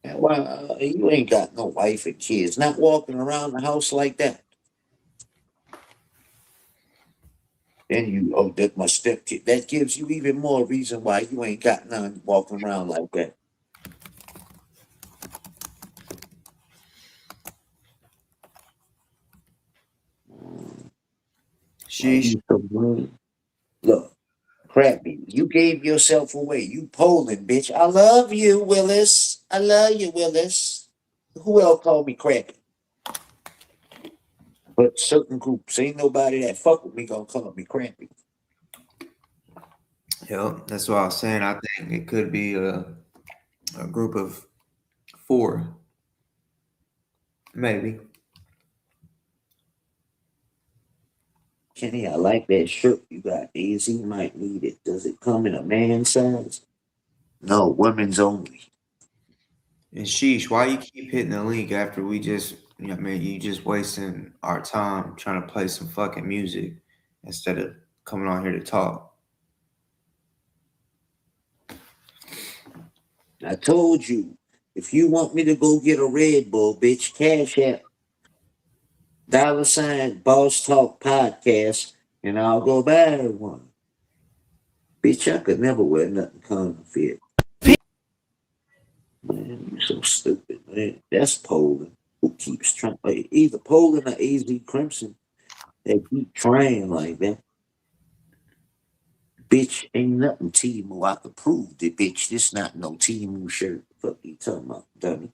And why you ain't got no wife and kids, not walking around the house like that. Then you that my stepkid. That gives you even more reason why you ain't got none walking around like that. Why Sheesh. you so rude? Look, Crappy, you gave yourself away. You Poland, bitch. I love you, Willis. I love you, Willis. Who else called me Crappy? But certain groups, ain't nobody that fuck with me gonna call me Crappy. Yep, that's what I was saying. I think it could be a group of four, maybe. Kenny, I like that shirt you got. AZ might need it. Does it come in a man size? No, women's only. And sheesh, why you keep hitting the link after we just, I mean, you just wasting our time trying to play some fucking music instead of coming on here to talk. I told you, if you want me to go get a Red Bull, bitch, cash app $ Boss Talk Podcast, and I'll go buy one. Bitch, I could never wear nothing counterfeit. Man, you so stupid, man. That's Poland. Who keeps trying? Either Poland or AZ Crimson. They keep trying like that. Bitch, ain't nothing Timu. I could prove that, bitch. This not no Timu shirt. Fuck you talking about, dummy.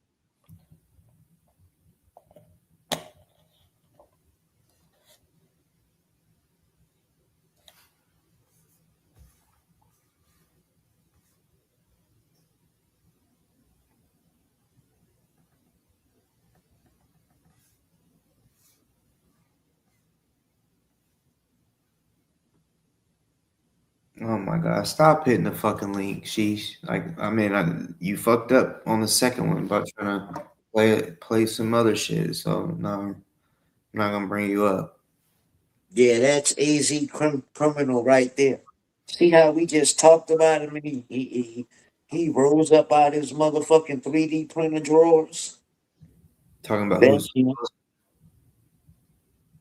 Oh my god, stop hitting the fucking link, sheesh. Like, I mean, you fucked up on the second one about trying to play some other shit. So no, I'm not gonna bring you up. Yeah, that's criminal right there. See how we just talked about him and he rose up out his motherfucking 3D printer drawers? Talking about That's who's him.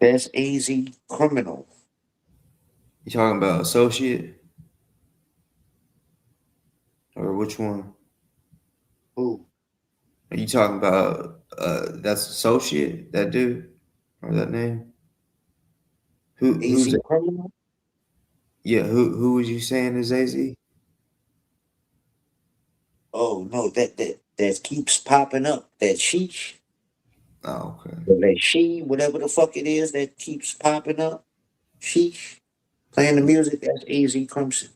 That's AZ criminal. you talking about, associate or which one? Who? Are you talking about that's associate, that dude or that name? AZ Who's that? criminal? Yeah, who was you saying is AZ? Oh no, that keeps popping up. That sheesh. Oh, okay. Or that she, whatever the fuck it is that keeps popping up. Sheesh. Playing the music, that's AZ Crimson.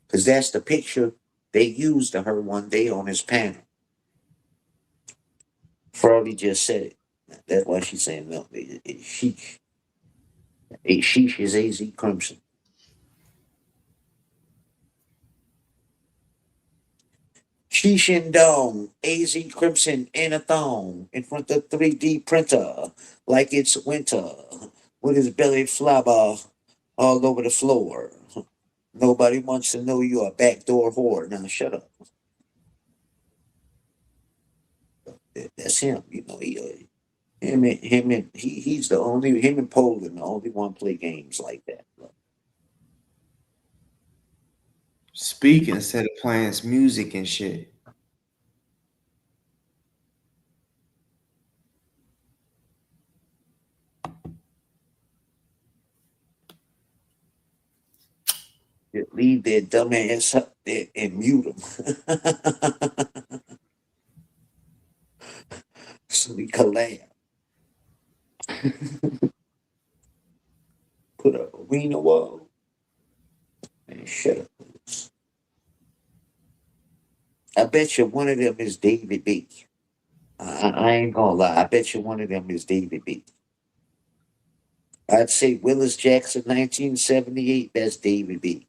Because that's the picture they used of her one day on his panel. Froggy just said it. That's why she's saying no. Sheesh. Sheesh is AZ Crimson. Sheesh and Dome, AZ Crimson in a thong in front of 3D printer like it's winter with his belly flabber all over the floor. Nobody wants to know you're a backdoor whore. Now shut up. That's him. You know, he's the only, him and Poland, the only one play games like that. Speak instead of playing his music and shit. Just leave that dumbass up there and mute him. So we collab. Put up a wiener wall and shut up. I bet you one of them is David B. I ain't gonna lie. I bet you one of them is David B. I'd say Willis Jackson, 1978. That's David B.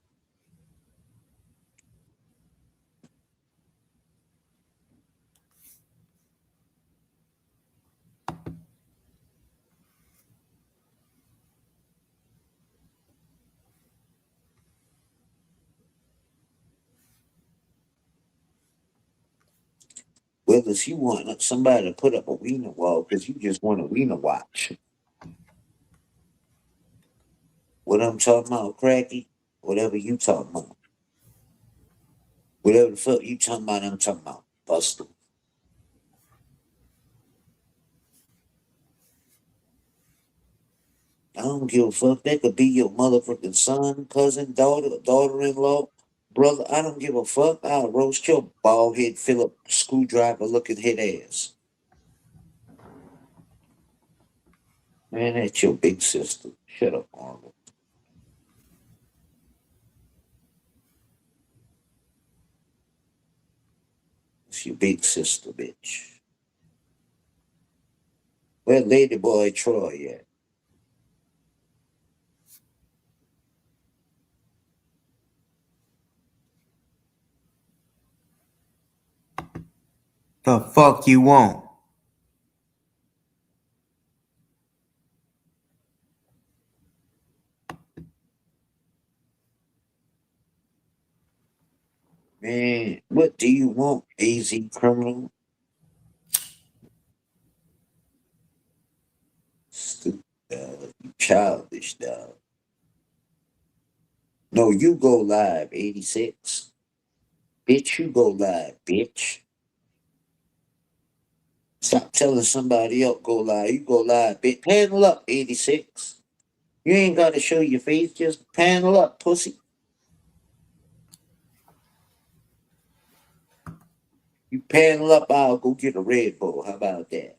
Willis, you want somebody to put up a wiener wall because you just want a wiener watch. What I'm talking about, Cracky? Whatever you talking about. Whatever the fuck you talking about, I'm talking about. Buster. I don't give a fuck. That could be your motherfucking son, cousin, daughter-in-law, brother. I don't give a fuck. I'll roast your bald head, Philip screwdriver looking head ass. Man, that's your big sister. Shut up, Arnold. It's your big sister, bitch. Where Lady Boy Troy at? The fuck you want? Man, what do you want, AZ criminal? Stupid dog. You childish dog. No, you go live, 86. Bitch, you go live, bitch. Stop telling somebody else go live. You go live, bitch. Panel up, 86. You ain't gotta show your face, just panel up, pussy. You panel up, I'll go get a Red Bull. How about that?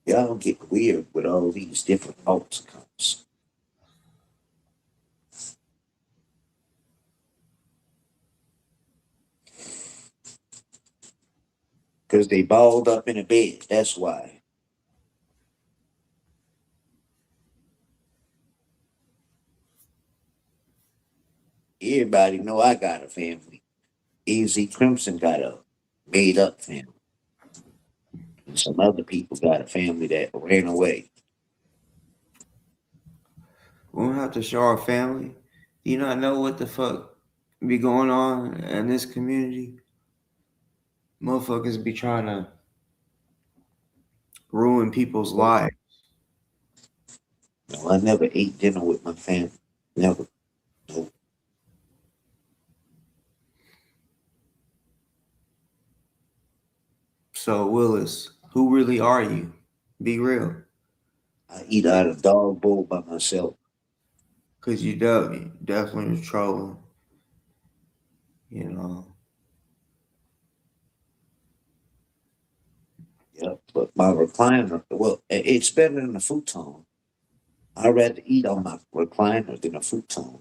Y'all get weird with all these different outcomes. Because they balled up in a bed. That's why. Everybody know I got a family. Easy Crimson got a made up family. And some other people got a family that ran away. We don't have to show our family. Do you not know what the fuck be going on in this community? Motherfuckers be trying to ruin people's lives. No, I never ate dinner with my family. Never. No. So Willis, who really are you? Be real. I eat out of dog bowl by myself. Cause you definitely was trolling. You know. Yep. But my recliner, well, it's better than a futon. I'd rather eat on my recliner than a futon.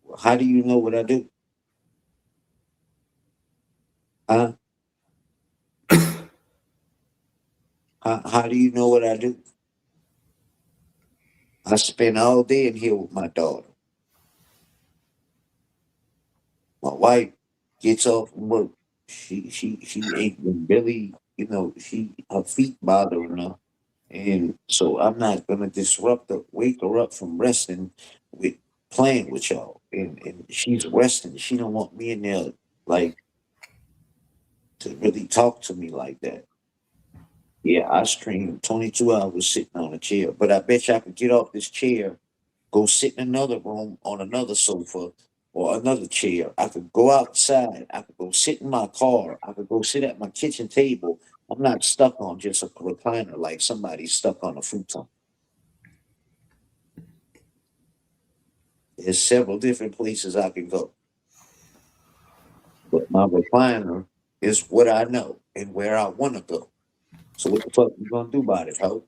Well, how do you know what I do? Huh? How do you know what I do? I spend all day in here with my daughter. My wife gets off from work. She ain't been really, she her feet bothering her. And so I'm not gonna disrupt her, wake her up from resting with playing with y'all. And she's resting. She don't want me in there like to really talk to me like that. Yeah, I streamed 22 hours sitting on a chair, but I bet you I could get off this chair, go sit in another room on another sofa or another chair. I could go outside. I could go sit in my car. I could go sit at my kitchen table. I'm not stuck on just a recliner like somebody's stuck on a futon. There's several different places I can go, but my recliner is what I know and where I want to go. So what the fuck you gonna do about it, ho?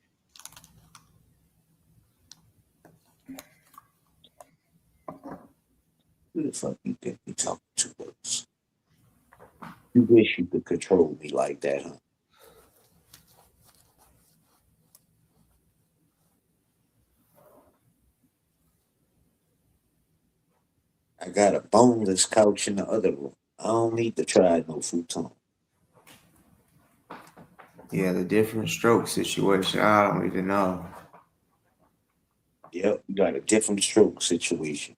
Who the fuck you think you talking to us? You wish you could control me like that, huh? I got a boneless couch in the other room. I don't need to try no futon. Yeah, the different stroke situation. I don't even know. Yep, you got a different stroke situation.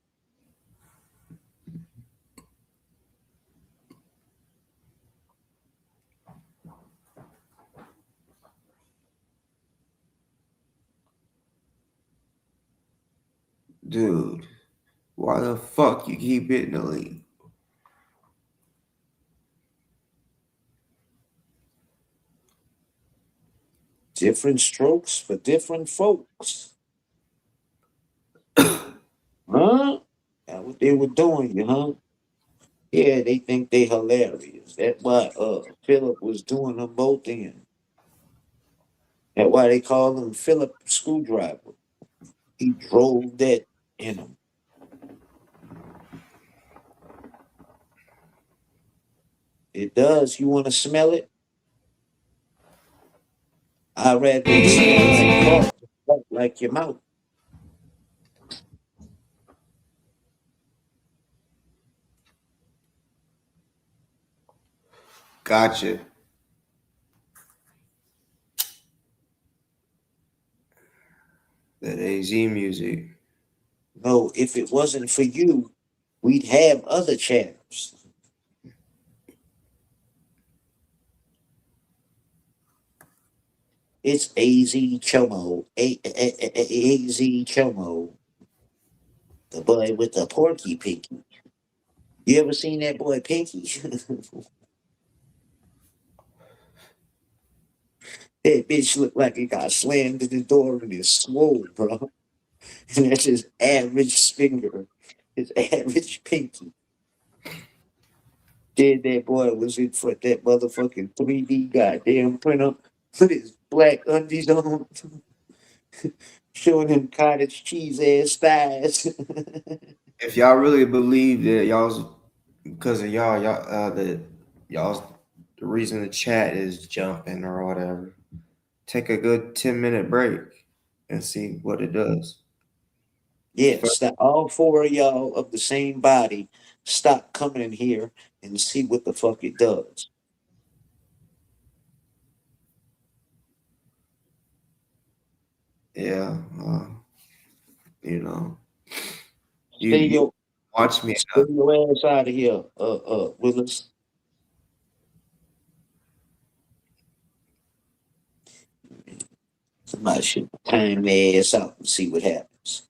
Dude, why the fuck you keep hitting the lead? Different strokes for different folks. Huh? That what they were doing, you huh? Yeah, they think they hilarious. That's why Philip was doing them both in. That's why they call him Philip Screwdriver. He drove that in him. It does. You want to smell it? I'd rather it smell like fart, like your mouth. Gotcha. That AZ music. No, if it wasn't for you, we'd have other chapters. It's AZ Chomo, AZ Chomo, the boy with the porky pinky. You ever seen that boy Pinky? That bitch looked like it got slammed in the door and it's swole, bro. And that's his average finger, his average pinky. Then that boy was in front that motherfucking 3D goddamn printer with his black undies on, showing him cottage cheese ass thighs. If y'all really believe that y'all's because of y'all that y'all's the reason the chat is jumping or whatever, take a good 10-minute break and see what it does. Yeah, stop. All four of y'all of the same body, stop coming in here and see what the fuck it does. Yeah, you know, Stay you your watch me stay enough. your ass out of here, Willis. Somebody should time their ass out and see what happens.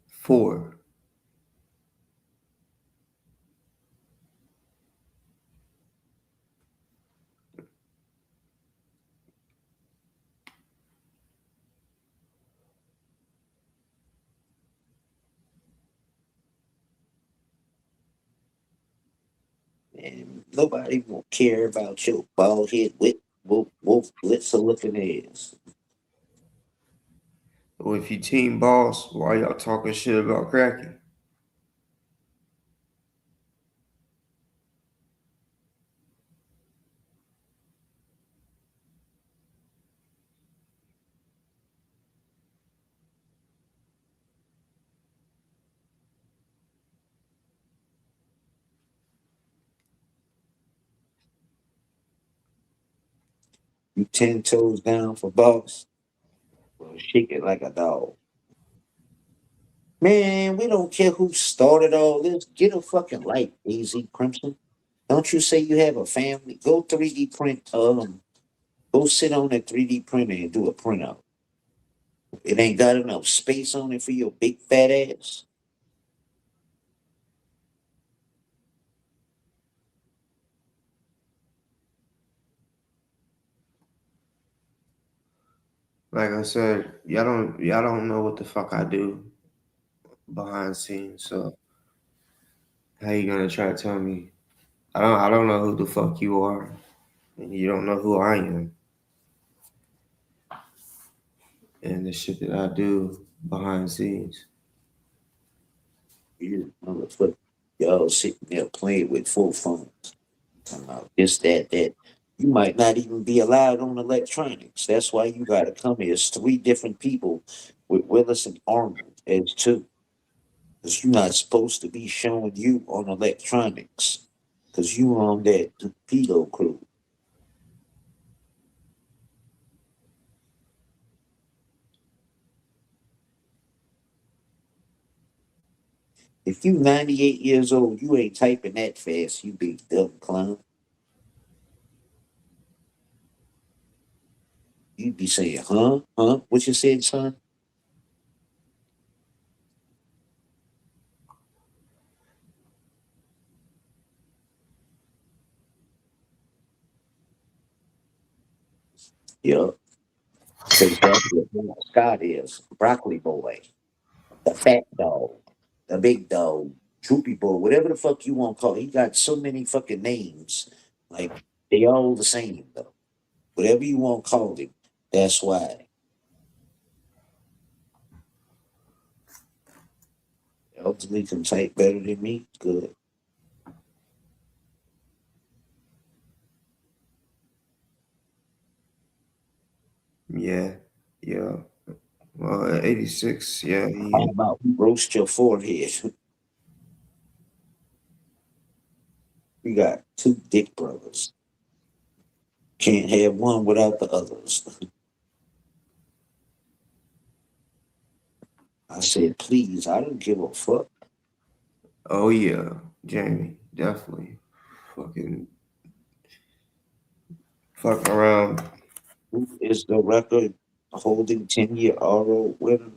4. And nobody will care about your bald head with wolf blitzer looking ass. Well, if you team boss, why y'all talking shit about cracking? You 10 toes down for boss. Well, shake it like a dog. Man, we don't care who started all this. Get a fucking light, Easy Crimson. Don't you say you have a family? Go 3D print. Go sit on that 3D printer and do a printout. It ain't got enough space on it for your big fat ass. Like I said, y'all don't know what the fuck I do behind the scenes. So how you gonna try to tell me? I don't know who the fuck you are, and you don't know who I am, and the shit that I do behind the scenes. You motherfucker. Y'all sitting there playing with full phones. Talking about this, that, that. You might not even be allowed on electronics. That's why you gotta come here. It's three different people with Willis and Arnold as two. Because you're not supposed to be showing you on electronics. Because you on that torpedo crew. If you 98 years old, you ain't typing that fast, you big dumb clown. You'd be saying, huh? Huh? What you said, son? Yup. Because that's what Scott is. Broccoli boy, the fat dog, the big dog, droopy boy, whatever the fuck you want to call it. He got so many fucking names. Like, they all the same, though. Whatever you want to call him, that's why. Elderly can type better than me. Good. Yeah, yeah. Well, at 86, yeah, How he. about roast your forehead? We got two dick brothers. Can't have one without the others. I said, please, I don't give a fuck. Oh yeah, Jamie, definitely. Fucking fucking around. Who is the record holding 10-year RO winner?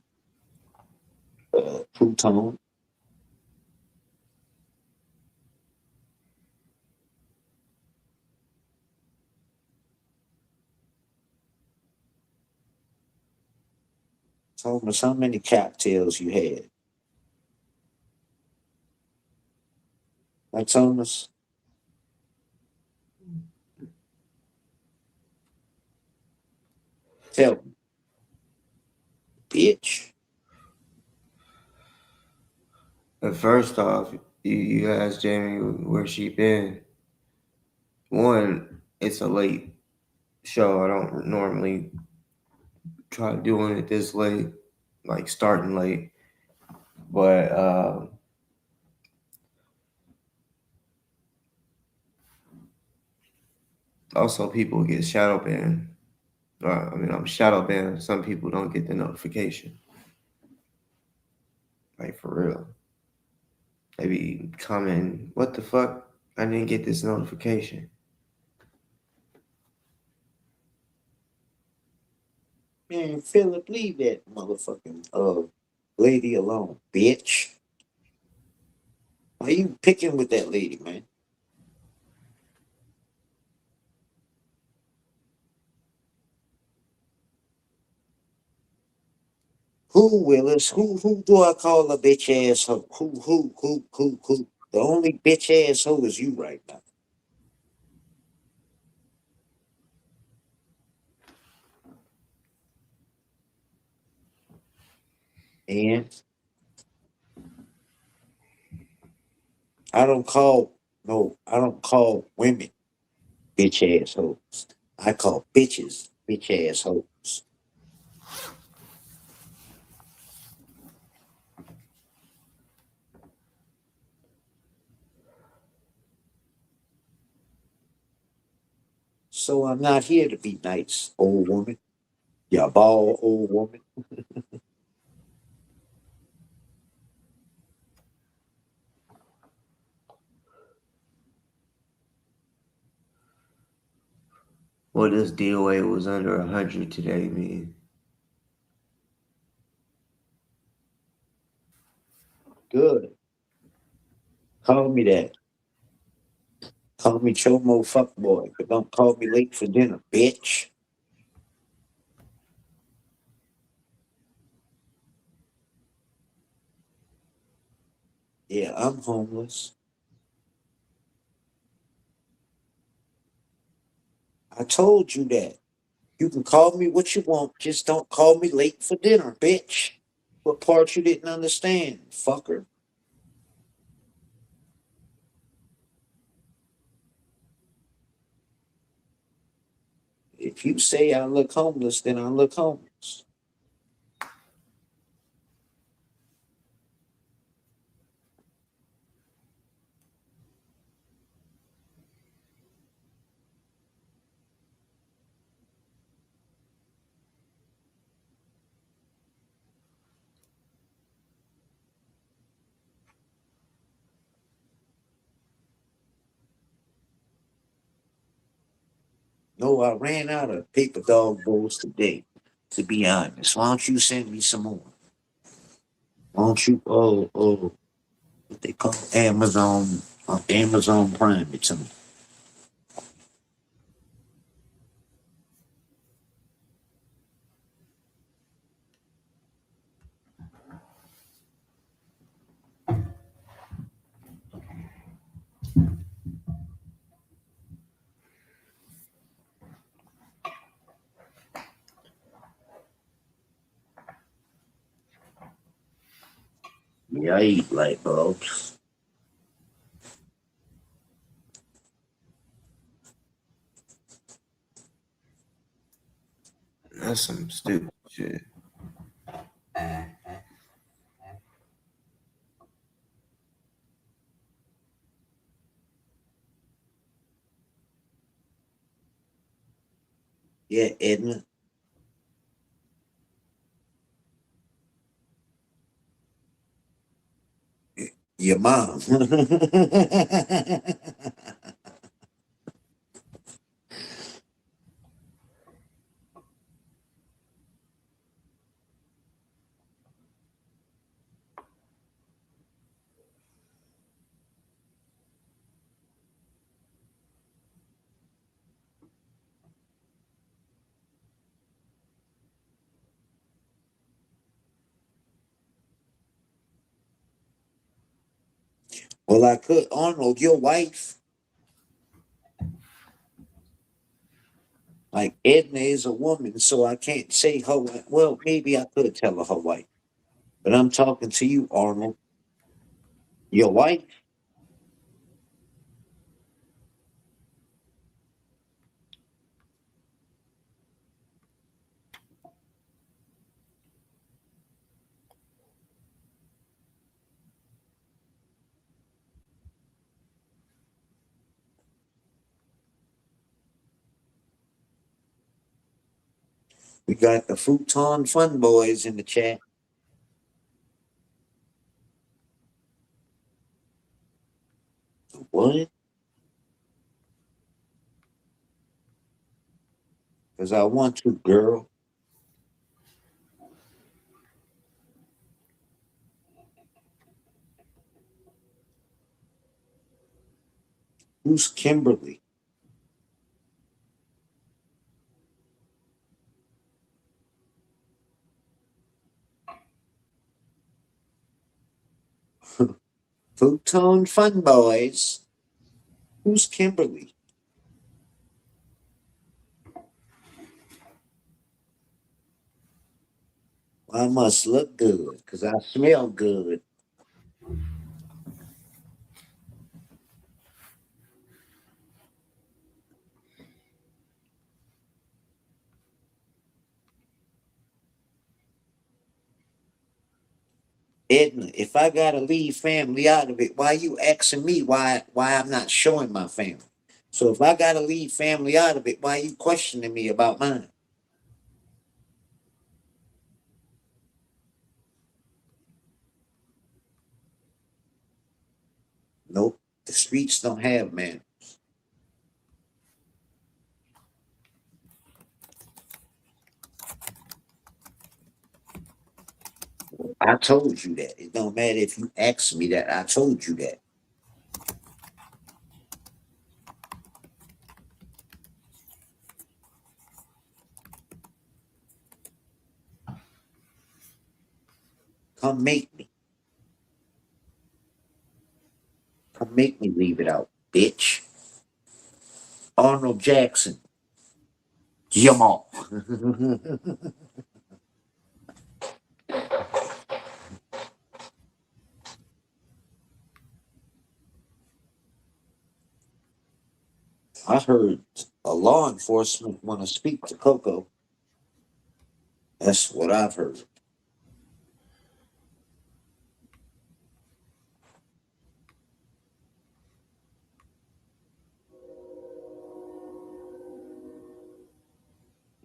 Pluton. Thomas, how many cocktails you had? Thomas, tell me, bitch. But first off, you asked Jamie where she been. One, it's a late show. I don't normally try doing it this late, like starting late. But also, people get shadow banned. I'm shadow banned. Some people don't get the notification. Like for real. They be commenting, "What the fuck? I didn't get this notification." Man, Philip, leave that motherfucking lady alone, bitch. Why you picking with that lady, man? Who, Willis? Who do I call a bitch asshole? Who? The only bitch asshole is you right now. And I don't call women bitch assholes. I call bitches bitch assholes. So I'm not here to be nice, old woman. You bald old woman. What does DOA was under 100 today mean? Good. Call me that. Call me Chomo fuckboy, but don't call me late for dinner, bitch. Yeah, I'm homeless. I told you that. You can call me what you want, just don't call me late for dinner, bitch. What part you didn't understand, fucker? If you say I look homeless, then I look homeless. No, I ran out of paper dog bowls today, to be honest. Why don't you send me some more? Why don't you, what they call Amazon Prime it to me. Yeah, I eat light bulbs. That's some stupid shit. Yeah, Edna, your mom. Well, I could, Arnold, your wife, like Edna is a woman, so I can't say her. Well, maybe I could tell her her wife, but I'm talking to you, Arnold. Your wife. We got the Futon Fun Boys in the chat. What? Because I want to, girl. Who's Kimberly? Futon Fun Boys. Who's Kimberly? Well, I must look good because I smell good. Edna, if I gotta leave family out of it, why you asking me why I'm not showing my family? So if I gotta leave family out of it, why you questioning me about mine? Nope. The streets don't have man. I told you that. It don't matter if you ask me that. I told you that. Come make me. Come make me leave it out, bitch. Arnold Jackson. Jamal. I heard a law enforcement want to speak to Coco. That's what I've heard.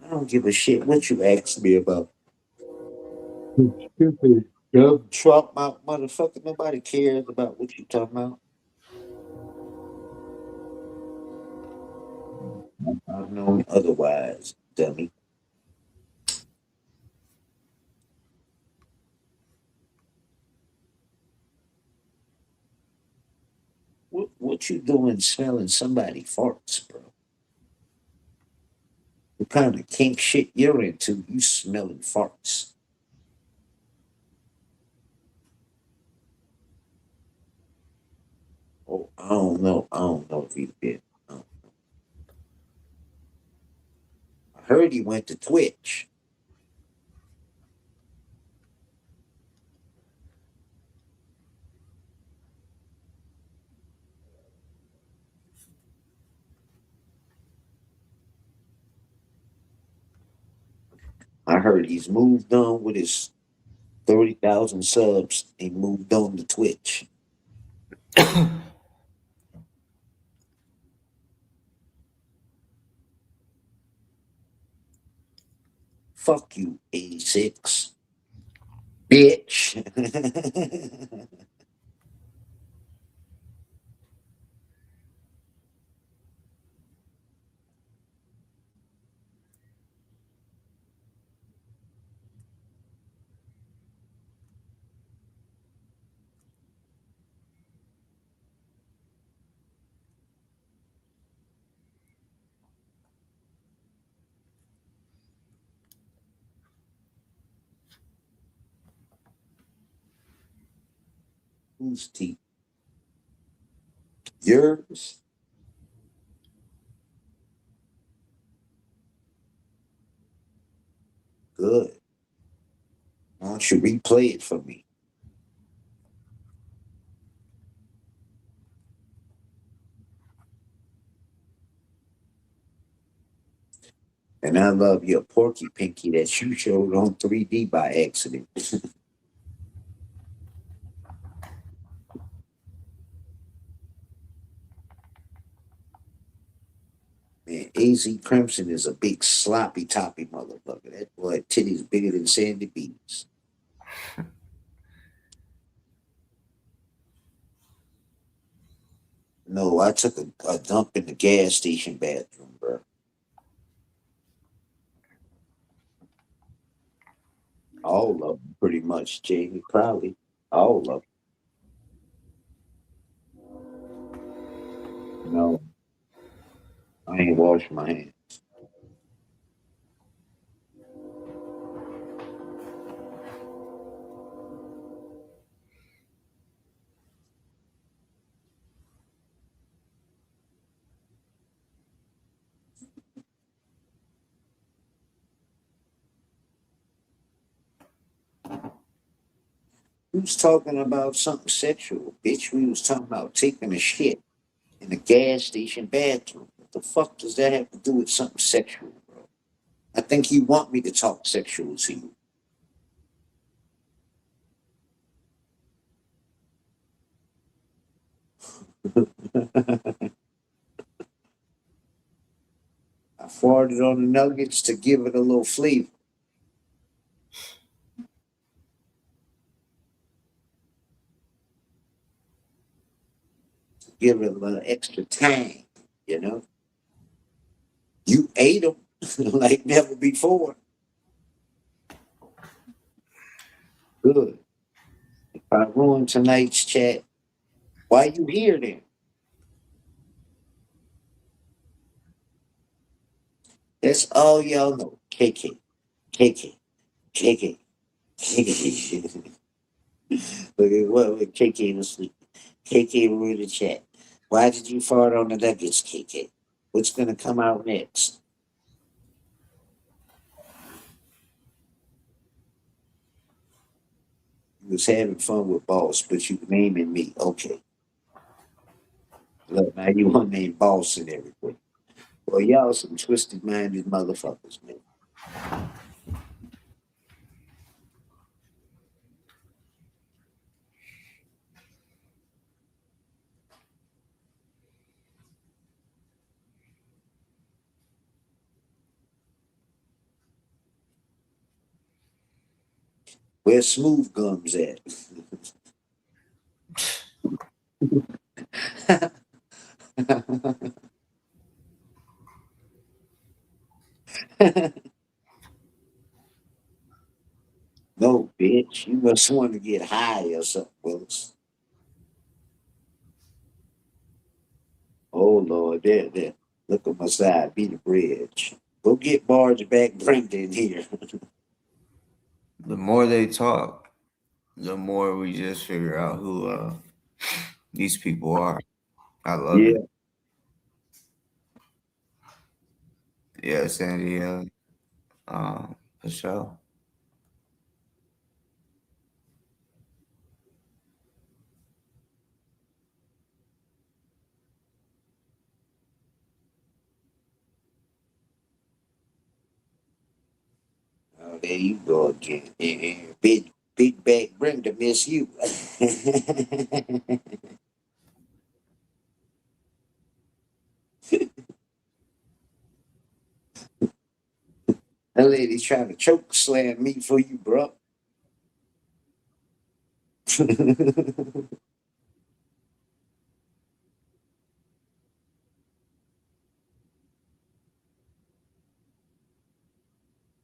I don't give a shit what you asked me about. Stupid dumb Trump mouth motherfucker. Nobody cares about what you talking about. I've known otherwise, dummy. What you doing smelling somebody farts, bro? What kind of kink shit you're into? You smelling farts. Oh, I don't know. I don't know if he did. I heard he went to Twitch. I heard he's moved on with his 30,000 subs. He moved on to Twitch. Fuck you, 86. Bitch. Whose teeth? Yours? Good. Why don't you replay it for me? And I love your Porky Pinky that you showed on 3D by accident. Man, AZ Crimson is a big sloppy toppy motherfucker. That boy titties bigger than Sandy Beans. No, I took a dump in the gas station bathroom, bro. All of them, pretty much, Jamie. Probably all of them. No, I ain't washed my hands. We was talking about something sexual, bitch. We was talking about taking a shit in a gas station bathroom. What the fuck does that have to do with something sexual, bro? I think you want me to talk sexual to you. I farted on the nuggets to give it a little flavor, give it a little extra tang, you know? You ate them like never before. Good. If I ruin tonight's chat, why you here then? That's all y'all know. KK, KK, KK, KK. Look at what KK was asleep. KK ruined the chat. Why did you fart on the nuggets, KK? What's gonna come out next? You was having fun with boss, but you naming me. Okay. Look, now you want to name boss and everything. Well, y'all some twisted minded motherfuckers, man. Where's Smooth Gums at? No, bitch. You must want to get high or something, Willis. Oh, Lord. There. Look on my side. Be the bridge. Go get Barge back Brenda in here. The more they talk, the more we just figure out who these people are. I love it. Yeah. Yeah, Sandy. For sure. there you go again. Yeah, big back Brenda miss you. That lady's trying to choke slam me for you, bro.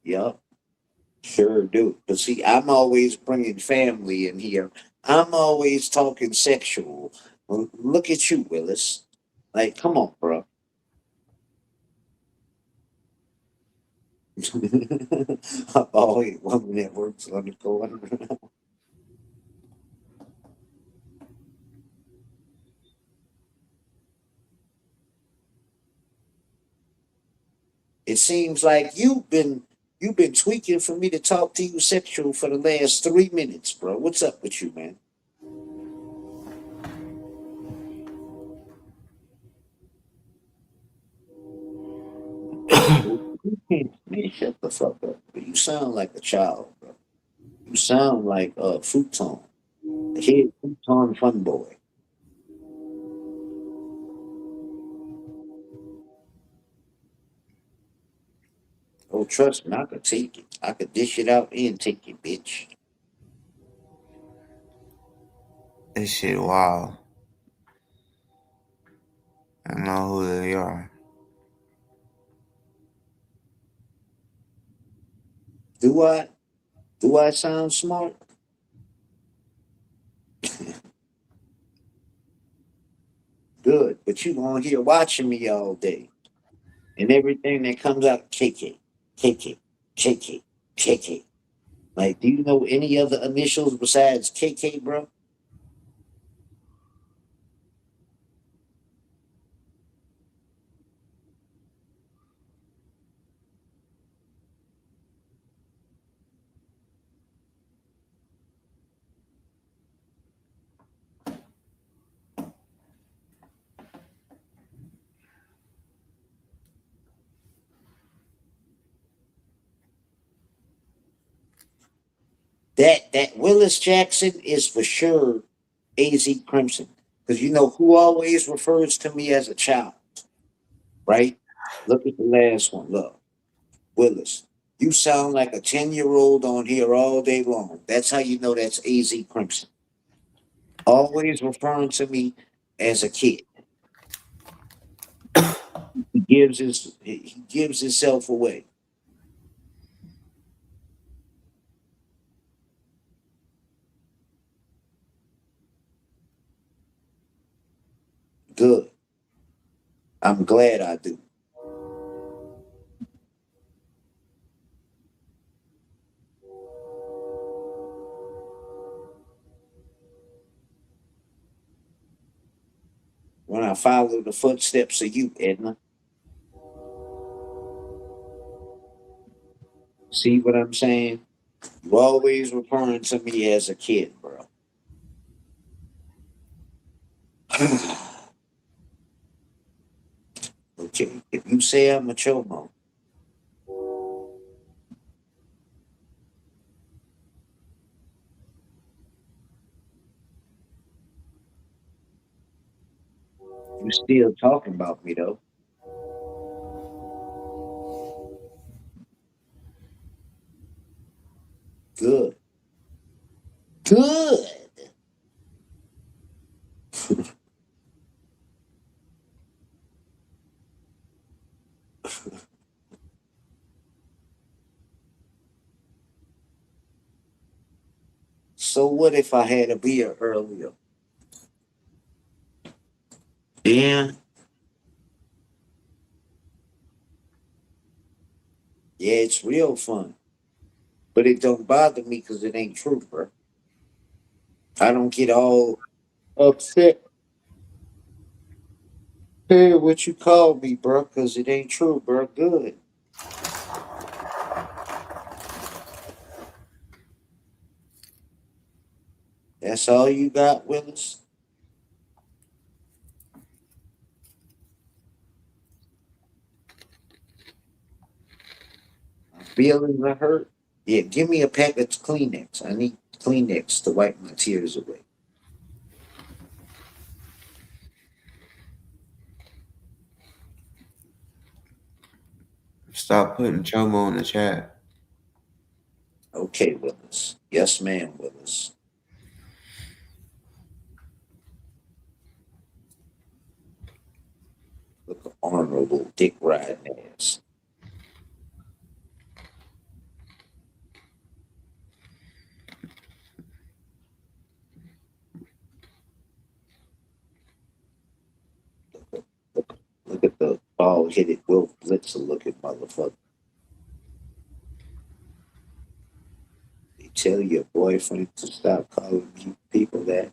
Yup, sure do. But see, I'm always bringing family in here. I'm always talking sexual. Well, look at you, Willis. Like, come on, bro. I'm always a woman that works on the corner. It seems like you've been tweaking for me to talk to you sexual for the last 3 minutes, bro. What's up with you, man? Man, shut the fuck up. Bro. You sound like a child, bro. You sound like a futon, a head futon fun boy. Oh, trust me, I could take it. I could dish it out and take it, bitch. This shit wild. I know who they are. Do I? Do I sound smart? Good, but you on here watching me all day, and everything that comes out, KK, KK, KK, KK. Like, do you know any other initials besides KK, bro? That Willis Jackson is for sure AZ Crimson. Because you know who always refers to me as a child, right? Look at the last one. Look, Willis. You sound like a 10-year-old on here all day long. That's how you know that's AZ Crimson. Always referring to me as a kid. He gives himself away. Good. I'm glad I do. When I follow the footsteps of you, Edna. See what I'm saying? You always referring to me as a kid, bro. Okay, if you say I'm a chomo, you still talking about me though. Good. Good. So what if I had a beer earlier? Yeah. Yeah, it's real fun. But it don't bother me because it ain't true, bro. I don't get all upset. Hey, what you call me, bro? Because it ain't true, bro. Good. That's all you got, Willis? Feelings are hurt. Yeah, give me a pack of Kleenex. I need Kleenex to wipe my tears away. Stop putting Chomo in the chat. Okay, Willis. Yes, ma'am, Willis. Look, honorable dick riding ass. Look at the bald headed Will Blitzer looking motherfucker. They tell your boyfriend to stop calling people that.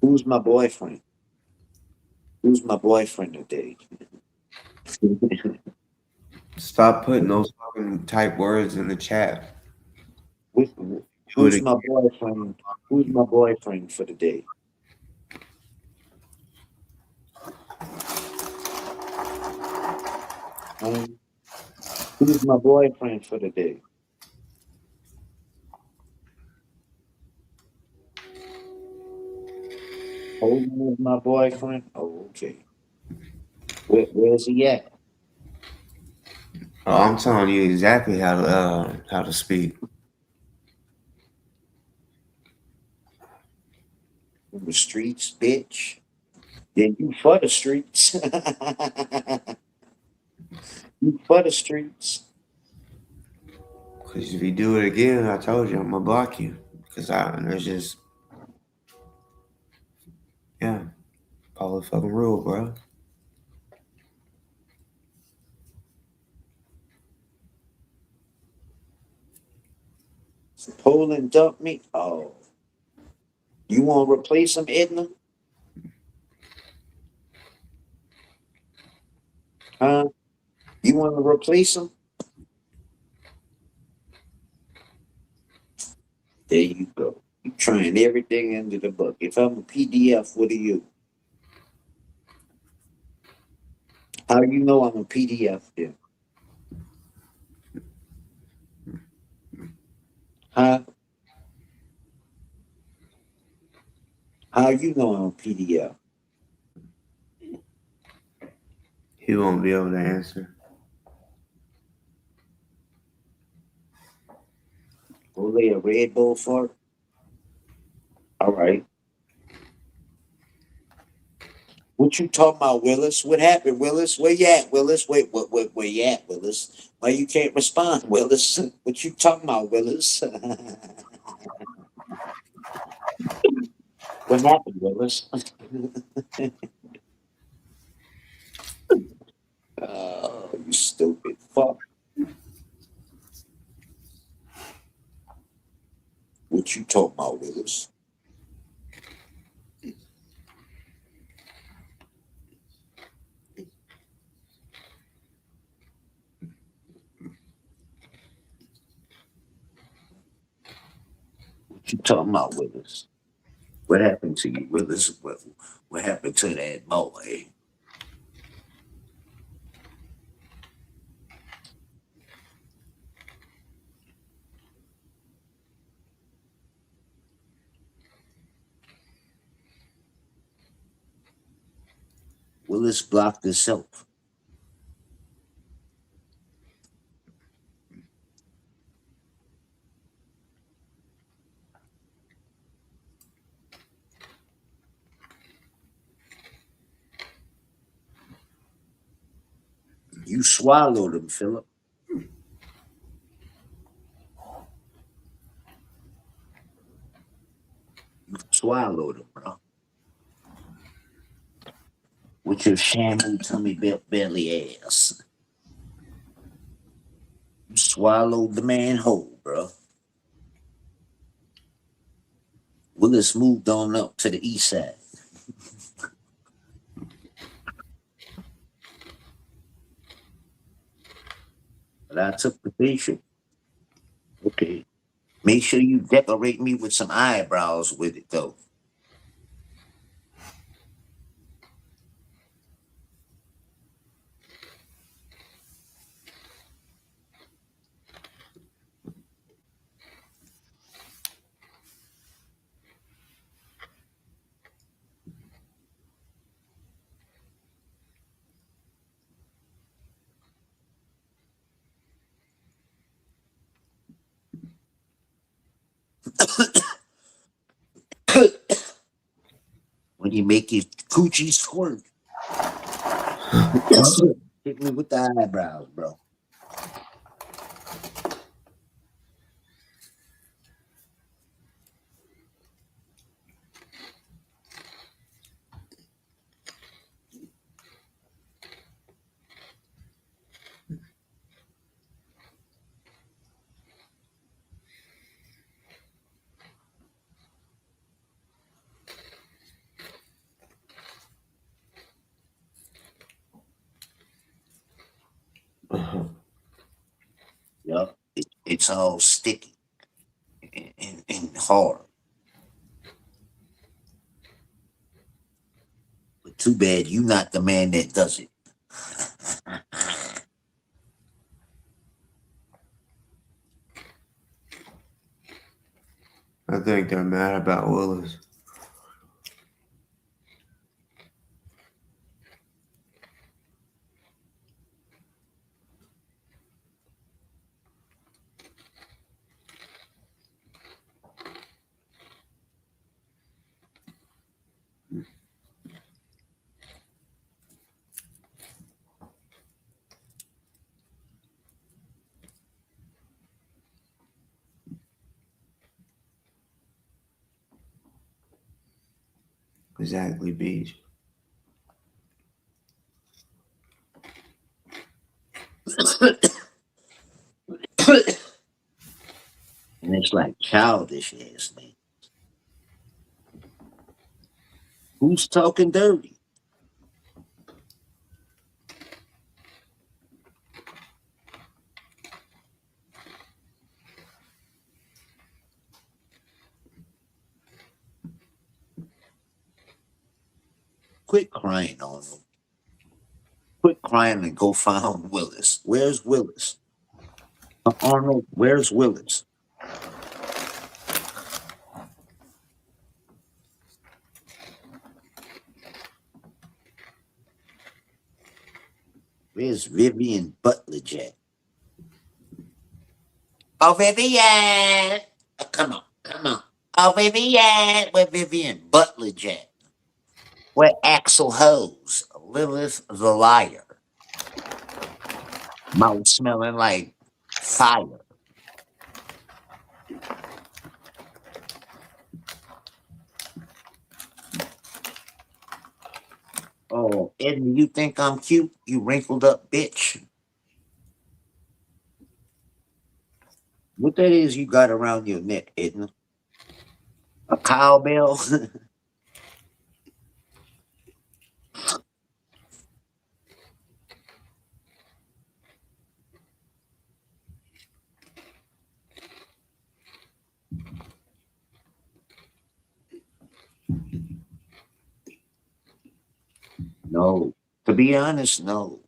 Who's my boyfriend? Who's my boyfriend today? Stop putting those fucking type words in the chat. Who- Do it Who's again. my boyfriend? Who's my boyfriend for the day? Who's my boyfriend for the day? Holden is my boyfriend. Oh, okay. Where's he at? Oh, I'm telling you exactly how to speak. In the streets, bitch. Then you for the streets. You for the streets. Because if you do it again, I told you I'm gonna block you. Because there's just yeah, follow the fucking rule, bro. Poland dumped me. Oh, you want to replace him, Edna? Huh? You want to replace him? There you go. You trying everything under the book. If I'm a PDF, what are you? How you know I'm a PDF then? Huh? How you know I'm a PDF? He won't be able to answer. Ole a Red Bull fart? All right. What you talking about, Willis? What happened, Willis? Where you at, Willis? Wait, where you at, Willis? Why you can't respond, Willis? What you talking about, Willis? What happened, Willis? Oh, you stupid fuck. What you talking about, Willis? What you talking about, Willis? What happened to you, Willis? What happened to that boy? Willis blocked himself. You swallowed him, Philip. You swallowed him, bro. With your shampoo tummy belly ass. You swallowed the man whole, bro. Willis moved on up to the east side. But I took the facial. Okay. Make sure you decorate me with some eyebrows with it, though. When you make your coochie squirt. Hit me with the eyebrows, bro. Yup. It's all sticky and hard. But too bad you not the man that does it. I think they're mad about Willis. Exactly, Beach. And it's like childish ass man. Who's talking dirty? Quit crying on him. Quit crying and go find Willis. Where's Willis? Arnold, where's Willis? Where's Vivian Butler Jack? Oh, Vivian! Oh, come on, come on. Oh, Vivian! Where Vivian Butler Jack? Where Axel Hose? Lilith the Liar. Mouth smelling like fire. Oh, Edna, you think I'm cute? You wrinkled up bitch. What that is you got around your neck, Edna? A cowbell? No. To be honest, no.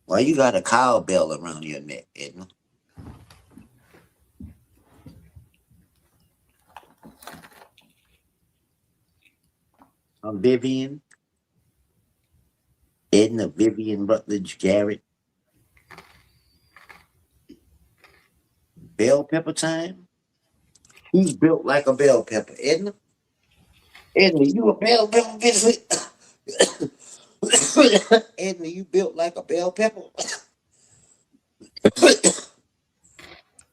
Why you got a cowbell around your neck, Edna? I'm Vivian. Edna Vivian Rutledge Garrett. Bell pepper time? Who's built like a bell pepper? Edna? Edna, you a bell pepper bitch? Edna, you built like a bell pepper?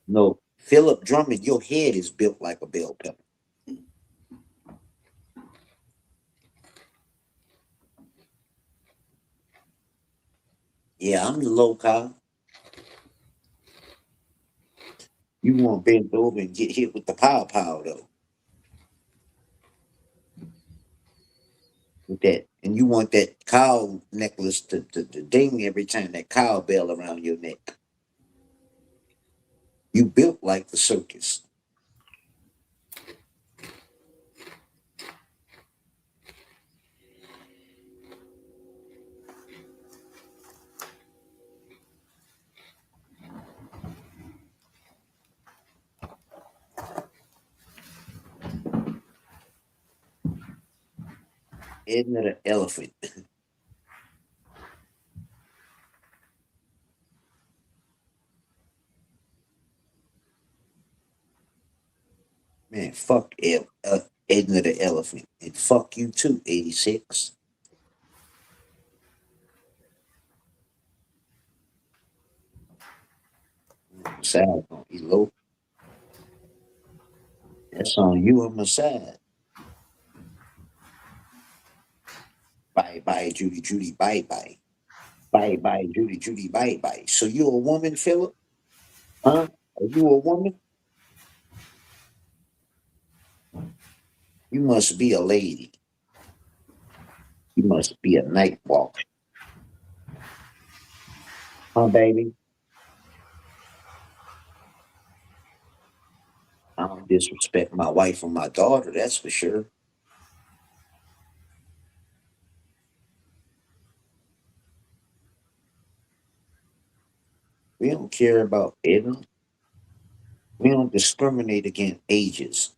No. Philip Drummond, your head is built like a bell pepper. Yeah, I'm the low cow. You want to bend over and get hit with the pow pow though. With that, and you want that cow necklace to ding every time that cowbell around your neck. You built like the circus. Isn't it an elephant? Man, fuck Edna the elephant. And fuck you too, 86. Masai gonna elope. That's on you and Masai. Bye bye, Judy, Judy, bye bye. Bye bye, Judy, Judy, bye bye. So you a woman, Philip? Huh? Are you a woman? You must be a lady. You must be a night walker. Huh, baby? I don't disrespect my wife or my daughter, that's for sure. We don't care about Edna. We don't discriminate against ages.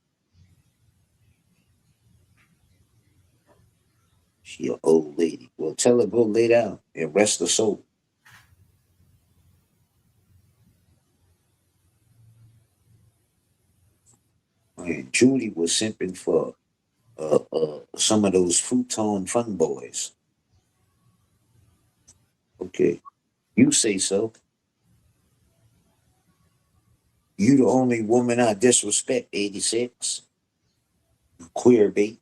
She an old lady. Well, tell her go lay down and rest her soul. And Judy was simping for some of those futon fun boys. Okay, you say so. You the only woman I disrespect, 86. Queer bait.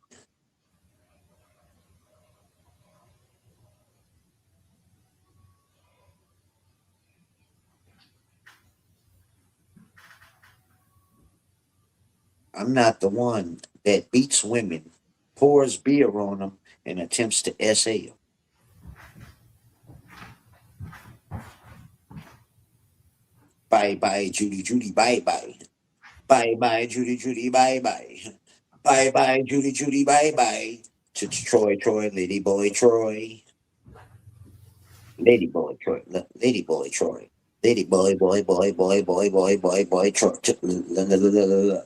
I'm not the one that beats women, pours beer on them, and attempts to SA them. Bye bye, Judy, Judy, bye bye. Bye bye, Judy, Judy, bye bye. Bye bye, Judy, Judy, bye bye. To Troy, Troy, Lady Boy, Troy. Lady Boy, Troy, Lady Boy, Troy. Lady boy, boy, boy, boy, boy, boy, boy, boy, Troy,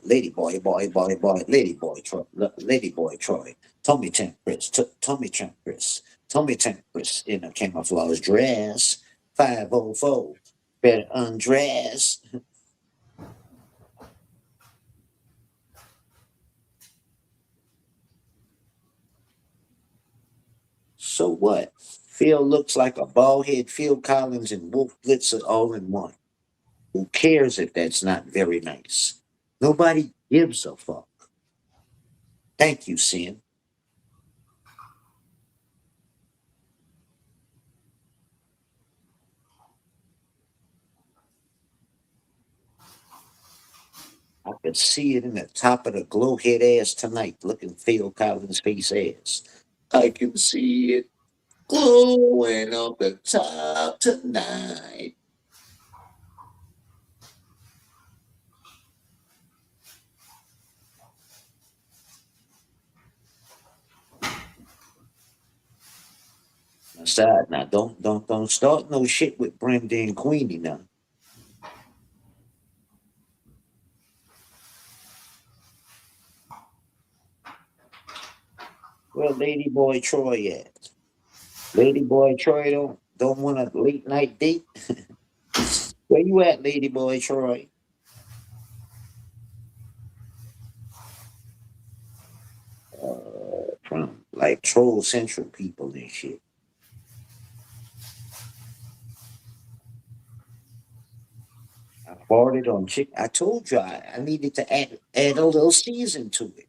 lady boy, boy, boy, boy, lady boy, Troy, lady boy, Troy. Tommy Tempest, Tommy Tempest, Tommy Tempest in a camouflage dress. 504, better undress. So what? Phil looks like a bald head Phil Collins and Wolf Blitzer all in one. Who cares if that's not very nice? Nobody gives a fuck. Thank you, Sin. I could see it in the top of the glowhead ass tonight, looking Phil Collins' face ass. I can see it glowing on the top tonight. Aside now, don't start no shit with Brenda and Queenie now. Where Lady Boy Troy at? Lady Boy Troy don't want a late night date. Where you at, Lady Boy Troy? From like Troll Central people and shit. I farted on chick. I told you I needed to add a little season to it.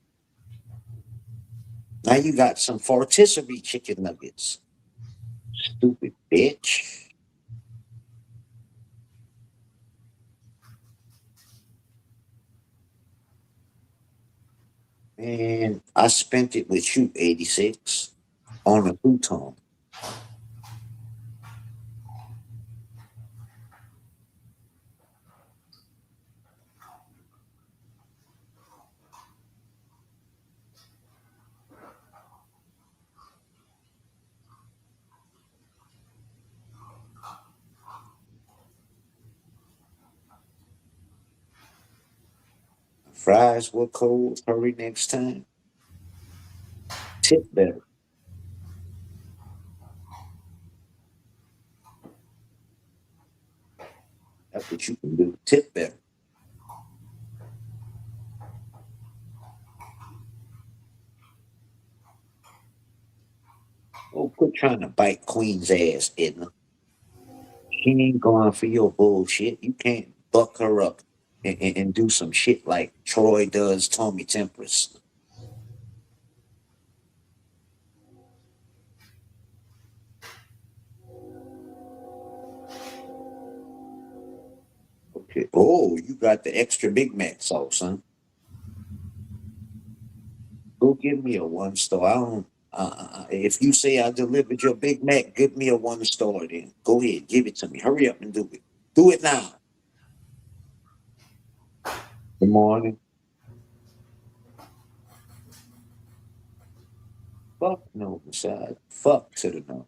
Now you got some fartisserie chicken nuggets. Stupid bitch. And I spent it with you, 86, on a futon. Fries were cold. Hurry next time. Tip better. That's what you can do. Tip better. Oh, quit trying to bite Queen's ass, Edna. She ain't going for your bullshit. You can't buck her up and do some shit like Troy does Tommy Tempest. Okay. Oh, you got the extra Big Mac sauce, huh? Go give me a one star. I don't. If you say I delivered your Big Mac, give me a one star. Then go ahead, give it to me. Hurry up and do it. Do it now. Good morning. Fuck no, beside. Fuck to the no.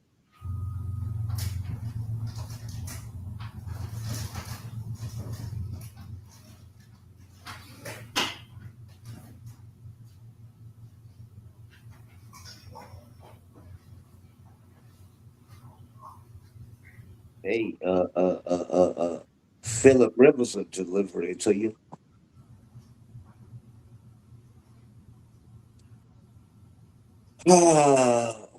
Hey, Philip Rivers will deliver it to you.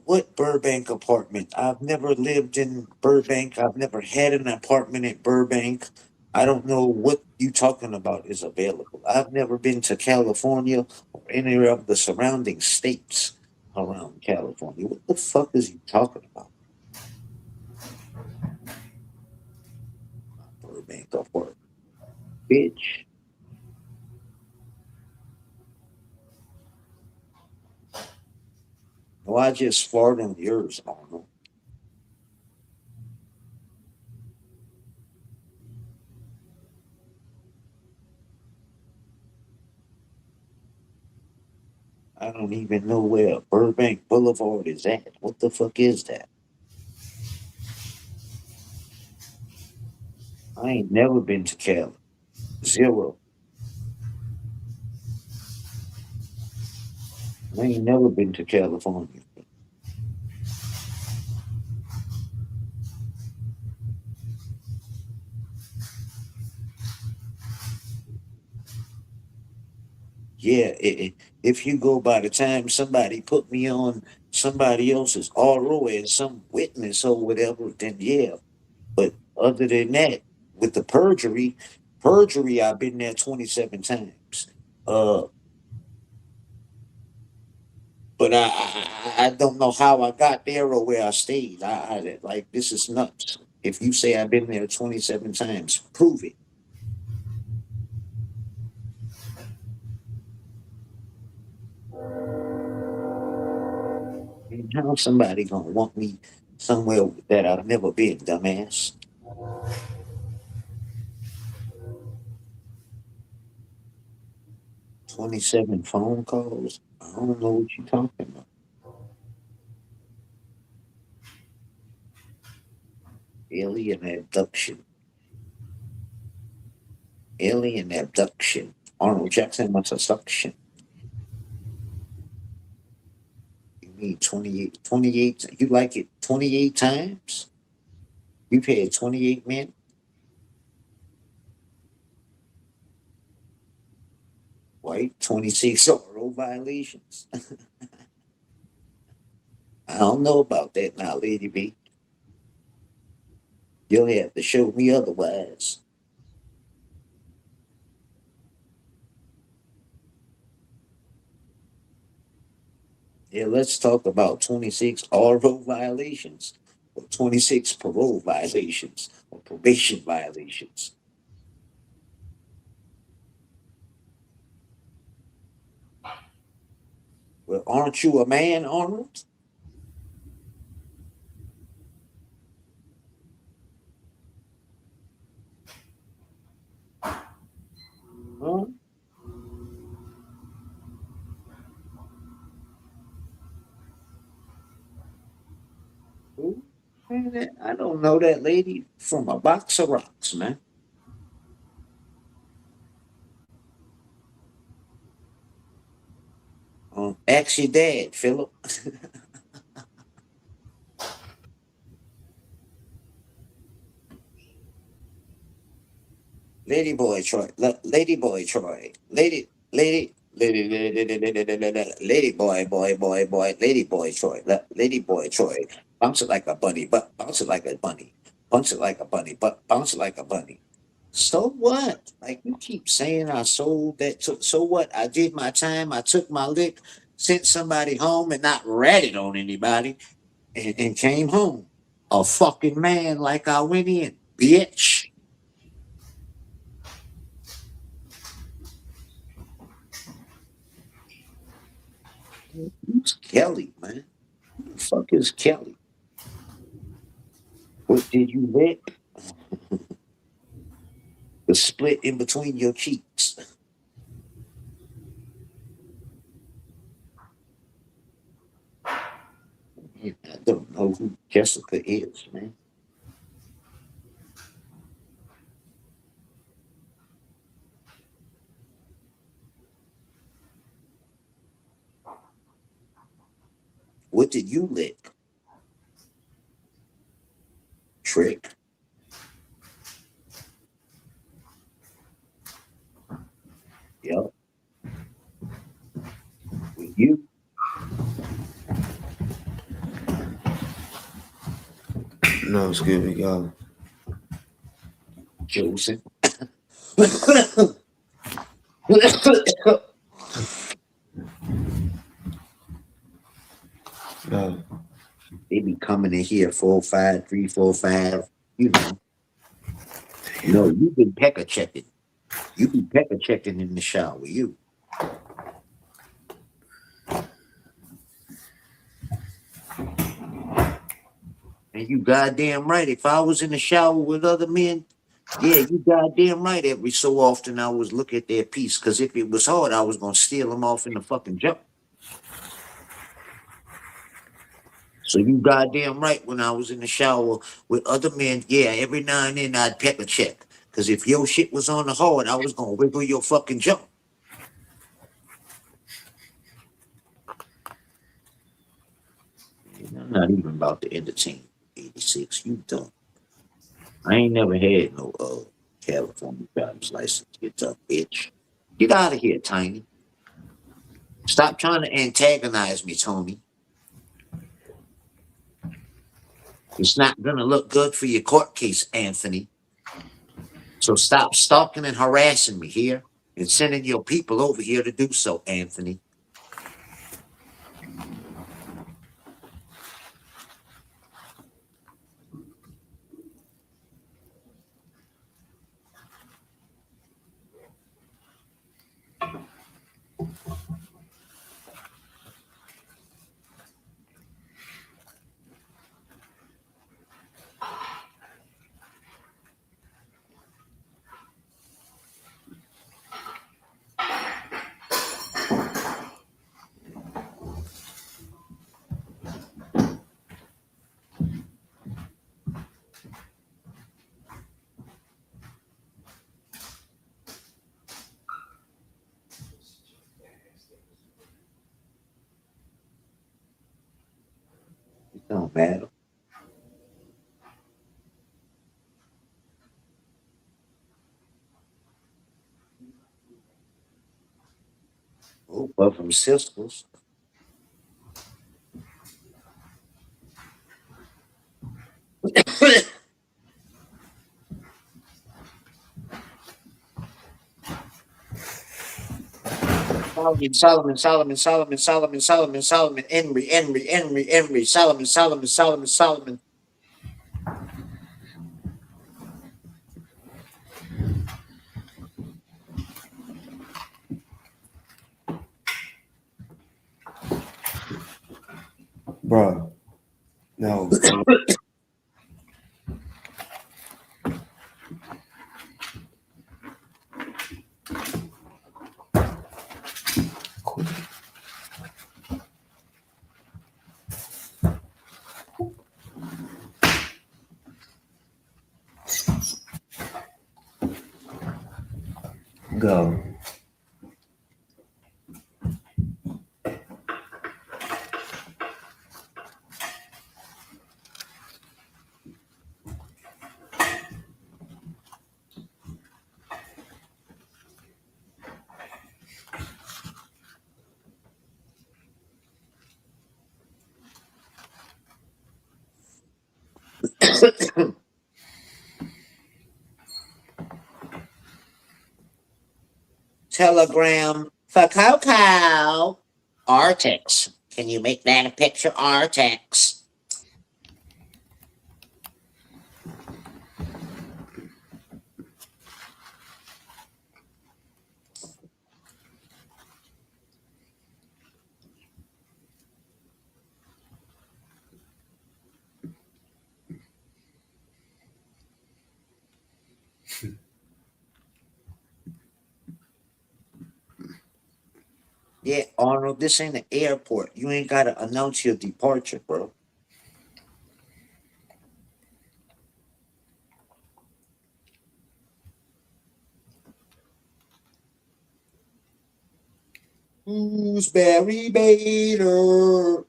What Burbank apartment? I've never lived in Burbank. I've never had an apartment in Burbank. I don't know what you talking about is available. I've never been to California or any of the surrounding states around California. What the fuck is you talking about? Burbank apartment, bitch. No, I just farted on yours, Arnold. I don't even know where Burbank Boulevard is at. What the fuck is that? I ain't never been to Cali. Zero. I ain't never been to California. Yeah, if you go by the time somebody put me on somebody else's RO as some witness or whatever, then yeah. But other than that, with the perjury, I've been there 27 times. Uh, but I don't know how I got there or where I stayed. Like this is nuts. If you say I've been there 27 times, prove it. And how somebody gonna want me somewhere that I've never been, dumbass? 27 phone calls? I don't know what you're talking about. Alien abduction. Alien abduction. Arnold Jackson wants a suction. You mean 28? 28? You like it 28 times? You paid 28 men? Right? 26 oral violations. I don't know about that now, Lady B. You'll have to show me otherwise. Yeah, let's talk about 26 RO violations or 26 parole violations or probation violations. Well, aren't you a man, Arnold? Huh? Who? Man, I don't know that lady from a box of rocks, man. Ask your dad, Philip. Lady boy Troy. Lady boy Troy. Lady lady boy, lady boy Troy, lady boy Troy, bounce it like a bunny, but bounce it like a bunny, bounce it like a bunny, but bounce it like a bunny. So what? Like you keep saying I sold that. So what? I did my time. I took my lick, sent somebody home, and not ratted on anybody, and came home a fucking man like I went in, bitch. Who's Kelly, man? Who the fuck is Kelly? What did you lick? The split in between your cheeks. Man, I don't know who Jessica is, man. What did you lick? Trick. Yep. With you, No, Scooby, go. Joseph. Go. They be coming in here 4-5, 3-4-5. You know. No, you've been pecker checking. You be pecker checking in the shower. You. And you goddamn right. If I was in the shower with other men, yeah, you goddamn right. Every so often I was look at their piece. Cause if it was hard, I was gonna steal them off in the fucking jump. So you goddamn right. When I was in the shower with other men, yeah, every now and then I'd pecker check. Cause if your shit was on the hard, I was gonna wiggle your fucking jump. And I'm not even about to entertain 86. You dumb. I ain't never had no California driver's license. You dumb bitch. Get out of here, Tiny. Stop trying to antagonize me, Tony. It's not gonna look good for your court case, Anthony. So stop stalking and harassing me here and sending your people over here to do so, Anthony. It don't matter. Oh, but from sisters. Solomon, Henry, Solomon. Bro. No. Go. Telegram for Coco. Artex. Can you make that a picture, Artex? Yeah, Arnold, this ain't an airport. You ain't gotta announce your departure, bro. Who's Barry Bader?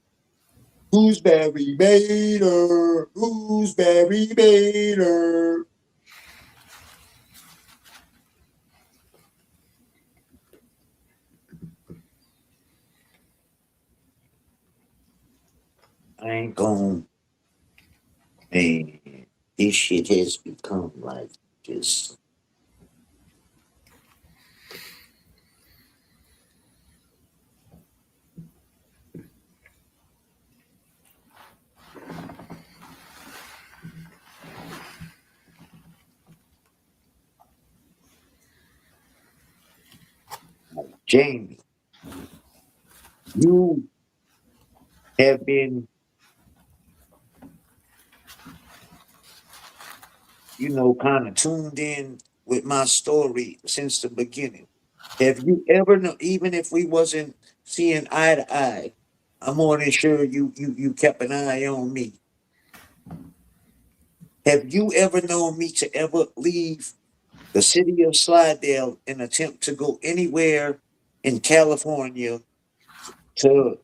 Who's Barry Bader? Who's Barry Bader? I ain't going, man. This shit has become like just Jamie. You have been, kind of tuned in with my story since the beginning. Have you ever know, even if we wasn't seeing eye to eye, I'm more than sure you kept an eye on me. Have you ever known me to ever leave the city of Slidell and attempt to go anywhere in California to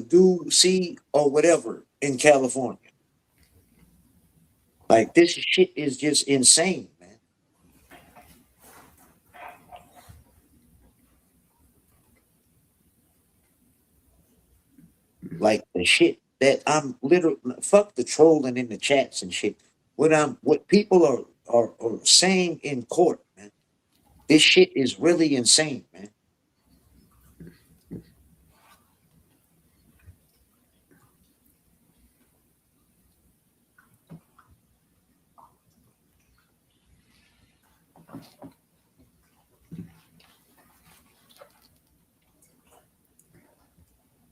do see or whatever in California? Like this shit is just insane, man. Like the shit that I'm literally fuck the trolling in the chats and shit. What people are saying in court, man. This shit is really insane, man.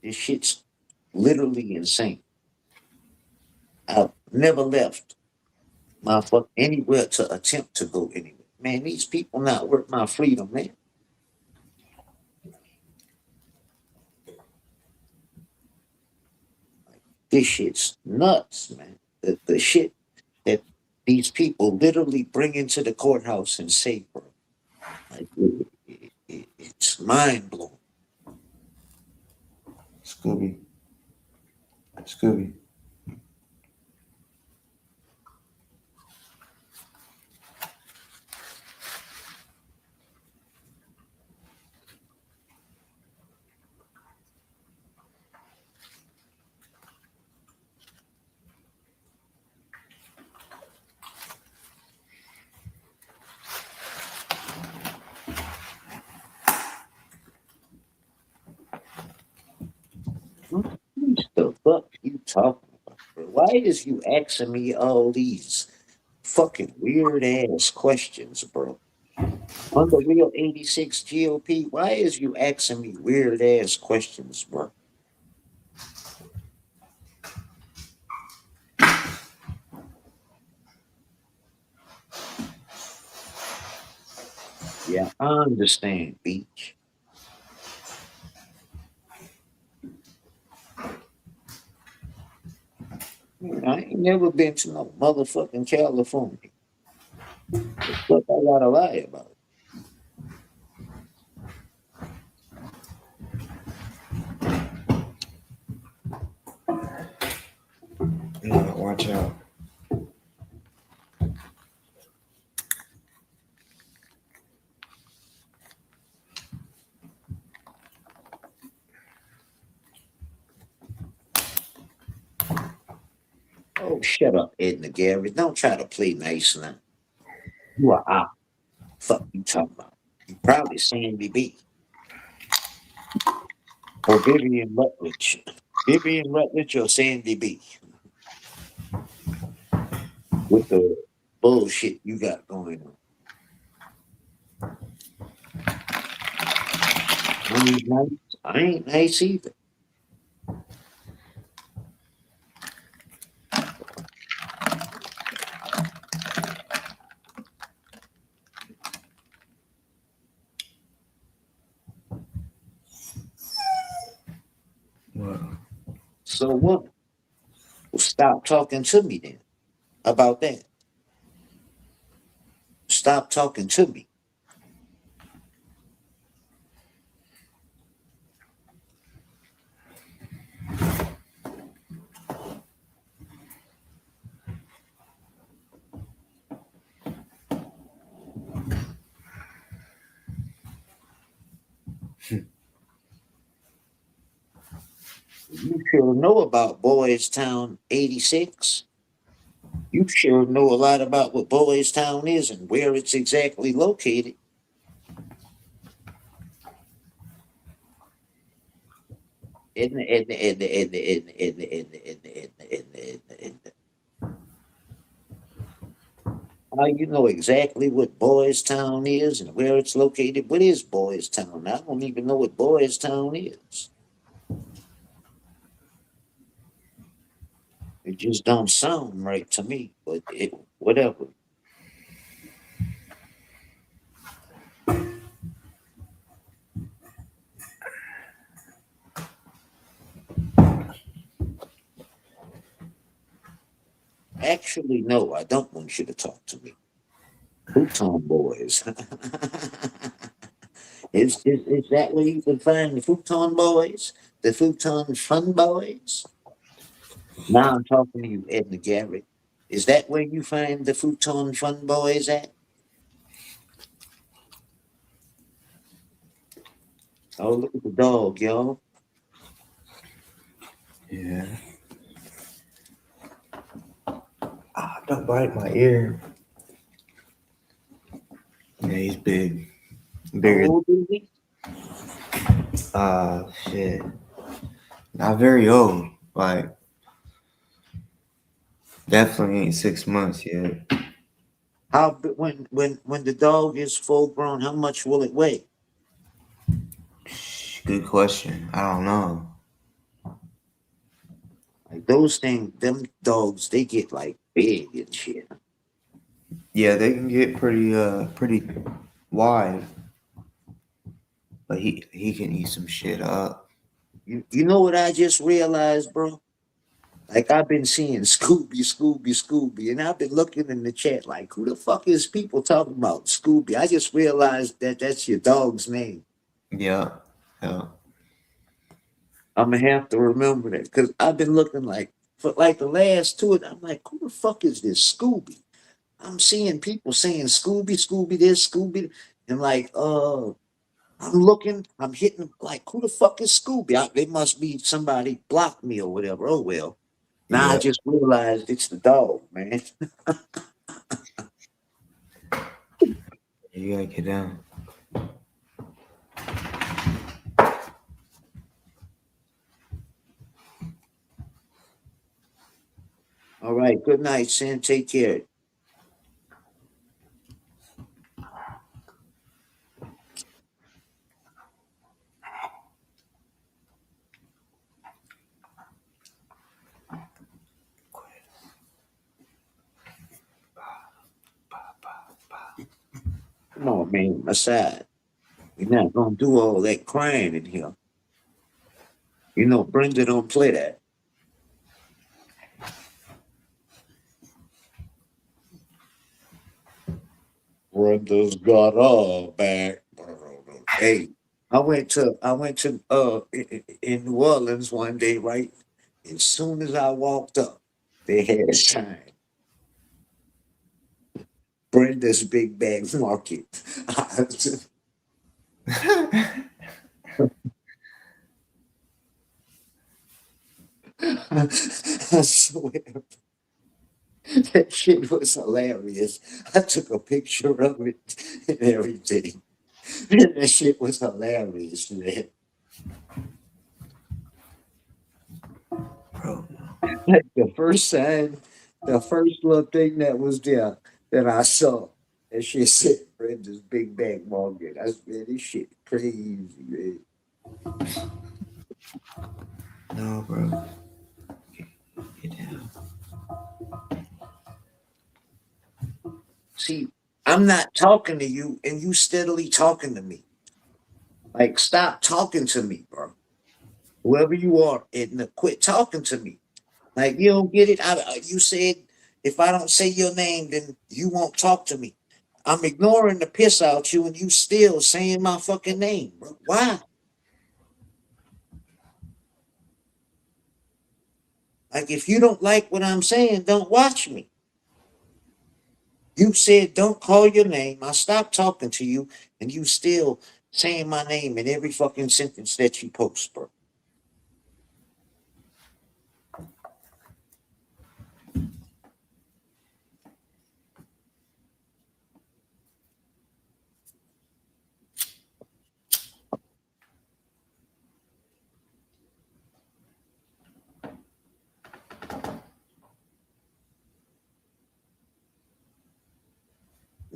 This shit's literally insane. I've never left my fuck anywhere to attempt to go anywhere. Man, these people not worth my freedom, man. This shit's nuts, man. The shit that these people literally bring into the courthouse and say, bro. Like, it's mind blowing. Scooby. Scooby. What the fuck you talking about, bro? Why is you asking me all these fucking weird ass questions, bro? On the real 86 GOP, why is you asking me weird ass questions, bro? Yeah, I understand, Beach. Man, I ain't never been to no motherfucking California. What I gotta lie about? Yeah, watch out. Oh, shut up, Edna Gary. Don't try to play nice now. You are out. Fuck you talking about? Probably Sandy B or Vivian Rutledge. Vivian Rutledge or Sandy B with the bullshit you got going on. I ain't nice. I ain't nice either. Well, So what? Well, stop talking to me then about that. Stop talking to me. You sure know about Boys Town 86. You sure know a lot about what Boys Town is and where it's exactly located. How you know exactly what Boys Town is and where it's located? What is Boys Town? I don't even know what Boys Town is. It just don't sound right to me, but whatever. Actually, no, I don't want you to talk to me. Futon Boys. Is that where you can find the Futon Boys? The Futon Fun Boys? Now I'm talking to you, Edna Garrett. Is that where you find the Futon Fun Boys at? Oh, look at the dog, y'all. yeah. Don't bite my ear. Yeah, he's big. How Bigger. old is he? Shit. Not very old. Like, definitely ain't 6 months yet. When the dog is full grown, how much will it weigh? Good question. I don't know. Like those things, them dogs, they get like big and shit. Yeah, they can get pretty wide, but he can eat some shit up. You know what I just realized, bro? Like I've been seeing Scooby, Scooby, Scooby, and I've been looking in the chat like, who the fuck is people talking about Scooby? I just realized that that's your dog's name. Yeah. Yeah. I'm gonna have to remember that because I've been looking like for like the last two. I'm like, who the fuck is this Scooby? I'm seeing people saying Scooby, Scooby this, Scooby, and like, I'm looking, I'm hitting like, who the fuck is Scooby? It must be somebody blocked me or whatever. Oh well. Now I Yeah. just realized it's the dog, man. You gotta get down. All right, good night, Sam. Take care. Come on, man. Aside. We're not gonna do all that crying in here. You know, Brenda don't play that. Brenda's got her back. Hey, I went to in New Orleans one day, right? As soon as I walked up, they had a sign. Brenda's Big Bag Market. I swear that shit was hilarious. I took a picture of it and everything. That shit was hilarious, man. Bro, Like the first sign, the first little thing that was there that I saw, that shit said Brenda's Big Bag Market. I said, this shit crazy, man. no, bro. Get down. See, I'm not talking to you and you steadily talking to me. Like, stop talking to me, bro. Whoever you are, and quit talking to me. Like, you don't get it. You said if I don't say your name, then you won't talk to me. I'm ignoring the piss out you, and you still saying my fucking name, bro. Why? Like, if you don't like what I'm saying, don't watch me. You said don't call your name. I stopped talking to you, and you still saying my name in every fucking sentence that you post, bro.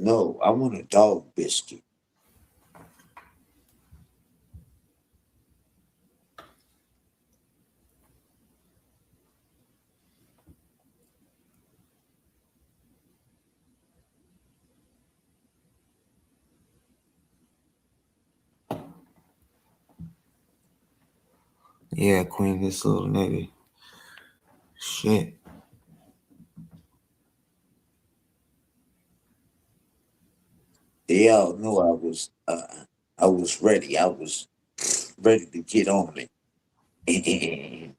No, I want a dog biscuit. Yeah, Queen, this little nigga. Shit. They all know I was ready. I was ready to get on it.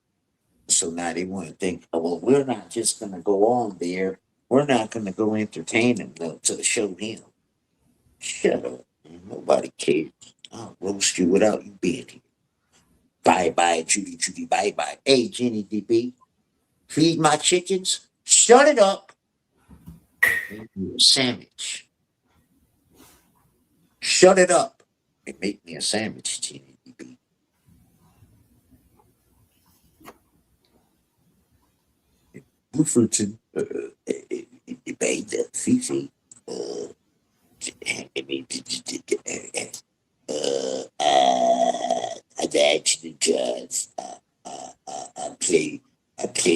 So now they want to think, oh, well, we're not just going to go on there. We're not going to go entertain him to show him. Shut up. Man. Nobody cares. I'll roast you without you being here. Bye bye, Judy, Judy, bye bye. Hey, Jenny DB, feed my chickens. Shut it up. Make me a sandwich. Shut it up and make me a sandwich, Jenny DB. Bufferton, the Fifi, I actually just I play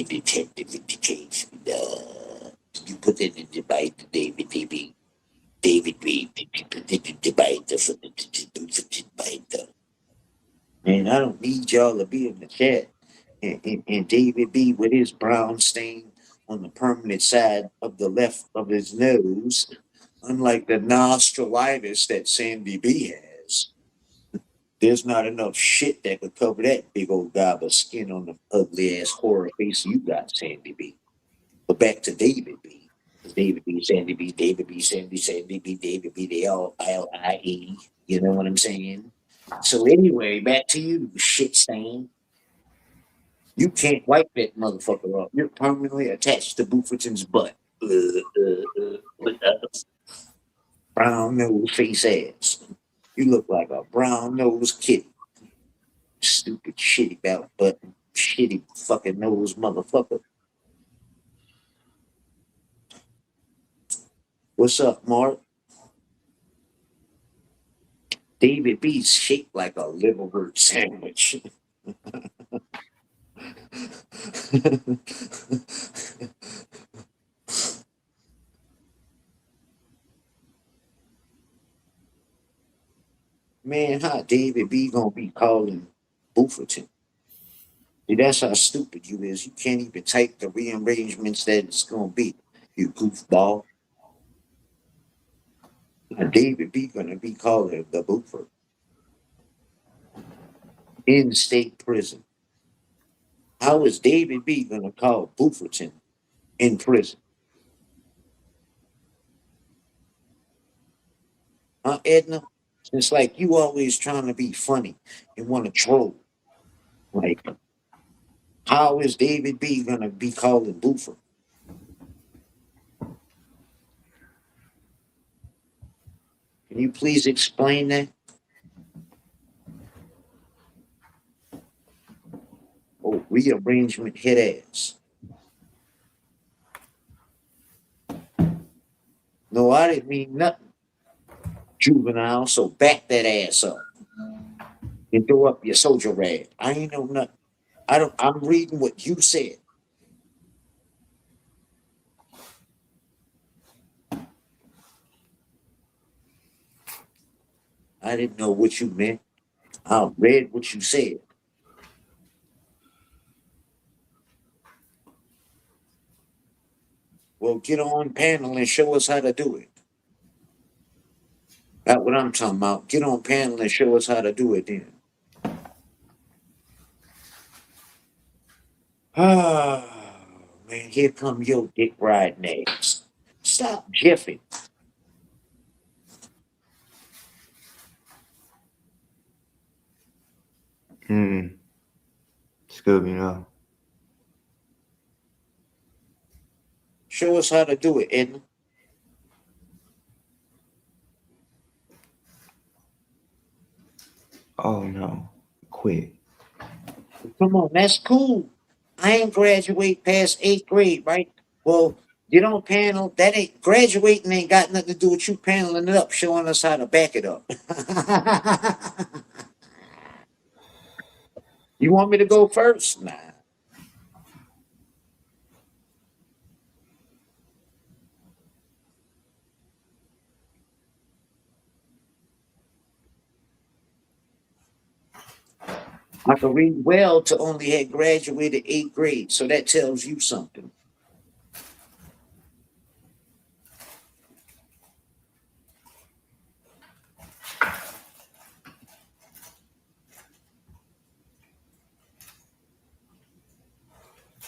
detective in the case. You put that in the bite to David DB. David B. The biter for the biter. Man, I don't need y'all to be in the chat. And David B. with his brown stain on the permanent side of the left of his nose, unlike the nostrilitis that Sandy B has. There's not enough shit that could cover that big old gob of skin on the ugly ass horror face you got, Sandy B. But back to David B. David B, Sandy B, David B, Sandy B, David B, they all LIE. You know what I'm saying? So anyway, back to you, shit stain. You can't wipe that motherfucker off. You're permanently attached to Bufferton's butt. Brown nose face ass. You look like a brown nose kitty. Stupid shitty belt button. Shitty fucking nose motherfucker. What's up, Mark? David B's shaped like a liverwort sandwich. Man, how David B gonna be calling Bufferton? See, that's how stupid you is. You can't even type the rearrangements that it's gonna be. You goofball. Now, David B gonna be calling the Buffer in state prison. How is David B gonna call Bufferton in prison? Huh, Edna? It's like you always trying to be funny and want to troll. Like, how is David B gonna be calling Buffer? Can you please explain that? Oh, rearrangement hit ass. No, I didn't mean nothing, juvenile. So back that ass up and throw up your soldier rag. I ain't know nothing. I don't. I'm reading what you said. I didn't know what you meant. I read what you said. Well, get on panel and show us how to do it. That's what I'm talking about. Get on panel and show us how to do it then. Ah, man, here come your dick riding ass. Stop jiffing. Hmm. Scooby, no. Show us how to do it, Edna. Oh no. Quit. Come on, that's cool. I ain't graduate past 8th grade, right? Well, get on panel. That ain't graduating ain't got nothing to do with you paneling it up, showing us how to back it up. You want me to go first? Nah. I can read well to only had graduated 8th grade, so that tells you something.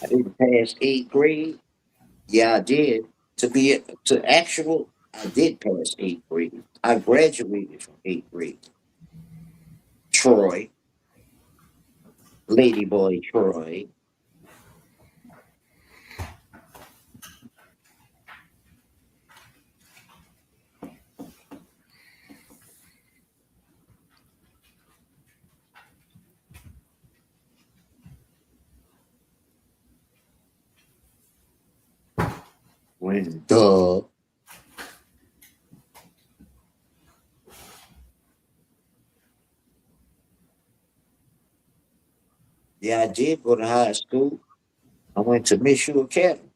I didn't pass 8th grade. Yeah, I did. I did pass 8th grade. I graduated from 8th grade. Troy, Ladyboy Troy. When duh. Yeah, I did go to high school. I went to Mizzou Academy.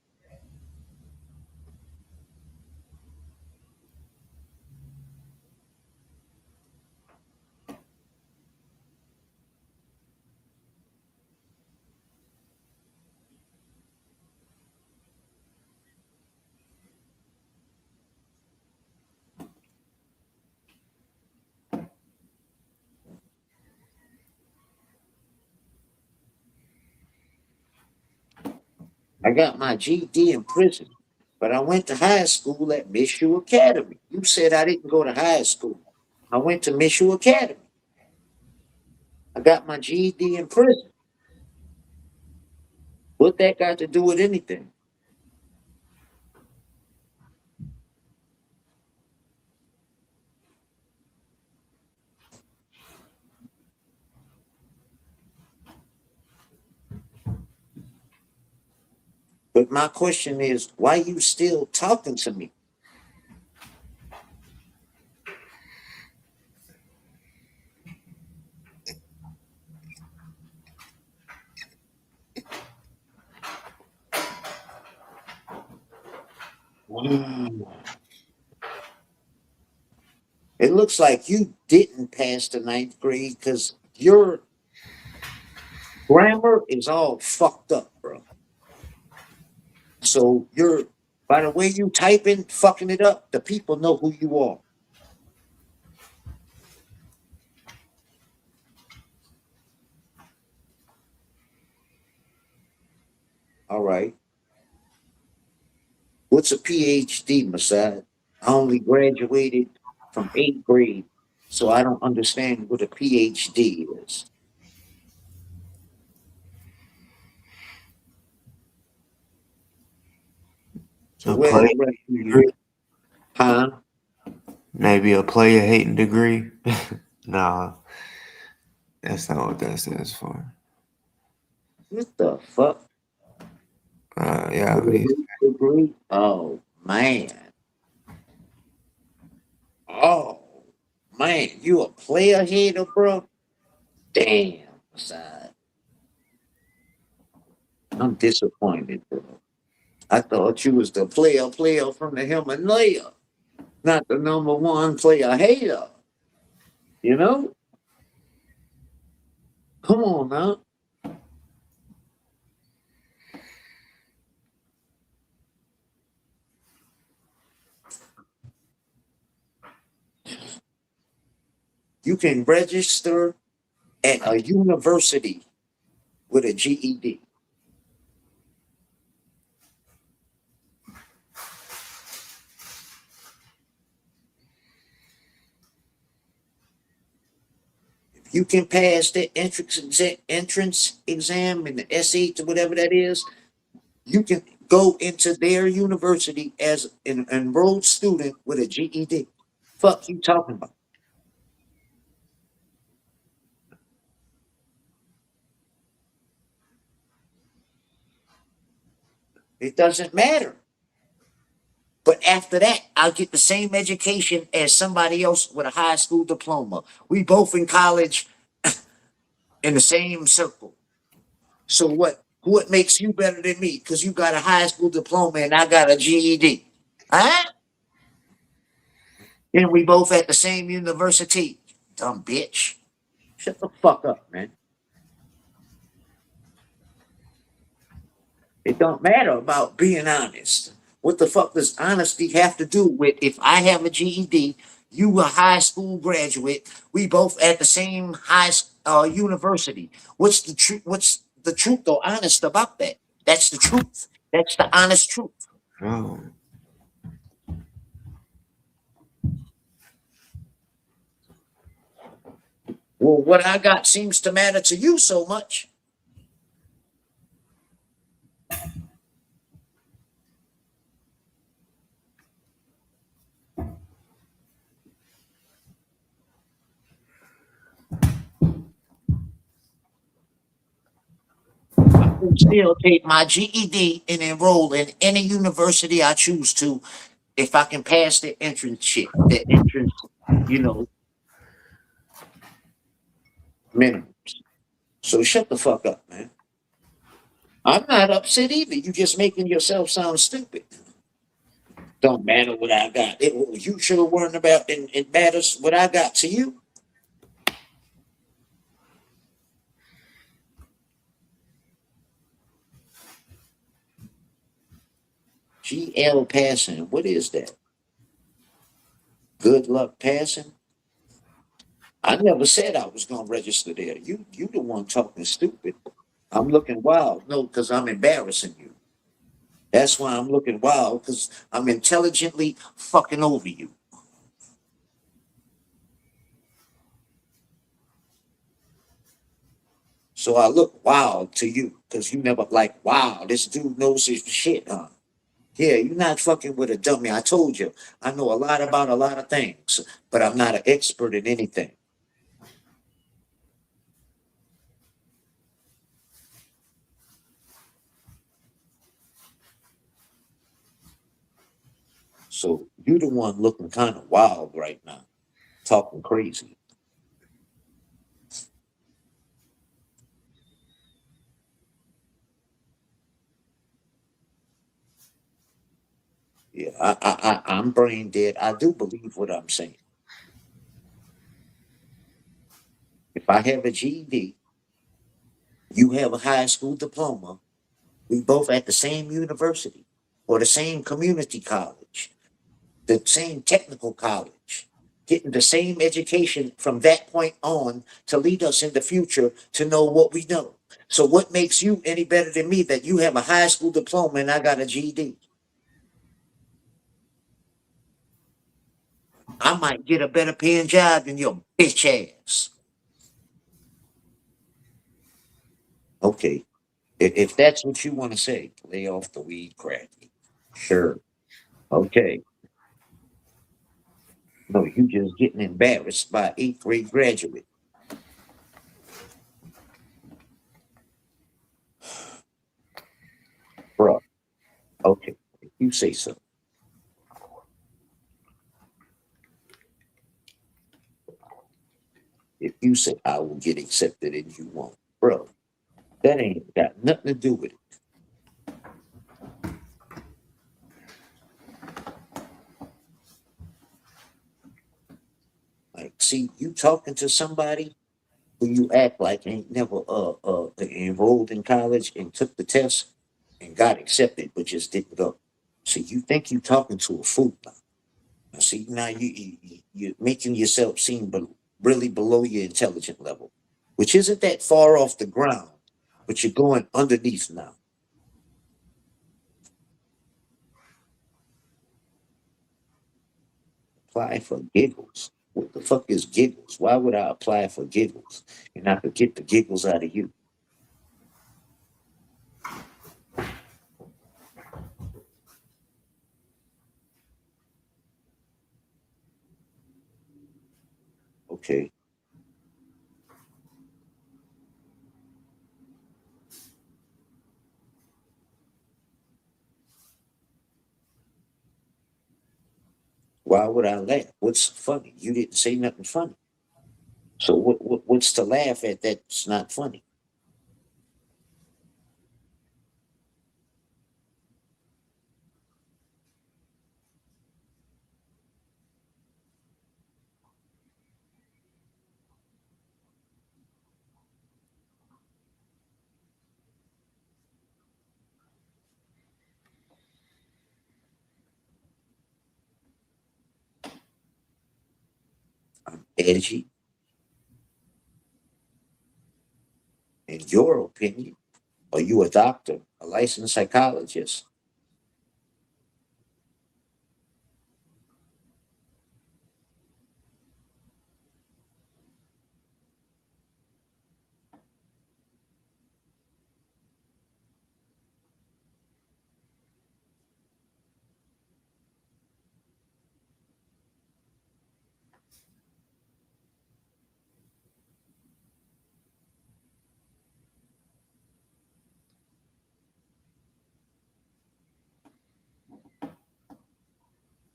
I got my GD in prison, but I went to high school at Mizzou Academy. You said I didn't go to high school. I went to Mizzou Academy. I got my GED in prison. What that got to do with anything? But my question is, why you still talking to me? It looks like you didn't pass the 9th grade because your grammar is all fucked up, bro. So you're by the way you typing, fucking it up, the people know who you are. All right. What's a PhD, Masad? I only graduated from 8th grade, so I don't understand what a PhD is. So A where player the rest of you? degree? Huh? Maybe a player hating degree? Nah, that's not what that stands for. What the fuck? Yeah, With a degree? Oh man. Oh man, you a player hater, bro? Damn, son. I'm disappointed, bro. I thought you was the player from the Himalaya, not the number one player hater. You know? Come on now. You can register at a university with a GED. If you can pass the entrance exam and the SAT or whatever that is, you can go into their university as an enrolled student with a GED. Fuck you talking about? It doesn't matter. But after that, I'll get the same education as somebody else with a high school diploma. We both in college in the same circle. So what? What makes you better than me? Because you got a high school diploma and I got a GED. Huh? And we both at the same university. Dumb bitch. Shut the fuck up, man. It don't matter about being honest. What the fuck does honesty have to do with if I have a GED, you a high school graduate, we both at the same university? What's the truth? What's the truth or honest about that? That's the truth. That's the honest truth. oh, Well, what I got seems to matter to you so much. I can still take my GED and enroll in any university I choose to if I can pass the entrance shit, the entrance, you know, minimum. So shut the fuck up, man. I'm not upset either. You just making yourself sound stupid. Don't matter what I got. You should have worried about it matters what I got to you. GL passing. What is that? Good luck passing. I never said I was gonna register there. You the one talking stupid. I'm looking wild. No, because I'm embarrassing you. That's why I'm looking wild, because I'm intelligently fucking over you. So I look wild to you, because you never like, wow, this dude knows his shit, huh? Yeah, you're not fucking with a dummy. I told you, I know a lot about a lot of things, but I'm not an expert in anything. So you the one looking kind of wild right now, talking crazy. Yeah, I'm brain dead. I do believe what I'm saying. If I have a GED, you have a high school diploma, we both at the same university or the same community college, the same technical college, getting the same education from that point on to lead us in the future to know what we know. So what makes you any better than me that you have a high school diploma and I got a GED? I might get a better paying job than your bitch ass. Okay. If that's what you want to say, lay off the weed cracky. Sure. Okay. No, you just getting embarrassed by eighth grade graduate. you say so. If you say I will get accepted and you won't, bro, that ain't got nothing to do with it. Like, see, you talking to somebody who you act like ain't never enrolled in college and took the test and got accepted, but just didn't go. See, you think you talking to a fool now. See, now you're making yourself seem really below your intelligent level, which isn't that far off the ground, but you're going underneath now. Apply for giggles. What the fuck is giggles? Why would I apply for giggles? And I could get the giggles out of you. Okay. Why would I laugh? What's funny? You didn't say nothing funny. So what's to laugh at that's not funny? I'm edgy, in your opinion. Are you a doctor, a licensed psychologist?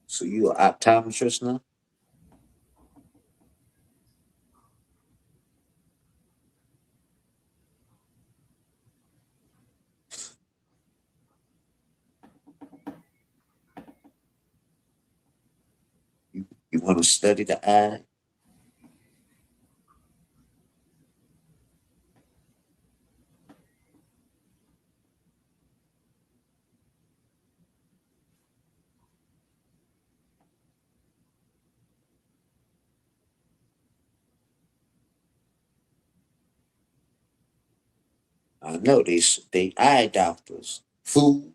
So you an optometrist now? You want to study the eye? I know they eye doctors. Fool.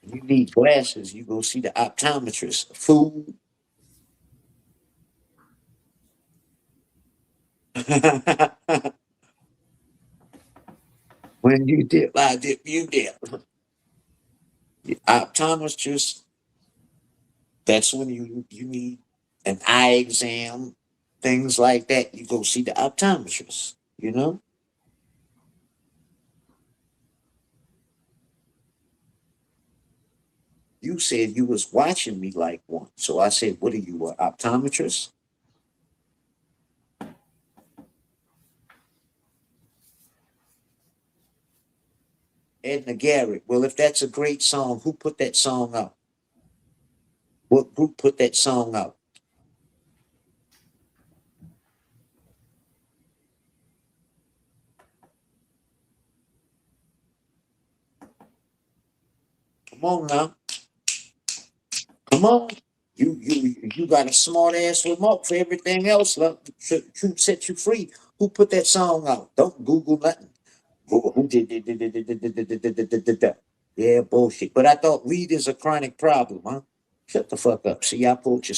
You need glasses, you go see the optometrist. Fool. When you dip, I dip, you dip. The optometrist, that's when you need an eye exam, things like that. You go see the optometrist, you know? You said you was watching me like one. So I said, what are you, an optometrist? Edna Garrett. Well, if that's a great song, who put that song out? What group put that song out? Come on now. Come on. You got a smart ass remote for everything else. Look, should set you free. Who put that song out? Don't Google nothing. Who did? Yeah, bullshit. But I thought weed is a chronic problem, huh? Shut the fuck up. See, I pulled your.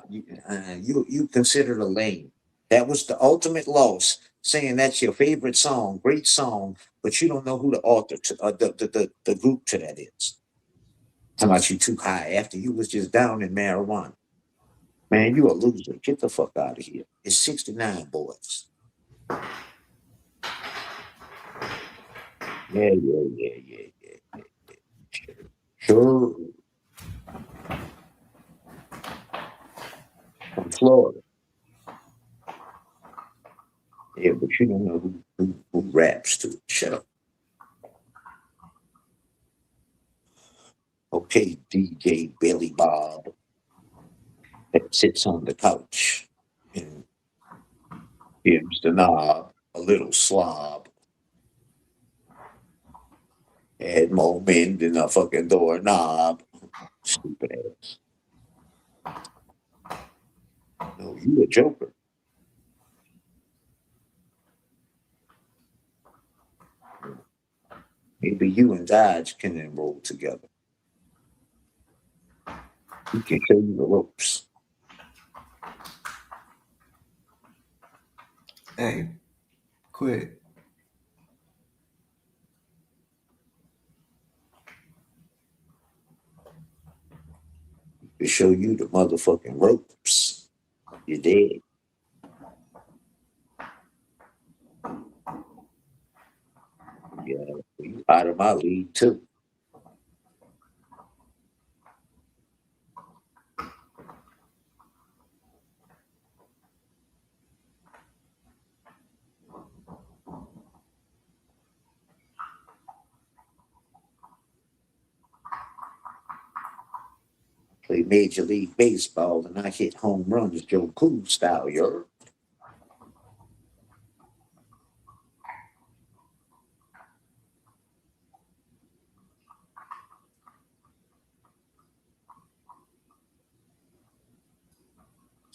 You considered a lame. That was the ultimate loss. Saying that's your favorite song, great song, but you don't know who the author to the group to that is. Talking about you too high after you was just down in marijuana. Man, you a loser. Get the fuck out of here. It's 69 boys. Yeah. Sure, from Florida. Yeah, but you don't know who raps to the show. Okay, DJ Billy Bob that sits on the couch and gives the knob a little slob. Had more men than a fucking doorknob. Stupid ass. No, you a joker. Maybe you and Dodge can enroll together. He can show you the ropes. Hey, quit. He can show you the motherfucking ropes. You're dead. Yeah, you out of my league too. Play Major League Baseball and I hit home runs Joe Cool style, yo.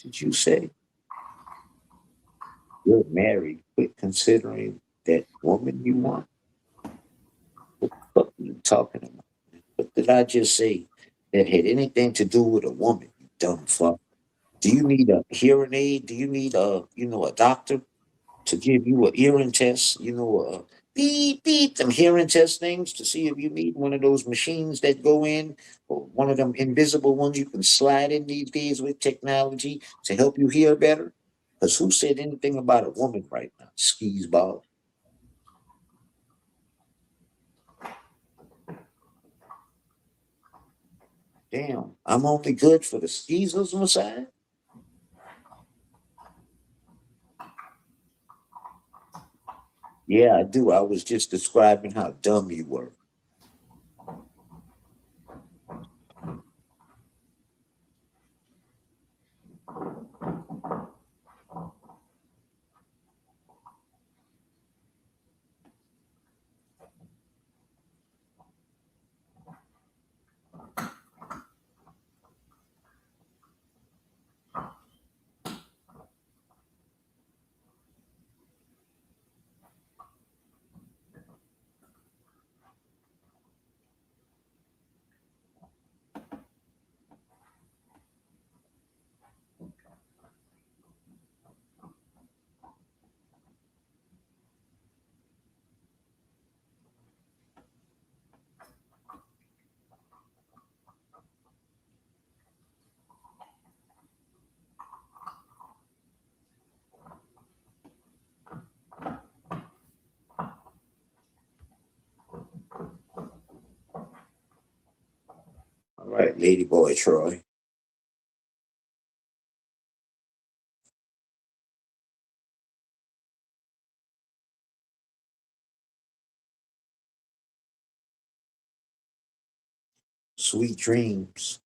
Did you say you're married? Quit considering that woman you want? What are you talking about? What did I just say that had anything to do with a woman, you dumb fuck? Do you need a hearing aid? Do you need a doctor to give you a hearing test? Beep beep them hearing test things to see if you need one of those machines that go in, or one of them invisible ones you can slide in these days with technology to help you hear better. Because who said anything about a woman right now? Skis ball. Damn, I'm only good for the skeezers, Messiah. Yeah, I do. I was just describing how dumb you were. All right, lady boy Troy. Sweet dreams.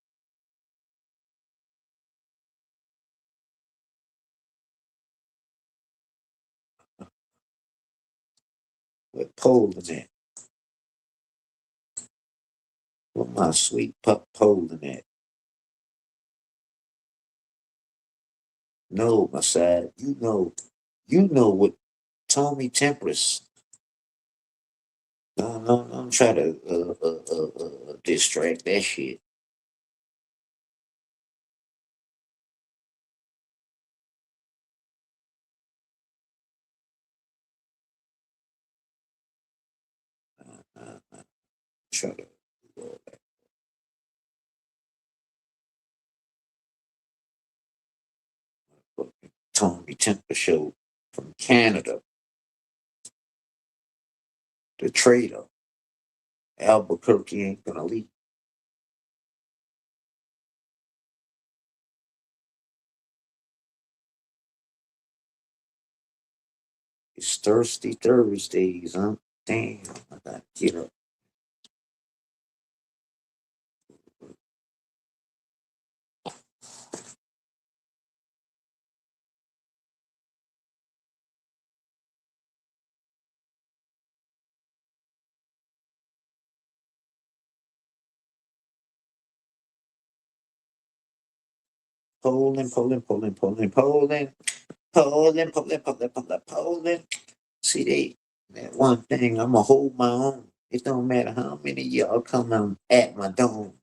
With Poland at? With my sweet pup Poland at? No, my side. You know what Tommy Tempest. No, no, don't try to distract that shit. Try to Tommy Tempest show from Canada. The traitor. Albuquerque ain't gonna leave. These thirsty Thursdays, huh? Damn, I gotta get up. Poland, Poland, Poland, Poland, Poland, Poland, Poland, Poland, Poland, Poland. See, that one thing, I'ma hold my own. It don't matter how many of y'all come at my dome.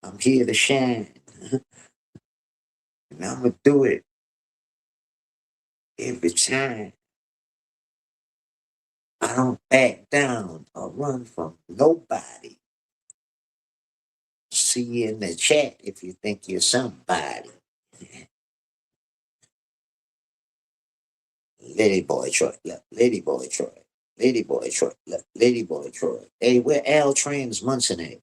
I'm here to shine. And I'ma do it every time. I don't back down or run from nobody. See you in the chat if you think you're somebody. Lady Boy Troy, look, Lady Boy Troy, Lady Boy Troy, look, Lady Boy Troy. Hey, where Al Trans Munson at?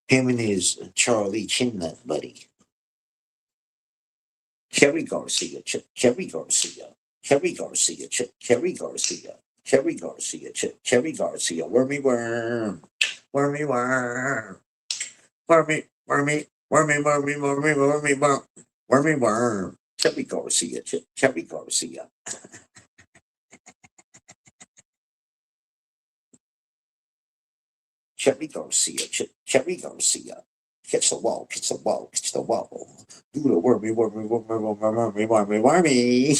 Him and his Charlie Chinut buddy. Kerry Garcia, Kerry Garcia, Kerry Garcia, Kerry Garcia, Kerry Garcia, Kerry Garcia, wormy worm, wormy worm, wormy, wormy, wormy, wormy, wormy, wormy, worm, wormy worm, Kerry Garcia, Kerry Garcia. Cherry Garcia, Cherry Garcia. Catch the wall, catch the wall, catch the wall. Do the wormy, wormy, wormy, wormy, wormy, wormy, wormy.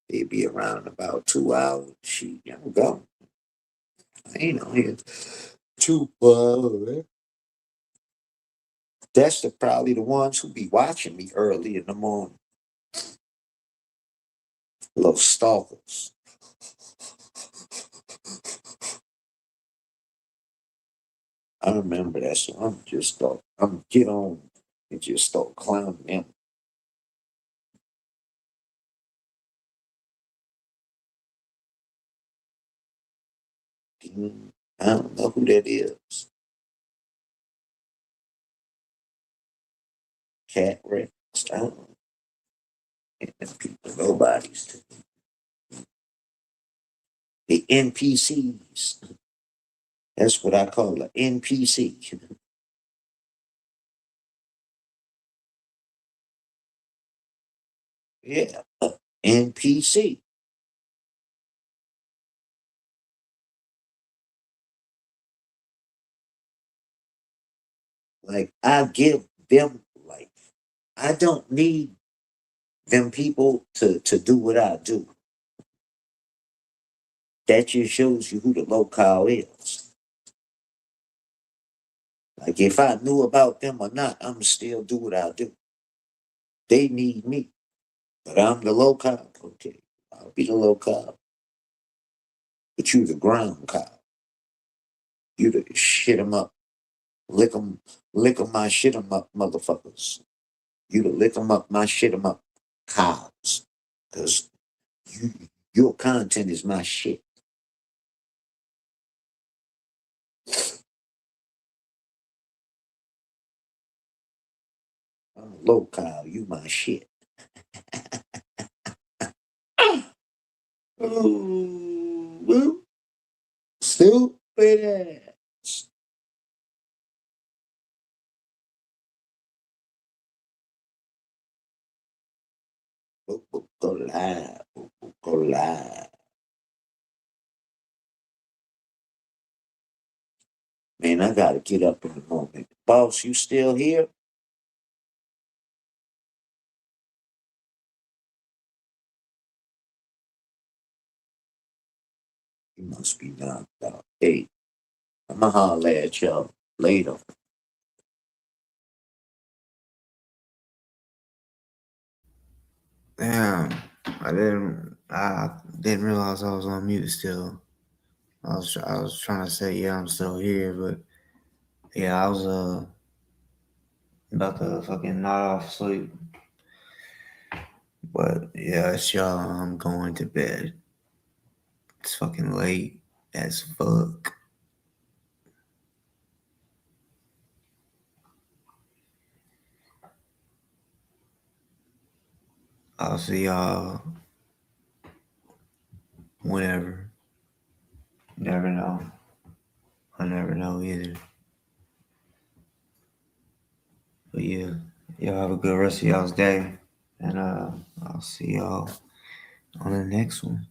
They be around about 2 hours. She young go. I ain't on here too far. That's probably the ones who be watching me early in the morning. Little stalkers. I remember that, so I'm get on and just start clowning them. I don't know who that is. Cat Rex. I don't know. And them people, nobody's. The NPCs. That's what I call an NPC. Yeah, NPC. Like I give them life. I don't need them people to do what I do. That just shows you who the locale is. Like if I knew about them or not, I'm still do what I do. They need me, but I'm the locale. Okay, I'll be the locale, but you the ground cow. You the shit 'em up, lick 'em my shit 'em up, motherfuckers. You to lick 'em up, my shit 'em up, cows. Cause you, your content is my shit. I'm a low cow, you my shit. Ooh, stupid ass. Go live, go live. Man, I gotta get up in the moment. Boss, you still here? You must be knocked out. Hey, I'ma holler at y'all later. Damn, I didn't realize I was on mute still. I was trying to say yeah, I'm still here, but yeah, I was about to fucking nod off sleep. But yeah, it's y'all. I'm going to bed. It's fucking late as fuck. I'll see y'all whenever. Never know. I never know either. But yeah, y'all have a good rest of y'all's day. And I'll see y'all on the next one.